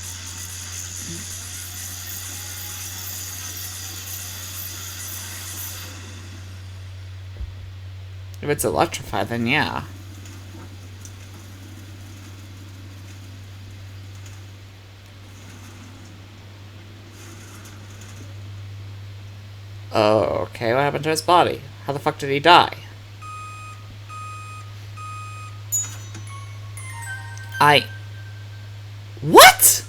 Speaker 2: If it's electrified, then yeah. Oh, okay, what happened to his body? How the fuck did he die? What? What?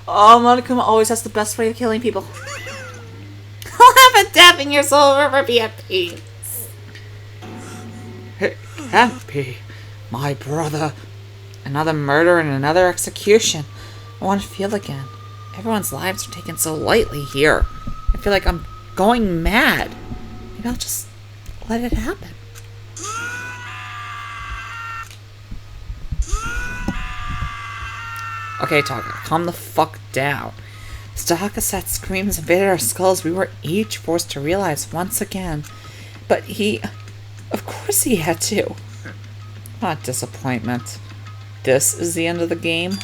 Speaker 2: Oh, Monokuma always has the best way of killing people. I'll have a death in your soul, forever be at peace. Happy.
Speaker 1: My brother. Another murder and another execution. I want to feel again. Everyone's lives are taken so lightly here. I feel like I'm going mad. Maybe I'll just let it happen. Okay, Taka, calm the fuck down. As Taka-sat's screams invaded our skulls, we were each forced to realize once again. But he... Of course he had to. What disappointment. This is the end of the game?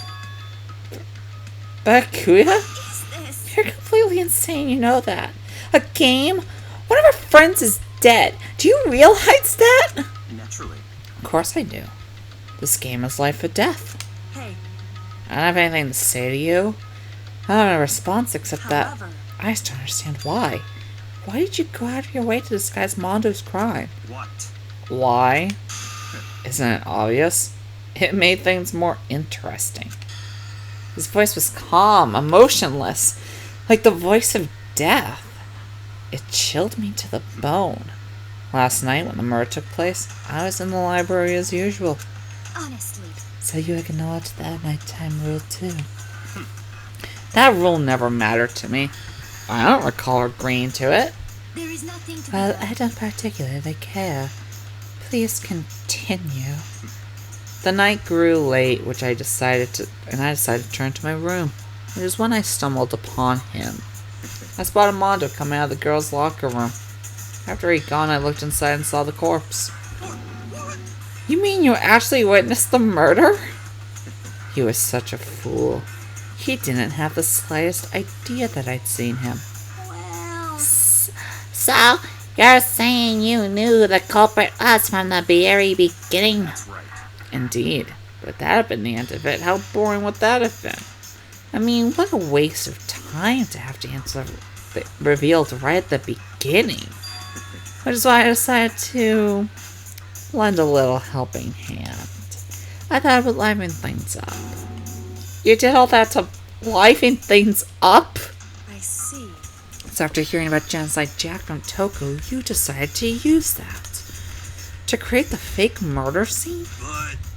Speaker 1: Bakuya? You're completely insane, you know that. A game? One of our friends is dead. Do you realize that?
Speaker 9: Naturally.
Speaker 1: Of course I do. This game is life or death.
Speaker 7: Hey.
Speaker 1: I don't have anything to say to you. I don't have a response except that I just don't understand why. Why did you go out of your way to disguise Mondo's crime?
Speaker 9: What?
Speaker 1: Why? Isn't it obvious? It made things more interesting. His voice was calm, emotionless, like the voice of death. It chilled me to the bone. Last night, when the murder took place, I was in the library as usual.
Speaker 8: Honestly.
Speaker 1: So you acknowledge that nighttime rule too. That rule never mattered to me. I don't recall agreeing to it.
Speaker 8: There is nothing to
Speaker 1: Well, I don't particularly care. Please continue. The night grew late, which I decided to turn to my room. It was when I stumbled upon him. I spotted Mondo coming out of the girls' locker room. After he'd gone, I looked inside and saw the corpse. You mean you actually witnessed the murder? He was such a fool. He didn't have the slightest idea that I'd seen him.
Speaker 2: Well, so you're saying you knew the culprit was from the very beginning?
Speaker 9: That's right.
Speaker 1: Indeed. But that had been the end of it. How boring would that have been? I mean, what a waste of time to have to answer revealed right at the beginning. Which is why I decided to lend a little helping hand. I thought it would liven things up. You did all that to liven things up?
Speaker 7: I see.
Speaker 1: So after hearing about Genocide Jack from Toku, you decided to use that. To create the fake murder scene?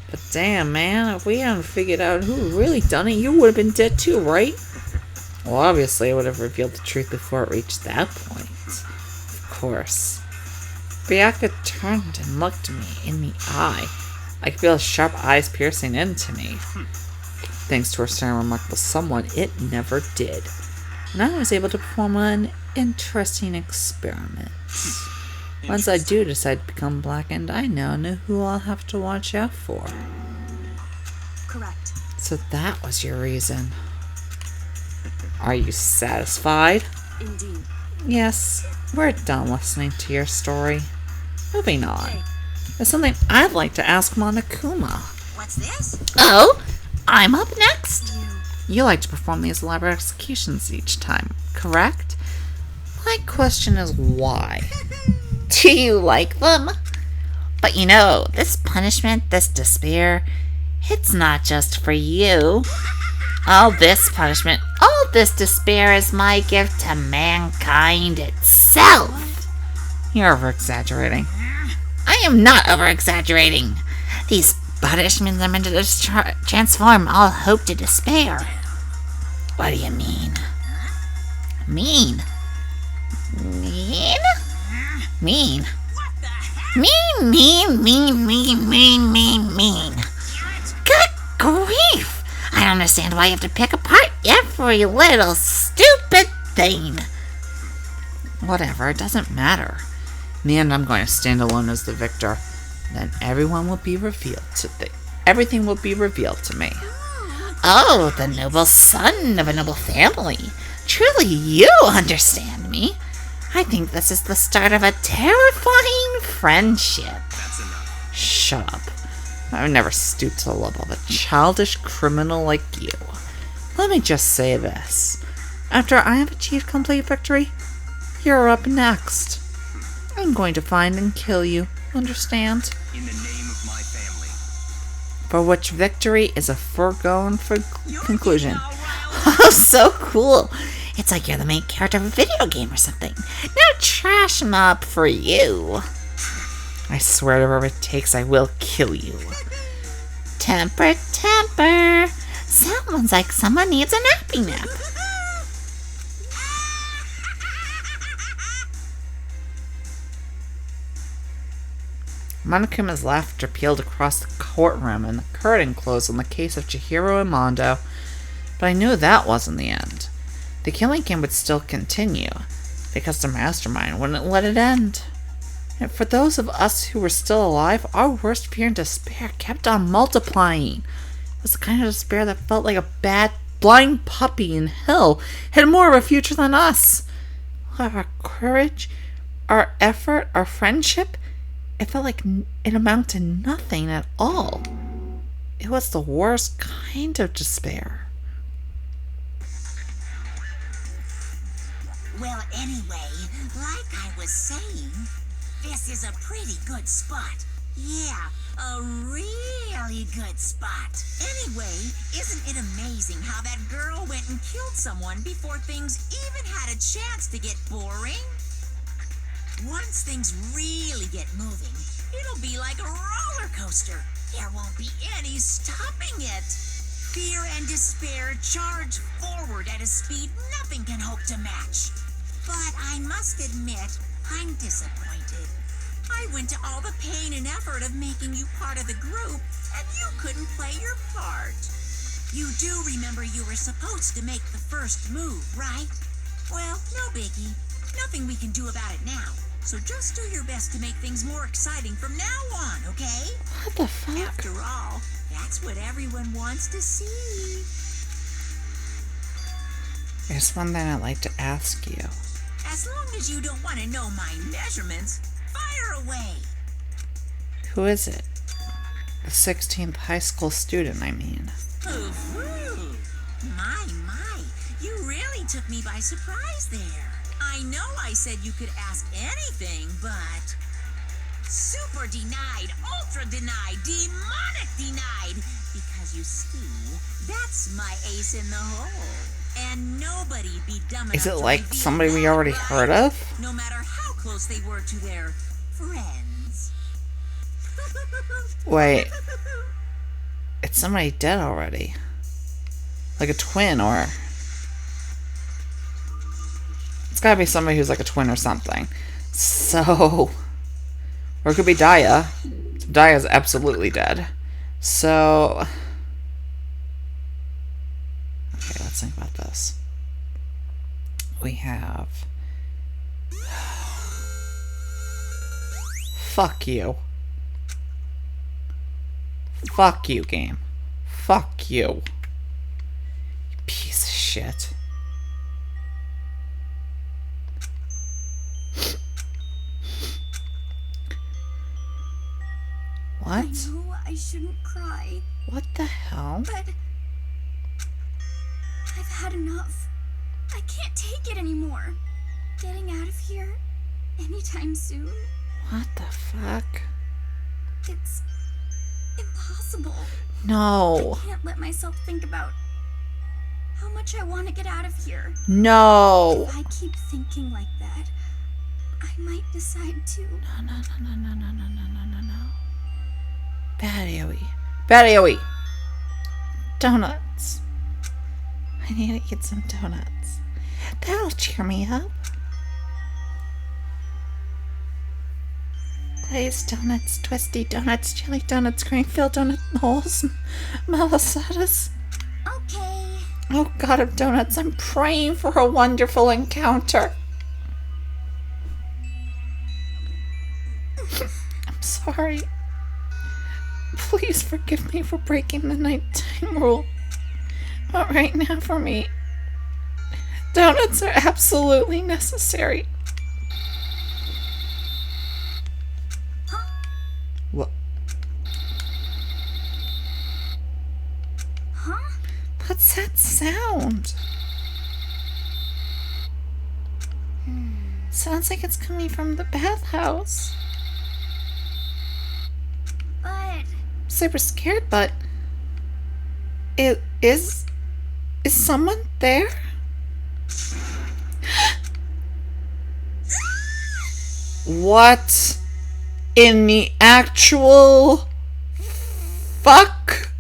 Speaker 1: But damn, man, if we hadn't figured out who really done it, you would have been dead too, right? Well, obviously, I would have revealed the truth before it reached that point. Of course. Byaka turned and looked me in the eye. I could feel his sharp eyes piercing into me. Thanks to her stern remark with someone, it never did. And I was able to perform an interesting experiment. Once I do decide to become blackened, I now know who I'll have to watch out for.
Speaker 7: Correct.
Speaker 1: So that was your reason. Are you satisfied?
Speaker 7: Indeed.
Speaker 1: Yes, we're done listening to your story. Moving on. There's something I'd like to ask Monokuma.
Speaker 3: What's this?
Speaker 2: Oh, I'm up next.
Speaker 1: You like to perform these elaborate executions each time, correct? My question is why?
Speaker 2: Do you like them? But you know, this punishment, this despair, it's not just for you. All this punishment, all this despair is my gift to mankind itself.
Speaker 1: You're over-exaggerating.
Speaker 2: I am not over-exaggerating. These punishments are meant to transform all hope to despair. What do you mean? Mean? Mean? Mean. Mean. Good grief! I don't understand why you have to pick apart every little stupid thing.
Speaker 1: Whatever, it doesn't matter. In the end, I'm going to stand alone as the victor. Then everything will be revealed to me.
Speaker 2: Oh, the noble son of a noble family. Truly, you understand me. I think this is the start of a terrifying friendship.
Speaker 9: That's enough.
Speaker 1: Shut up. I would never stoop to the level of a childish criminal like you. Let me just say this. After I have achieved complete victory, you're up next. I'm going to find and kill you, understand?
Speaker 9: In the name of my family.
Speaker 1: For which victory is a foregone conclusion. Oh, so cool.
Speaker 2: It's like you're the main character of a video game or something. No trash mob for you.
Speaker 1: I swear to whatever it takes, I will kill you.
Speaker 2: Temper, temper. Sounds like someone needs a nappy nap.
Speaker 1: Monokuma's laughter pealed across the courtroom and the curtain closed on the case of Chihiro and Mondo, but I knew that wasn't the end. The killing game would still continue, because the mastermind wouldn't let it end. And for those of us who were still alive, our worst fear and despair kept on multiplying. It was the kind of despair that felt like a bad, blind puppy in hell had more of a future than us. Our courage, our effort, our friendship, it felt like it amounted to nothing at all. It was the worst kind of despair.
Speaker 3: Well, anyway, like I was saying, this is a pretty good spot. Yeah, a really good spot. Anyway, isn't it amazing how that girl went and killed someone before things even had a chance to get boring? Once things really get moving, it'll be like a roller coaster. There won't be any stopping it. Fear and despair charge forward at a speed nothing can hope to match. But I must admit, I'm disappointed. I went to all the pain and effort of making you part of the group, and you couldn't play your part. You do remember you were supposed to make the first move, right? Well, no biggie. Nothing we can do about it now. So just do your best to make things more exciting from now on, okay?
Speaker 1: What the fuck?
Speaker 3: After all, that's what everyone wants to see.
Speaker 1: There's one thing I'd like to ask you.
Speaker 3: As long as you don't want to know my measurements, fire away.
Speaker 1: Who is it? The 16th high school student, I mean.
Speaker 3: Ooh, my, you really took me by surprise there. I know I said you could ask anything, but... Super denied, ultra denied, demonic denied. Because you see, that's my ace in the hole. And nobody be dumb enough
Speaker 1: Is it
Speaker 3: to
Speaker 1: like
Speaker 3: reveal
Speaker 1: somebody we
Speaker 3: that,
Speaker 1: already
Speaker 3: right?
Speaker 1: heard of?
Speaker 3: No matter how close they were to their friends.
Speaker 1: Wait. It's somebody dead already. Like a twin, or... It's gotta be somebody who's like a twin or something. So... Or it could be Daya. Daya's absolutely dead. So... Okay, let's think about this. We have... Fuck you. Fuck you, game. Fuck you. You piece of shit. What?
Speaker 7: I know I shouldn't cry,
Speaker 1: What the hell?
Speaker 7: but I've had enough. I can't take it anymore. Getting out of here anytime soon,
Speaker 1: What the fuck?
Speaker 7: it's impossible.
Speaker 1: No.
Speaker 7: I can't let myself think about how much I want to get out of here.
Speaker 1: No.
Speaker 7: If I keep thinking like that, I might decide to.
Speaker 1: No. Bad AoE. Donuts. I need to get some donuts. That'll cheer me up. Glazed donuts, twisty donuts, jelly donuts, cream-filled donut holes, malasadas.
Speaker 7: Okay.
Speaker 1: Oh God of donuts, I'm praying for a wonderful encounter. I'm sorry. Please forgive me for breaking the nighttime rule. But right now for me, donuts are absolutely necessary. What?
Speaker 7: Huh?
Speaker 1: What's that sound? Sounds like it's coming from the bathhouse.
Speaker 7: But
Speaker 1: Super scared, but it is someone there? What in the actual fuck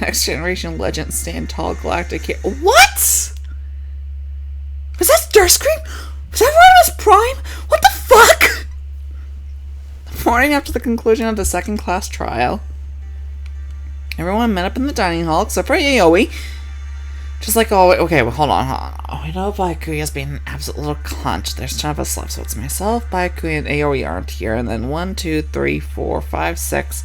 Speaker 1: Next generation legend stand tall galactic hero. What? Was that Starscream? Was that Rodimus Prime? What the fuck? The morning after the conclusion of the second class trial, everyone met up in the dining hall except for Aoi. Just like always. Okay, well, hold on. We know Byakuya's being an absolute little cunt. There's 10 of us left, so it's myself, Byakuya, and Aoi aren't here. And then 1, 2, 3, 4, 5, 6.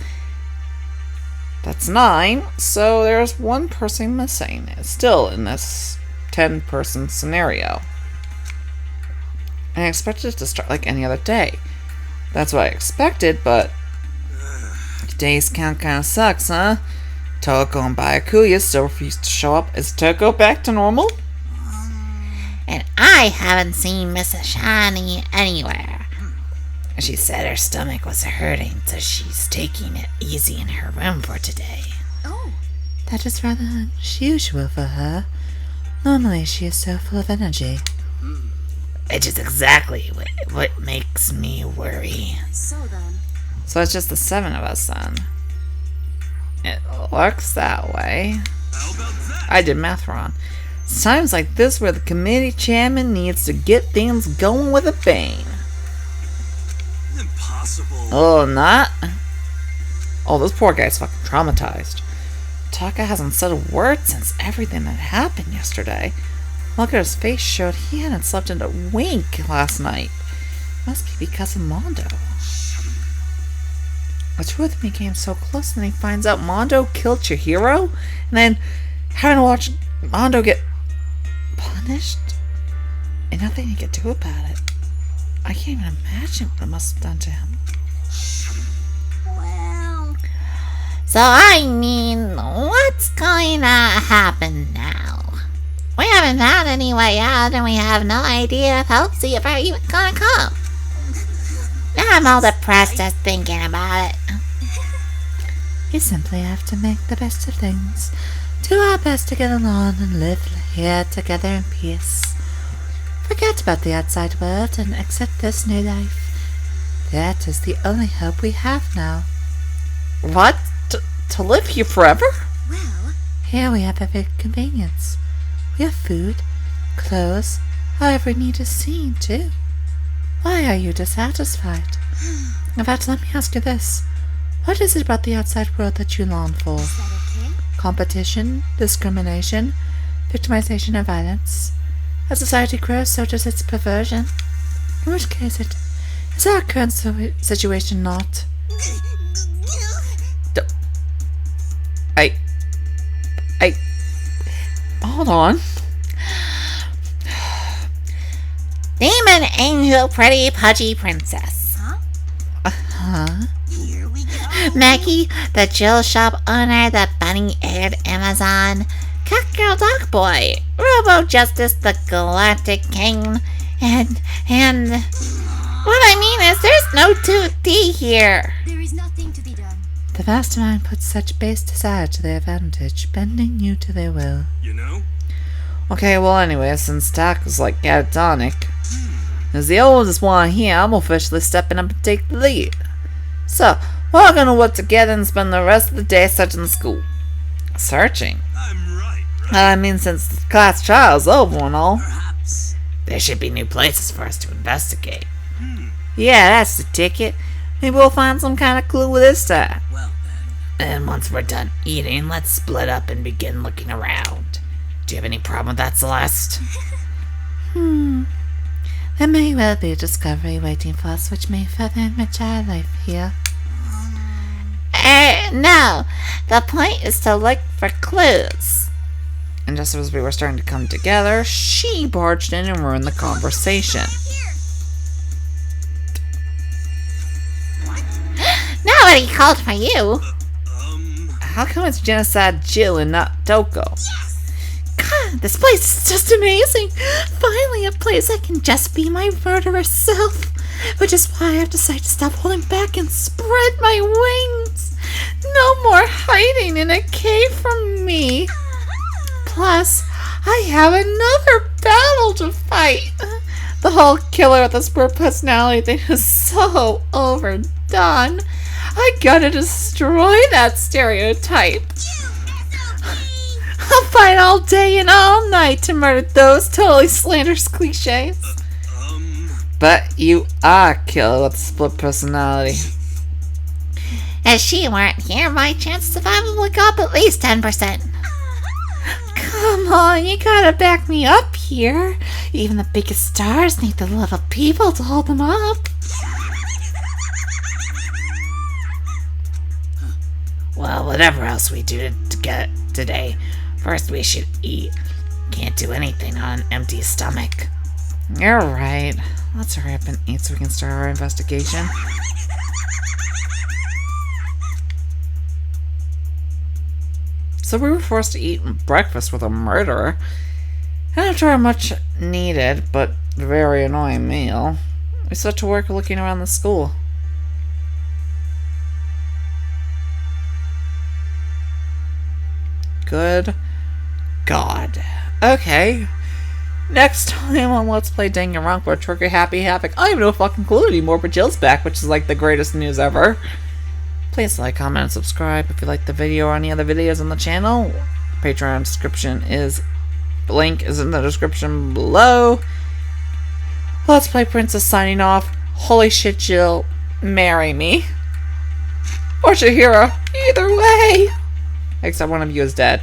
Speaker 1: That's 9. So there's one person missing. Still in this 10-person scenario. And I expected it to start like any other day. That's what I expected, but today's count kind of sucks, huh? Toko and Byakuya still refuse to show up. Is Toko back to normal?
Speaker 2: And I haven't seen Miss Ashani anywhere. She said her stomach was hurting, so she's taking it easy in her room for today.
Speaker 8: Oh.
Speaker 2: That is rather unusual for her. Normally she is so full of energy. Which is exactly what makes me worry.
Speaker 8: So then.
Speaker 1: So it's just the 7 of us then. It looks that way. I did math wrong. It's times like this where the committee chairman needs to get things going with a bang.
Speaker 10: Impossible.
Speaker 1: Oh, not? Oh, this poor guy's fucking traumatized. Taka hasn't said a word since everything that happened yesterday. Look at his face showed he hadn't slept in a wink last night. Must be because of Mondo. The two of them became so close, and he finds out Mondo killed CHIHIRO, and then having to watch Mondo get punished, and nothing he could do about it. I can't even imagine what it must have done to him.
Speaker 2: Well, so I mean, what's going to happen now? We haven't found any way out, and we have no idea if Helpsy ever even gonna come. I'm all depressed just thinking about it. We simply have to make the best of things. Do our best to get along and live here together in peace. Forget about the outside world and accept this new life. That is the only hope we have now.
Speaker 1: What? To live here forever?
Speaker 8: Well.
Speaker 2: Here we have every convenience. We have food, clothes, however need is seen, too. Why are you dissatisfied? In fact, let me ask you this. What is it about the outside world that you long for?
Speaker 8: Is that okay?
Speaker 2: Competition, discrimination, victimization, and violence. As society grows, so does its perversion. In which case, is our current situation not?
Speaker 1: Hold on.
Speaker 2: Demon, angel, pretty, pudgy princess.
Speaker 8: Huh? Here we go.
Speaker 2: Maggie, the Jill shop owner, the bunny-eared Amazon, Catgirl Dog Boy, Robo Justice, the Galactic King, and what I mean is there's no 2D here.
Speaker 8: There is nothing to be done.
Speaker 2: The mastermind puts such base desire to their advantage, bending you to their will.
Speaker 10: You know?
Speaker 1: Okay, well anyway, since Tak is like catatonic, as the oldest one here, I'm officially stepping up and take the lead. So, we're gonna work together and spend the rest of the day searching the school. Searching?
Speaker 10: I'm right.
Speaker 1: I mean, since the class trial's over and all.
Speaker 10: Perhaps.
Speaker 2: There should be new places for us to investigate.
Speaker 1: Yeah, that's the ticket. Maybe we'll find some kind of clue this time.
Speaker 12: Well then.
Speaker 2: And once we're done eating, let's split up and begin looking around. Do you have any problem with that, Celeste? There may well be a discovery waiting for us which may further enrich our life here. No. The point is to look for clues.
Speaker 1: And just as we were starting to come together, she barged in and ruined the conversation.
Speaker 2: Nobody called for you.
Speaker 1: How come it's Genocide Jill and not Toko?
Speaker 2: God, this place is just amazing. Finally, a place I can just be my murderous self. Which is why I've decided to stop holding back and spread my wings. No more hiding in a cave from me. Plus, I have another battle to fight. The whole killer with a split personality thing is so overdone. I gotta destroy that stereotype. fight all day and all night to murder those totally slanderous cliches.
Speaker 1: But you are killed with a split personality.
Speaker 2: If she weren't here, my chance of survival would go up at least 10%. Come on, you gotta back me up here. Even the biggest stars need the little people to hold them up. Well, whatever else we do to get today, first we should eat. Can't do anything on an empty stomach.
Speaker 1: You're right. Let's hurry up and eat so we can start our investigation. So we were forced to eat breakfast with a murderer. And after a much needed but very annoying meal, we set to work looking around the school. Good God. Okay. Next time on Let's Play Danganronpa, Trigger Happy Havoc. I have no fucking clue anymore, but Jill's back, which is like the greatest news ever. Please like, comment, and subscribe if you like the video or any other videos on the channel. Patreon description link is in the description below. Let's Play Princess signing off. Holy shit, Jill. Marry me. Or CHIHIRO. Either way. Except one of you is dead.